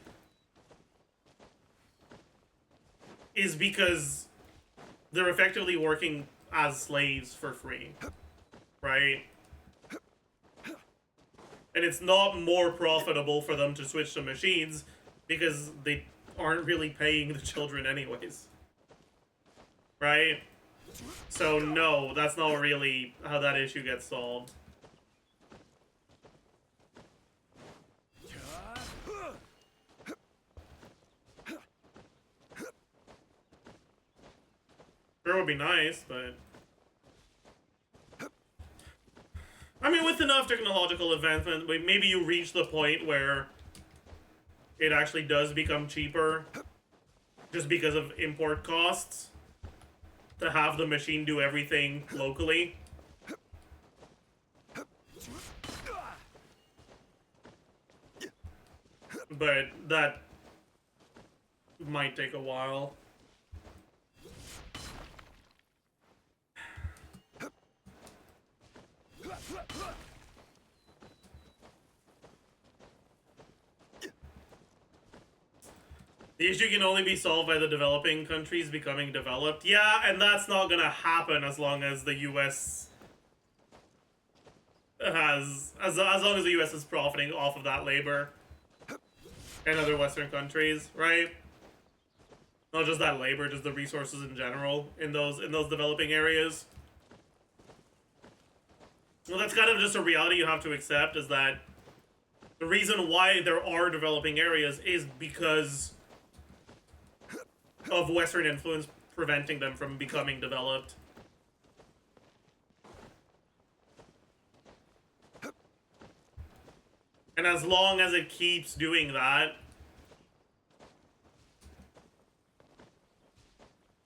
Speaker 1: is because they're effectively working as slaves for free, right? And it's not more profitable for them to switch to machines because they aren't really paying the children anyways. Right? So no, that's not really how that issue gets solved. Sure would be nice, but I mean, with enough technological advancement, maybe you reach the point where it actually does become cheaper just because of import costs to have the machine do everything locally. But that might take a while. The issue can only be solved by the developing countries becoming developed. Yeah, and that's not gonna happen as long as the US has... As long as the US is profiting off of that labor. And other Western countries, right? Not just that labor, just the resources in general in those developing areas. Well, that's kind of just a reality you have to accept, is that the reason why there are developing areas is because of Western influence preventing them from becoming developed. And as long as it keeps doing that,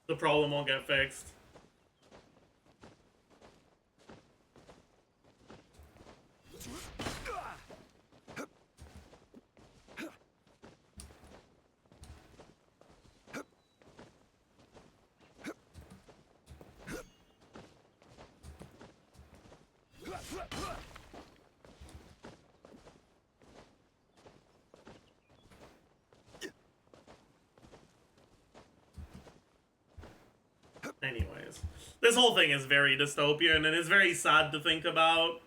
Speaker 1: the problem won't get fixed. Anyways, this whole thing is very dystopian and it's very sad to think about.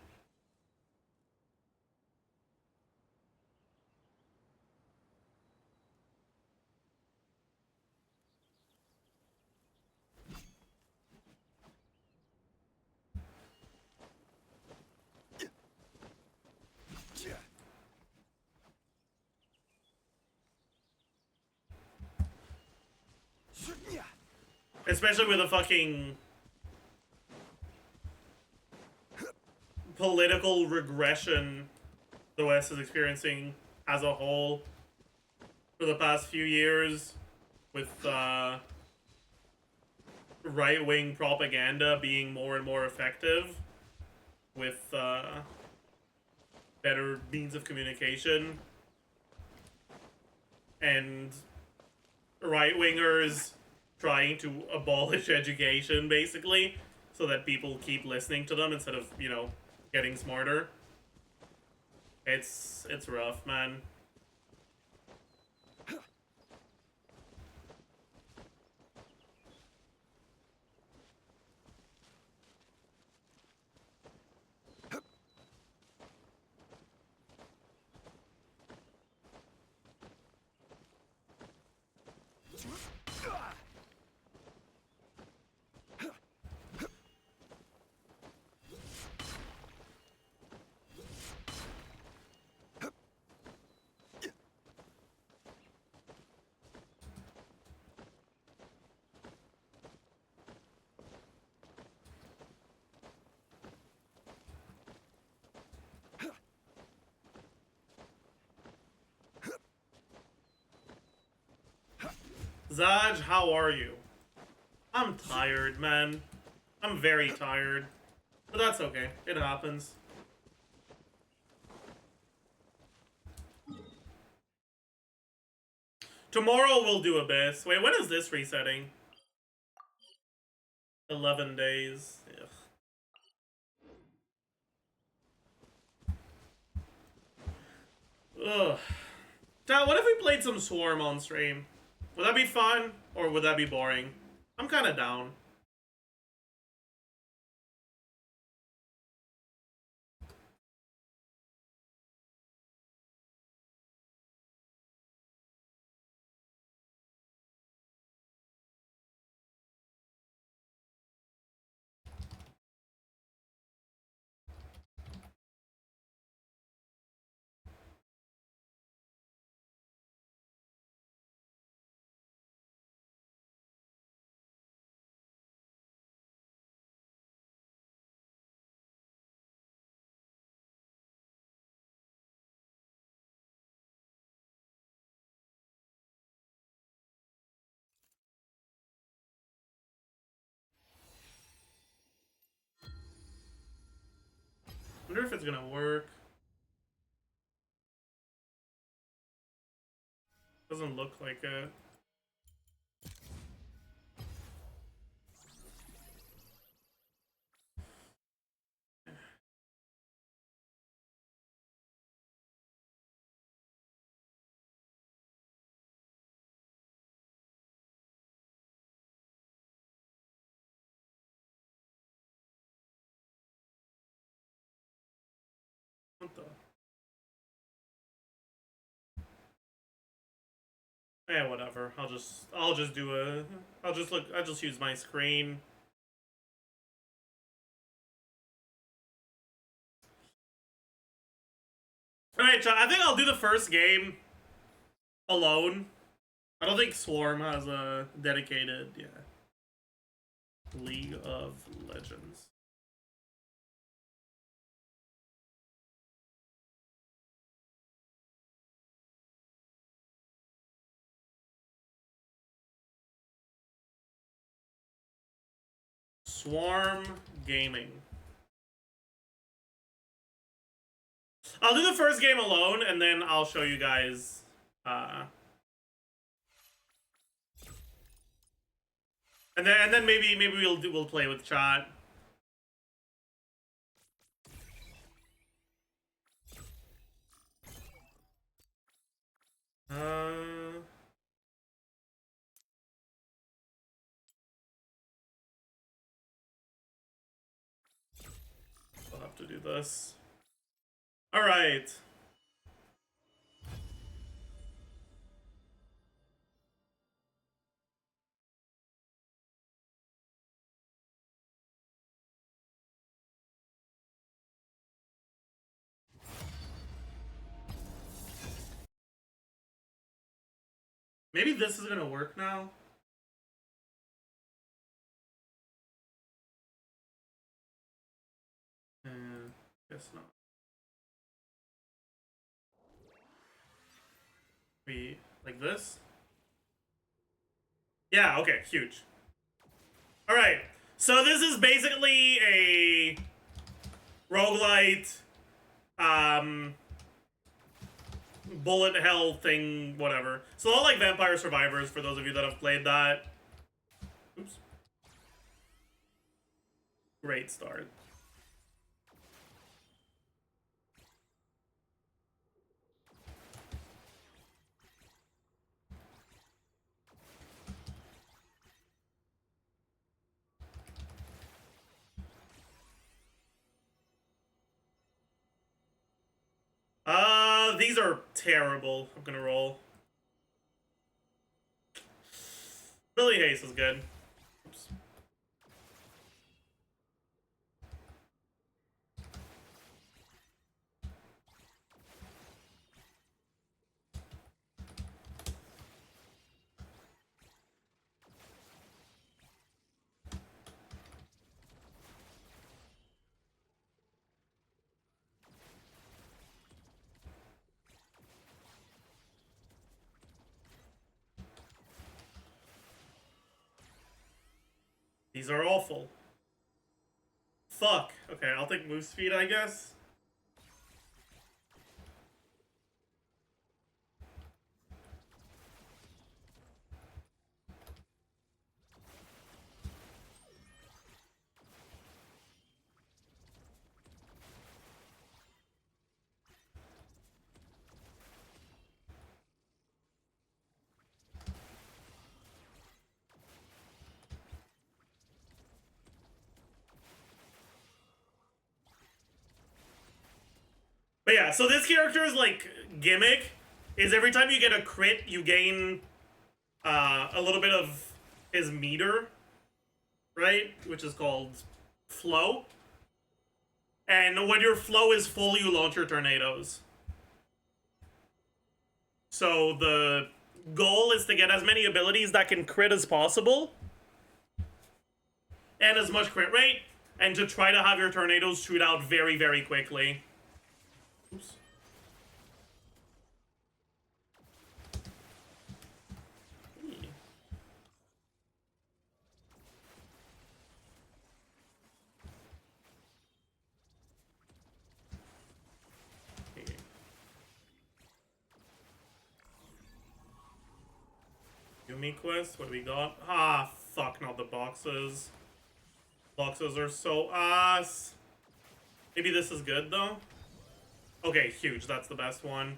Speaker 1: Especially with the fucking political regression the West is experiencing as a whole for the past few years, with right-wing propaganda being more and more effective with better means of communication, and right-wingers trying to abolish education, basically, so that people keep listening to them instead of, you know, getting smarter. It's rough, man. Zaj, how are you? I'm tired, man. I'm very tired. But that's okay. It happens. Tomorrow we'll do Abyss. Wait, when is this resetting? 11 days. Ugh. Ugh. Chat, what if we played some Swarm on stream? Would that be fun, or would that be boring? I'm kind of down. Wonder if it's gonna work. Doesn't look like it. What the? Eh, whatever. I'll just do a. I'll just use my screen. Alright, chat, I think I'll do the first game alone. I don't think Swarm has a dedicated, yeah. League of Legends. Swarm Gaming. I'll do the first game alone, and then I'll show you guys. And then maybe we'll play with chat. I'll have to do this. All right. Maybe this is gonna work now. Guess not. Maybe like this? Yeah, okay, huge. Alright, so this is basically a roguelite, bullet hell thing, whatever. So all like Vampire Survivors, for those of you that have played that. Oops. Great start. These are terrible. I'm gonna roll. Billy Hayes is good. Oops. These are awful. Fuck. Okay, I'll take move speed, I guess. But yeah, so this character's like gimmick is every time you get a crit, you gain a little bit of his meter, right? Which is called flow. And when your flow is full, you launch your tornadoes. So the goal is to get as many abilities that can crit as possible. And as much crit rate. And to try to have your tornadoes shoot out very, very quickly. Oops. Yumi quest, what do we got? Ah, fuck, not the boxes. Boxes are so ass. Maybe this is good, though? Okay, huge, that's the best one.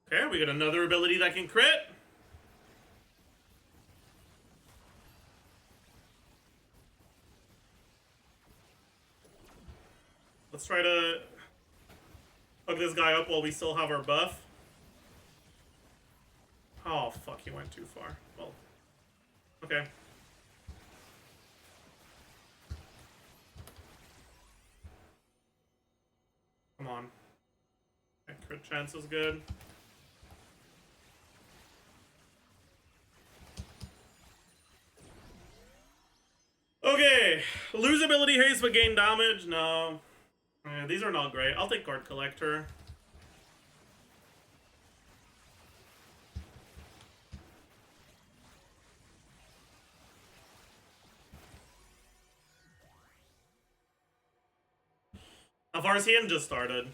Speaker 1: Okay, we got another ability that can crit. Let's try to hook this guy up while we still have our buff. Oh, fuck, he went too far. Well, okay. Come on. Okay, crit chance is good. Okay, lose ability haste but gain damage? No. These are not great. I'll take card collector. Avarcian just started.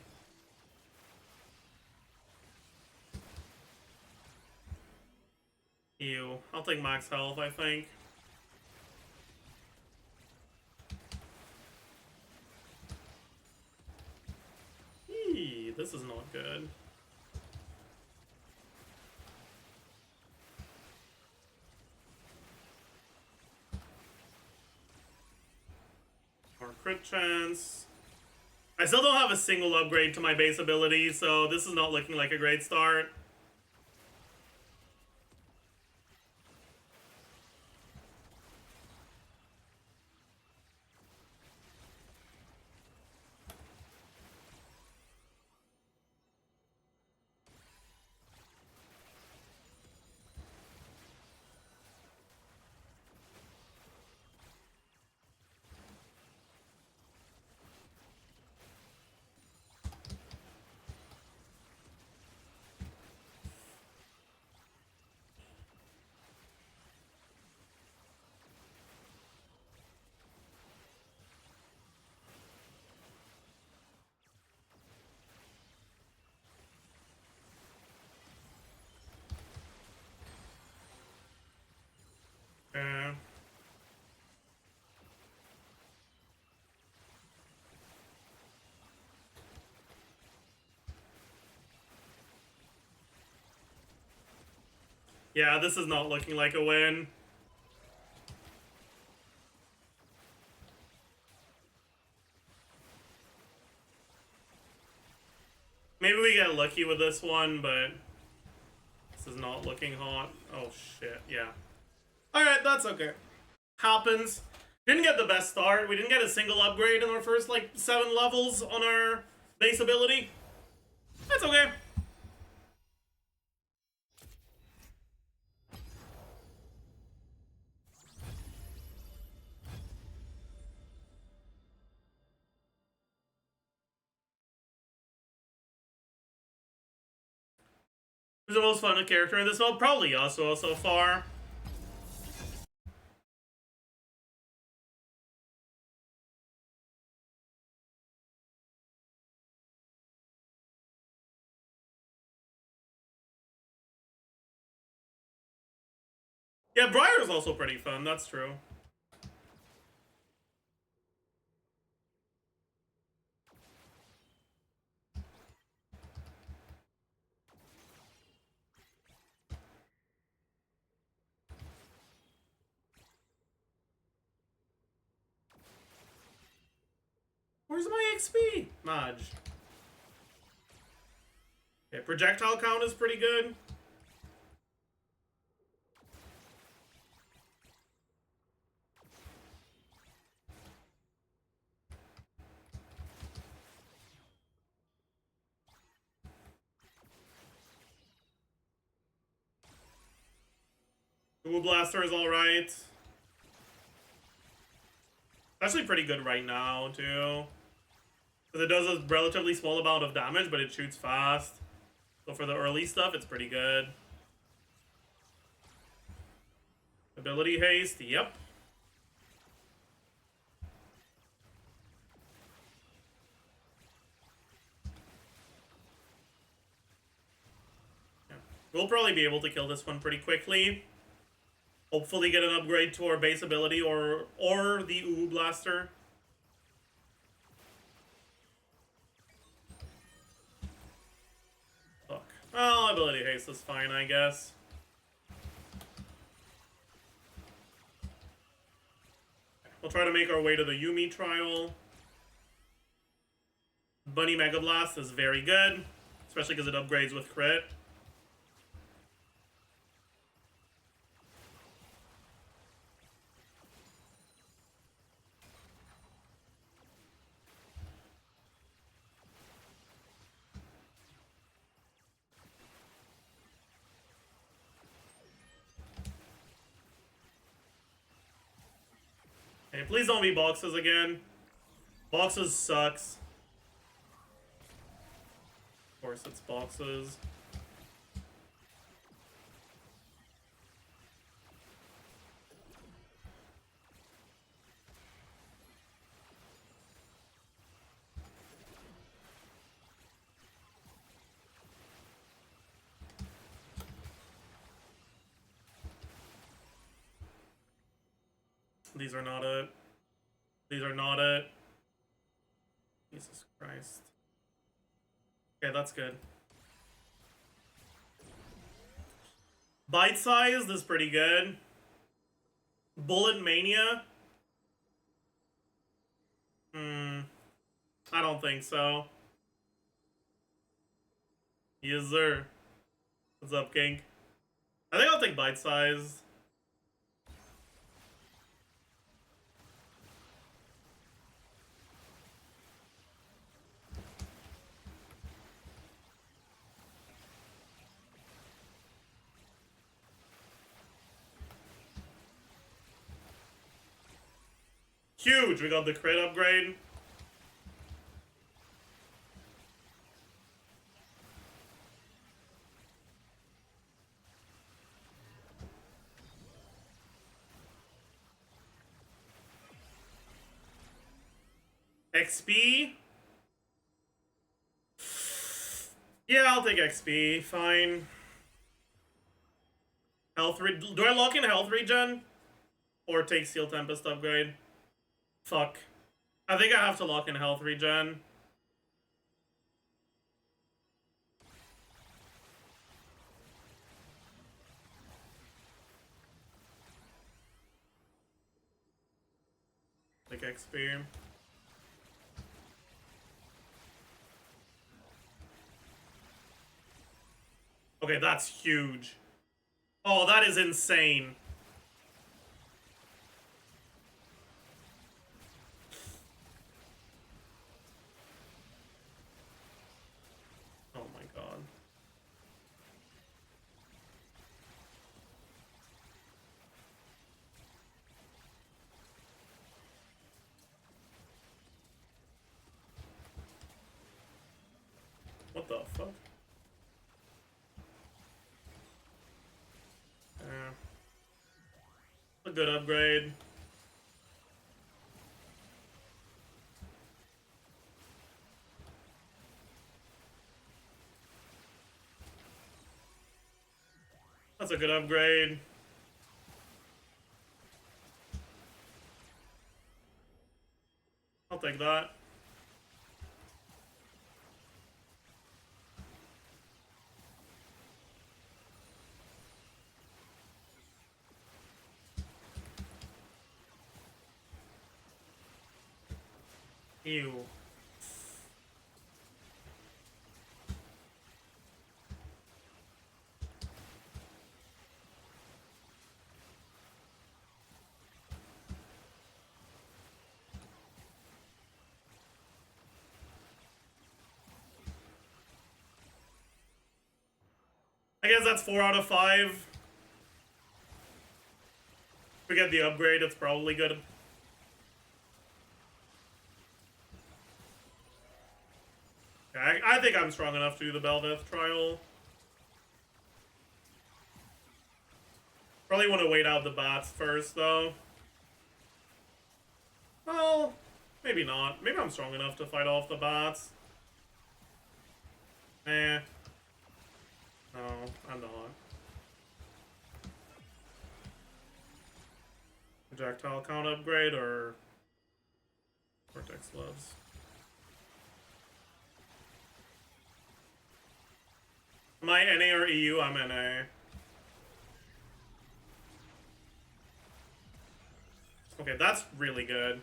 Speaker 1: Ew. I'll take max health, I think. Eee, this is not good. More crit chance. I still don't have a single upgrade to my base ability, so this is not looking like a great start. Okay. Yeah, this is not looking like a win. Maybe we get lucky with this one, but this is not looking hot. Oh shit, yeah. Alright, that's okay. Happens. Didn't get the best start. We didn't get a single upgrade in our first, like, 7 levels on our base ability. That's okay. Who's the most fun character in this mode? Probably Yasuo so far. Yeah, Briar's also pretty fun, that's true. Where's my XP? Maj. Okay, projectile count is pretty good. Moew Blaster is alright. Actually pretty good right now, too. Because it does a relatively small amount of damage, but it shoots fast. So for the early stuff, it's pretty good. Ability haste, yep. Yeah. We'll probably be able to kill this one pretty quickly. Hopefully get an upgrade to our base ability or the Moew Blaster. Fuck. Well, ability haste is fine, I guess. We'll try to make our way to the Yuumi trial. Bunny Mega Blast is very good, especially because it upgrades with crit. Okay, please don't be boxes again. Boxes sucks. Of course it's boxes. These are not it. These are not it. Jesus Christ. Okay, that's good. Bite-sized is pretty good. Bullet Mania? I don't think so. Yes, sir. What's up, King? I think I'll take bite-sized. Huge! We got the crit upgrade. XP? Yeah, I'll take XP. Fine. Health re- Do I lock in health regen? Or take Steel Tempest upgrade? Fuck. I think I have to lock in health regen. Take XP. Okay, that's huge. Oh, that is insane. Oh my god. What the fuck? A good upgrade. That's a good upgrade. I'll take that. Ew. I guess that's 4 out of 5. If we get the upgrade, it's probably good. I think I'm strong enough to do the Belveth trial. Probably want to wait out the bats first, though. Well, maybe not. Maybe I'm strong enough to fight off the bats. Eh. No, I'm not. Projectile count upgrade or Vortex gloves? Am I NA or EU? I'm NA. Okay, that's really good.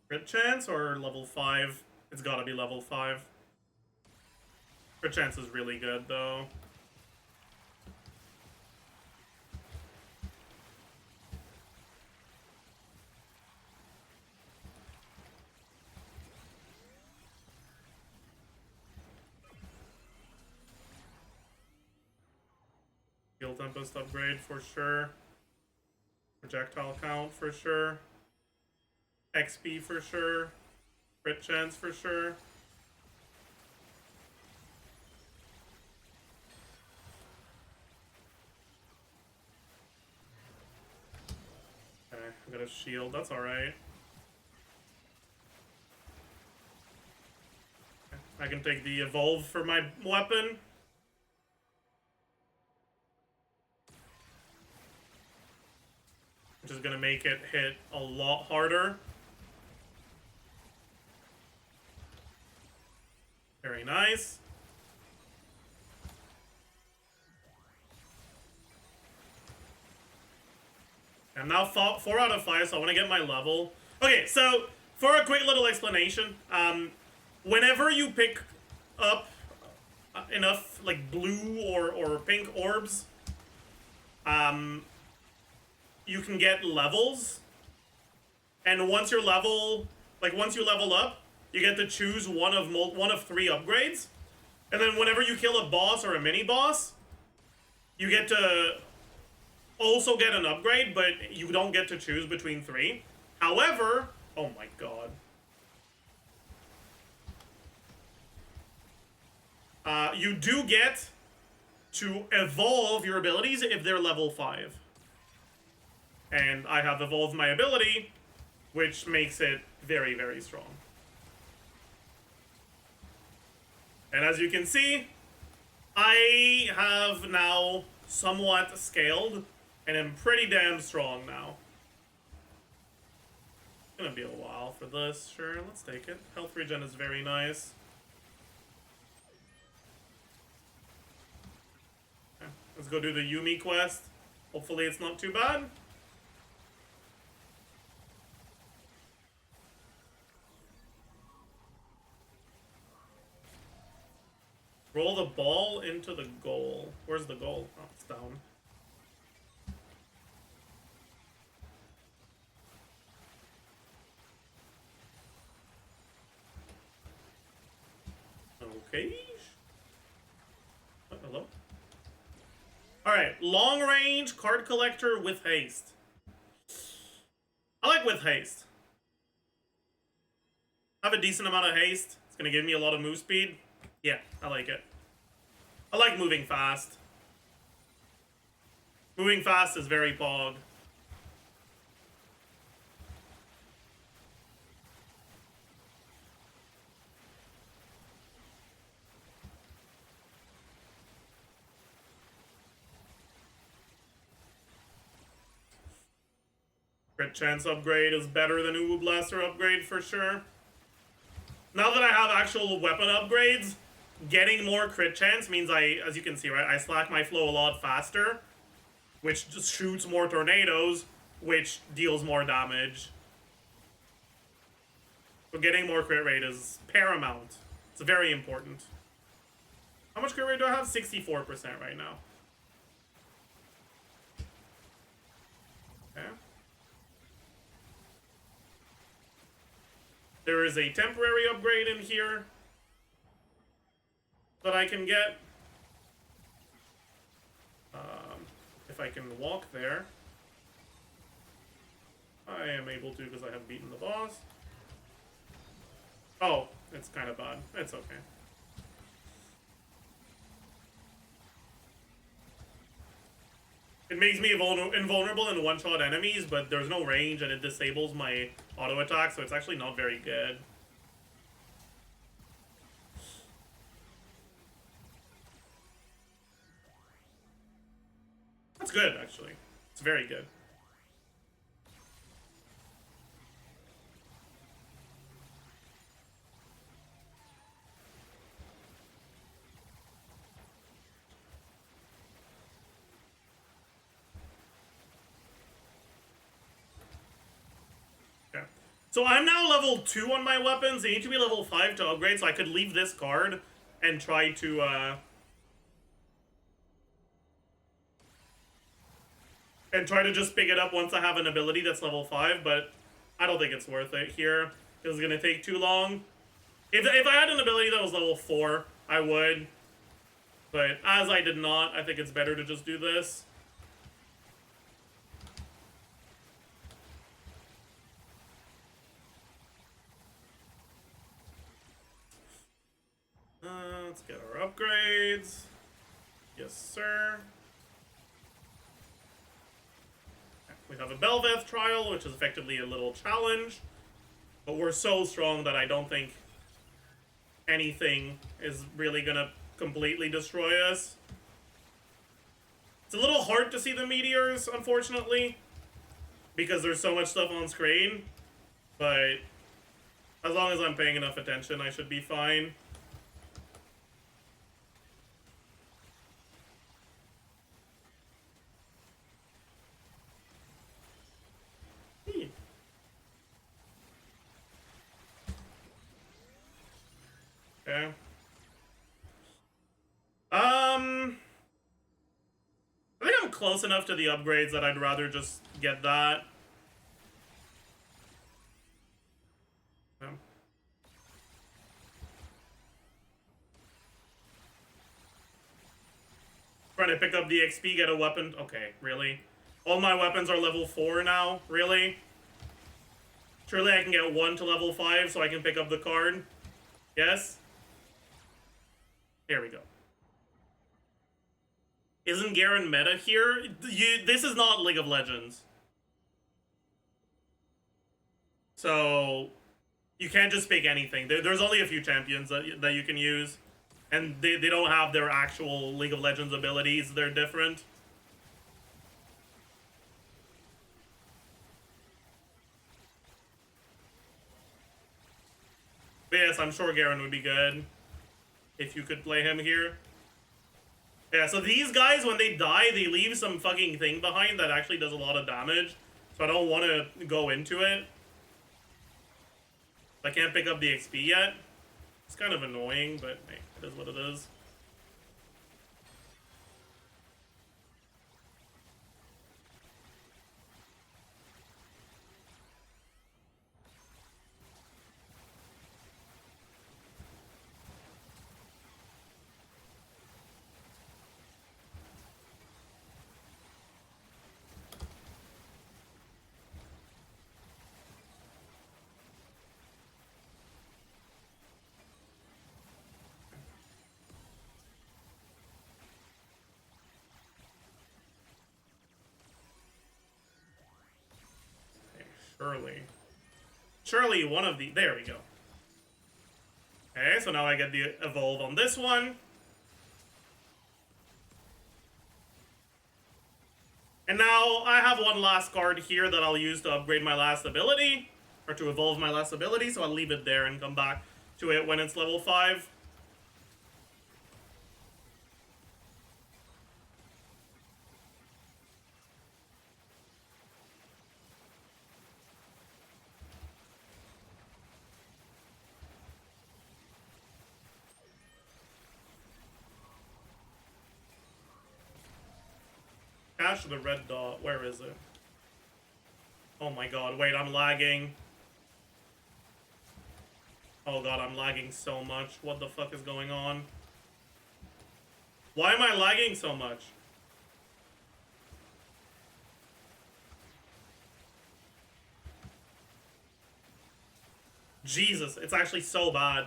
Speaker 1: Crit chance or level 5? It's gotta be level 5. Crit chance is really good, though. Steel Tempest upgrade for sure. Projectile count for sure. XP for sure. Crit chance for sure. Okay, I got a shield. That's alright. I can take the evolve for my weapon. Which is gonna make it hit a lot harder. Very nice. I'm now 4 out of 5, so I want to get my level. Okay, so for a quick little explanation, whenever you pick up enough like blue or pink orbs, you can get levels, and once you level up, you get to choose one of 3 upgrades, and then whenever you kill a boss or a mini boss, you get to also get an upgrade, but you don't get to choose between 3. However, oh my god. You do get to evolve your abilities if they're level 5. And I have evolved my ability, which makes it very, very strong. And as you can see, I have now somewhat scaled, and I'm pretty damn strong now. It's gonna be a while for this, sure, let's take it. Health regen is very nice. Okay, let's go do the Yumi quest. Hopefully it's not too bad. Roll the ball into the goal. Where's the goal? Oh, it's down. Okay. Oh, hello? Alright, long range card collector with haste. I like with haste. I have a decent amount of haste. It's gonna give me a lot of move speed. Yeah, I like it. I like moving fast. Moving fast is very pog. Crit chance upgrade is better than Uwu Blaster upgrade for sure. Now that I have actual weapon upgrades, getting more crit chance means as you can see, right, I slack my flow a lot faster, which just shoots more tornadoes, which deals more damage. So getting more crit rate is paramount. It's very important. How much crit rate do I have? 64% right now. Okay. There is a temporary upgrade in here that I can get. If I can walk there. I am able to because I have beaten the boss. Oh, it's kind of bad. It's okay. It makes me invulnerable in one-shot enemies, but there's no range and it disables my auto attack, so it's actually not very good. That's good, actually. It's very good. So I'm now level 2 on my weapons. They need to be level 5 to upgrade, so I could leave this card and try to just pick it up once I have an ability that's level 5, but I don't think it's worth it here, because it's going to take too long. If I had an ability that was level 4, I would. But as I did not, I think it's better to just do this. Let's get our upgrades. Yes, sir. We have a Belveth trial, which is effectively a little challenge. But we're so strong that I don't think anything is really gonna completely destroy us. It's a little hard to see the meteors, unfortunately, because there's so much stuff on screen. But as long as I'm paying enough attention, I should be fine. Okay. I think I'm close enough to the upgrades that I'd rather just get that. Yeah. Trying to pick up the XP, get a weapon. Okay, really? All my weapons are level 4 now? Really? Surely I can get 1 to level 5 so I can pick up the card? Yes? Here we go. Isn't Garen meta here? This is not League of Legends. So, you can't just pick anything. There's only a few champions that you can use. And they don't have their actual League of Legends abilities. They're different. But yes, I'm sure Garen would be good if you could play him here. Yeah, so these guys, when they die, they leave some fucking thing behind that actually does a lot of damage. So I don't want to go into it. I can't pick up the XP yet. It's kind of annoying, but hey, it is what it is. Surely one of the... There we go. Okay, so now I get the evolve on this one. And now I have one last card here that I'll use to upgrade my last ability. Or to evolve my last ability, so I'll leave it there and come back to it when it's level 5. Cash the red dot. Where is it? Oh my god, wait, I'm lagging. Oh god, I'm lagging so much. What the fuck is going on? Why am I lagging so much? Jesus, it's actually so bad.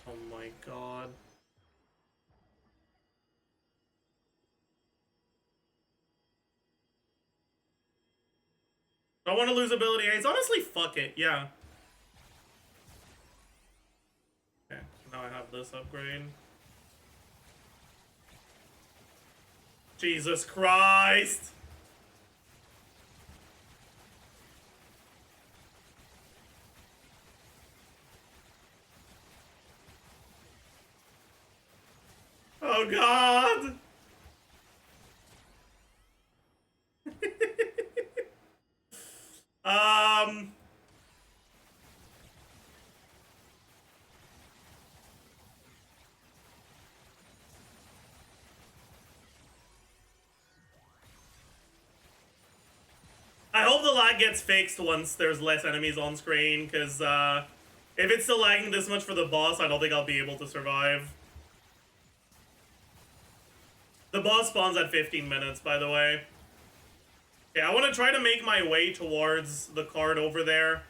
Speaker 1: Oh my god. I want to lose ability A's. Honestly, fuck it. Yeah. Okay, now I have this upgrade. Jesus Christ! Oh god! lag gets fixed once there's less enemies on screen, because if it's still lagging this much for the boss, I don't think I'll be able to survive. The boss spawns at 15 minutes, by the way. Yeah, I want to try to make my way towards the card over there,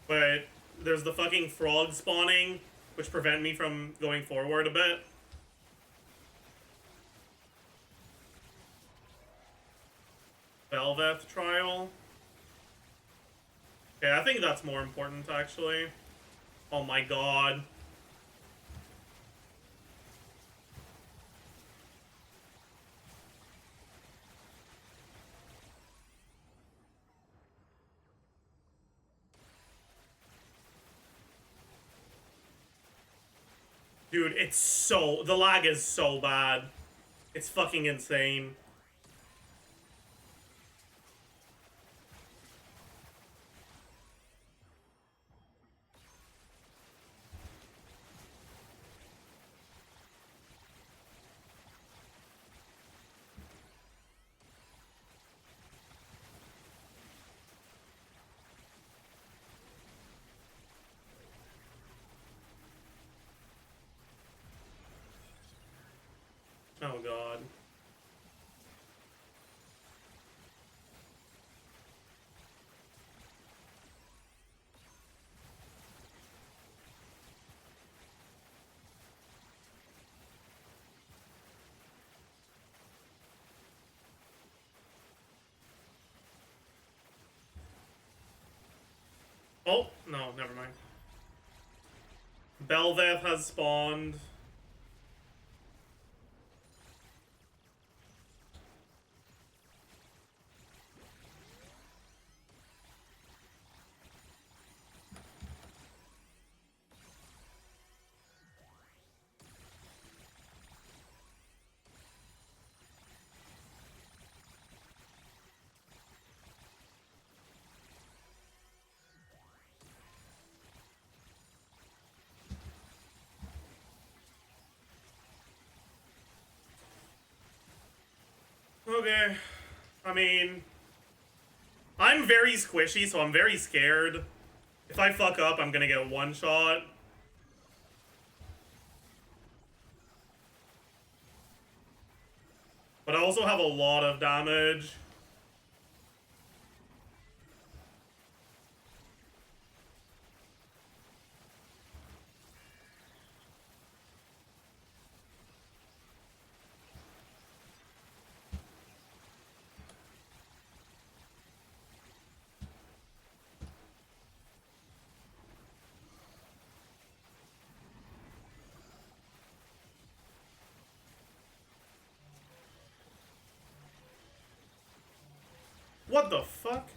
Speaker 1: but there's the fucking frogs spawning, which prevent me from going forward a bit. Velvet trial. Okay, I think that's more important, actually. Oh my god. Dude, it's so... the lag is so bad. It's fucking insane. Oh god. Oh, no, never mind. Belveth has spawned. Okay. I mean, I'm very squishy, so I'm very scared. If I fuck up, I'm gonna get one shot. But I also have a lot of damage. What the fuck?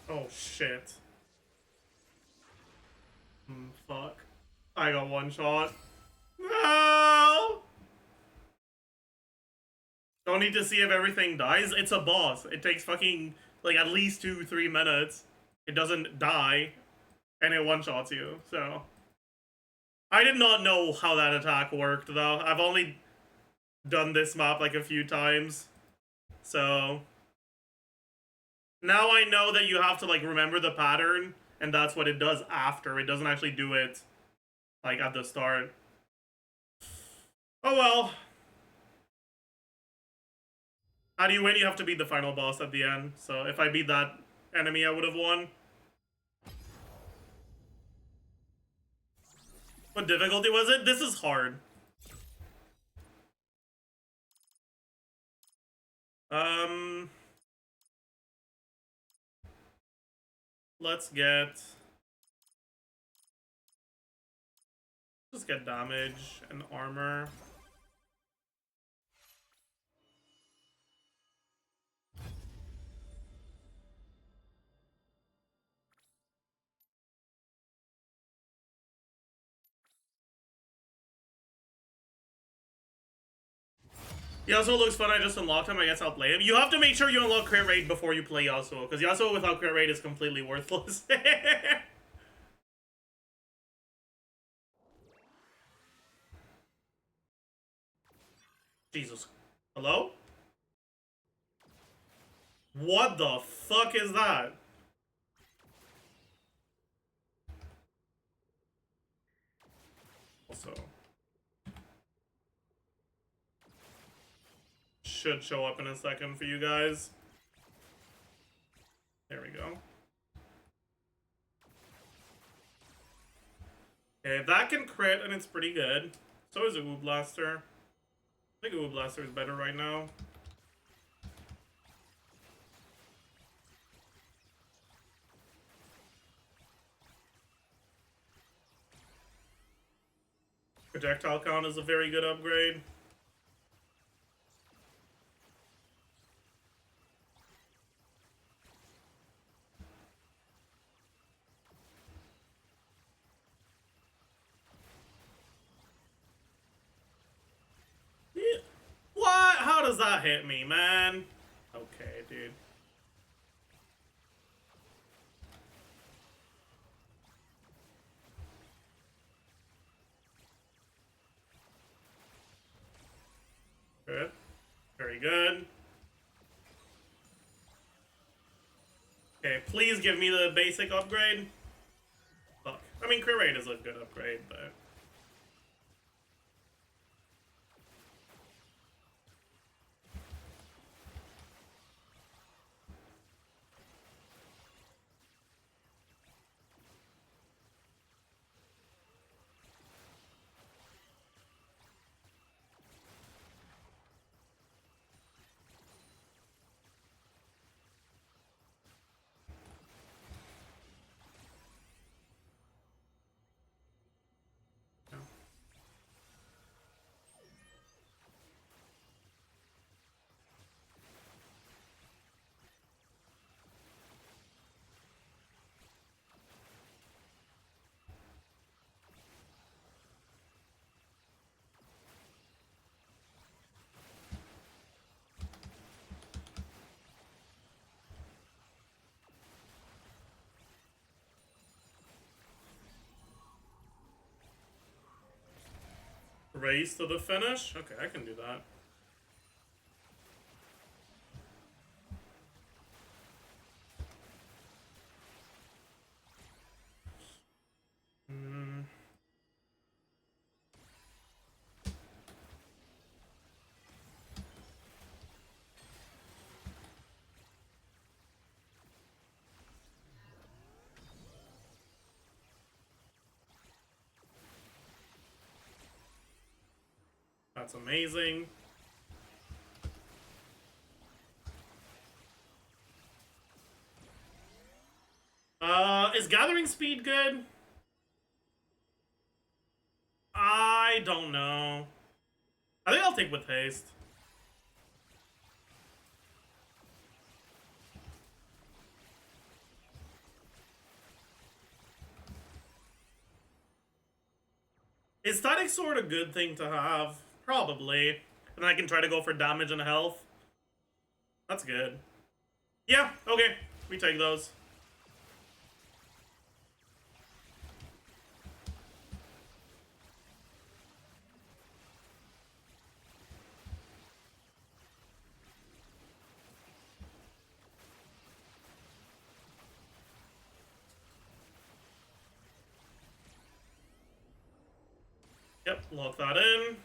Speaker 1: Oh shit. Fuck. I got one shot. No! Don't need to see if everything dies. It's a boss. It takes fucking, like, at least 2-3 minutes. It doesn't die. And it one-shots you, so... I did not know how that attack worked, though. I've only done this map, like, a few times. So... now I know that you have to, like, remember the pattern, and that's what it does after. It doesn't actually do it, like, at the start. Oh well. How do you win? You have to beat the final boss at the end. So if I beat that enemy, I would have won. What difficulty was it? This is hard. Let's get... just get damage and armor. Yasuo looks fun. I just unlocked him. I guess I'll play him. You have to make sure you unlock crit rate before you play Yasuo, because Yasuo without crit rate is completely worthless. Jesus. Hello? What the fuck is that? Also, should show up in a second for you guys. There we go. Okay, that can crit and it's pretty good. So is a WOW Blaster. I think a WOW Blaster is better right now. Projectile count is a very good upgrade. Yeah. What? How does that hit me, man? Okay, dude. Good. Very good. Okay, please give me the basic upgrade. Fuck. I mean, crit rate is a good upgrade, but... Race to the finish? Okay, I can do that. That's amazing. Is gathering speed good? I don't know. I think I'll take with haste. Is Static Sword a good thing to have? Probably. And then I can try to go for damage and health. That's good. Yeah, okay. We take those. Yep, lock that in.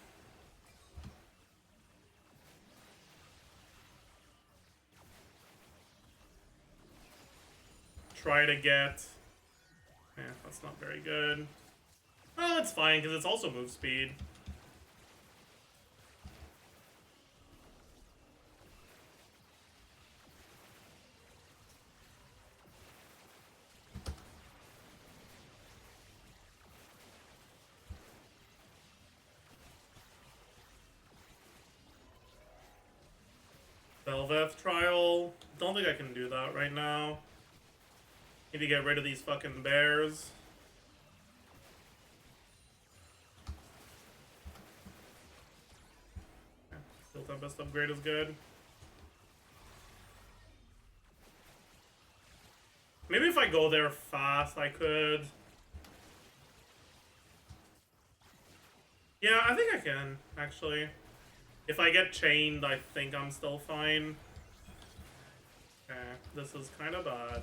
Speaker 1: Try to get... Yeah, that's not very good. Well, it's fine, because it's also move speed. Velvet trial. Don't think I can do that right now. Need to get rid of these fucking bears. Still Tempest upgrade is good. Maybe if I go there fast, I could. Yeah, I think I can, actually. If I get chained, I think I'm still fine. Okay, this is kind of bad.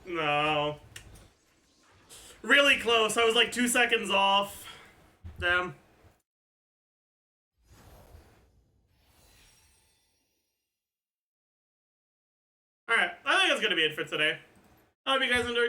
Speaker 1: No. Really close. I was like 2 seconds off. Damn. Alright, I think that's gonna be it for today. I hope you guys enjoyed.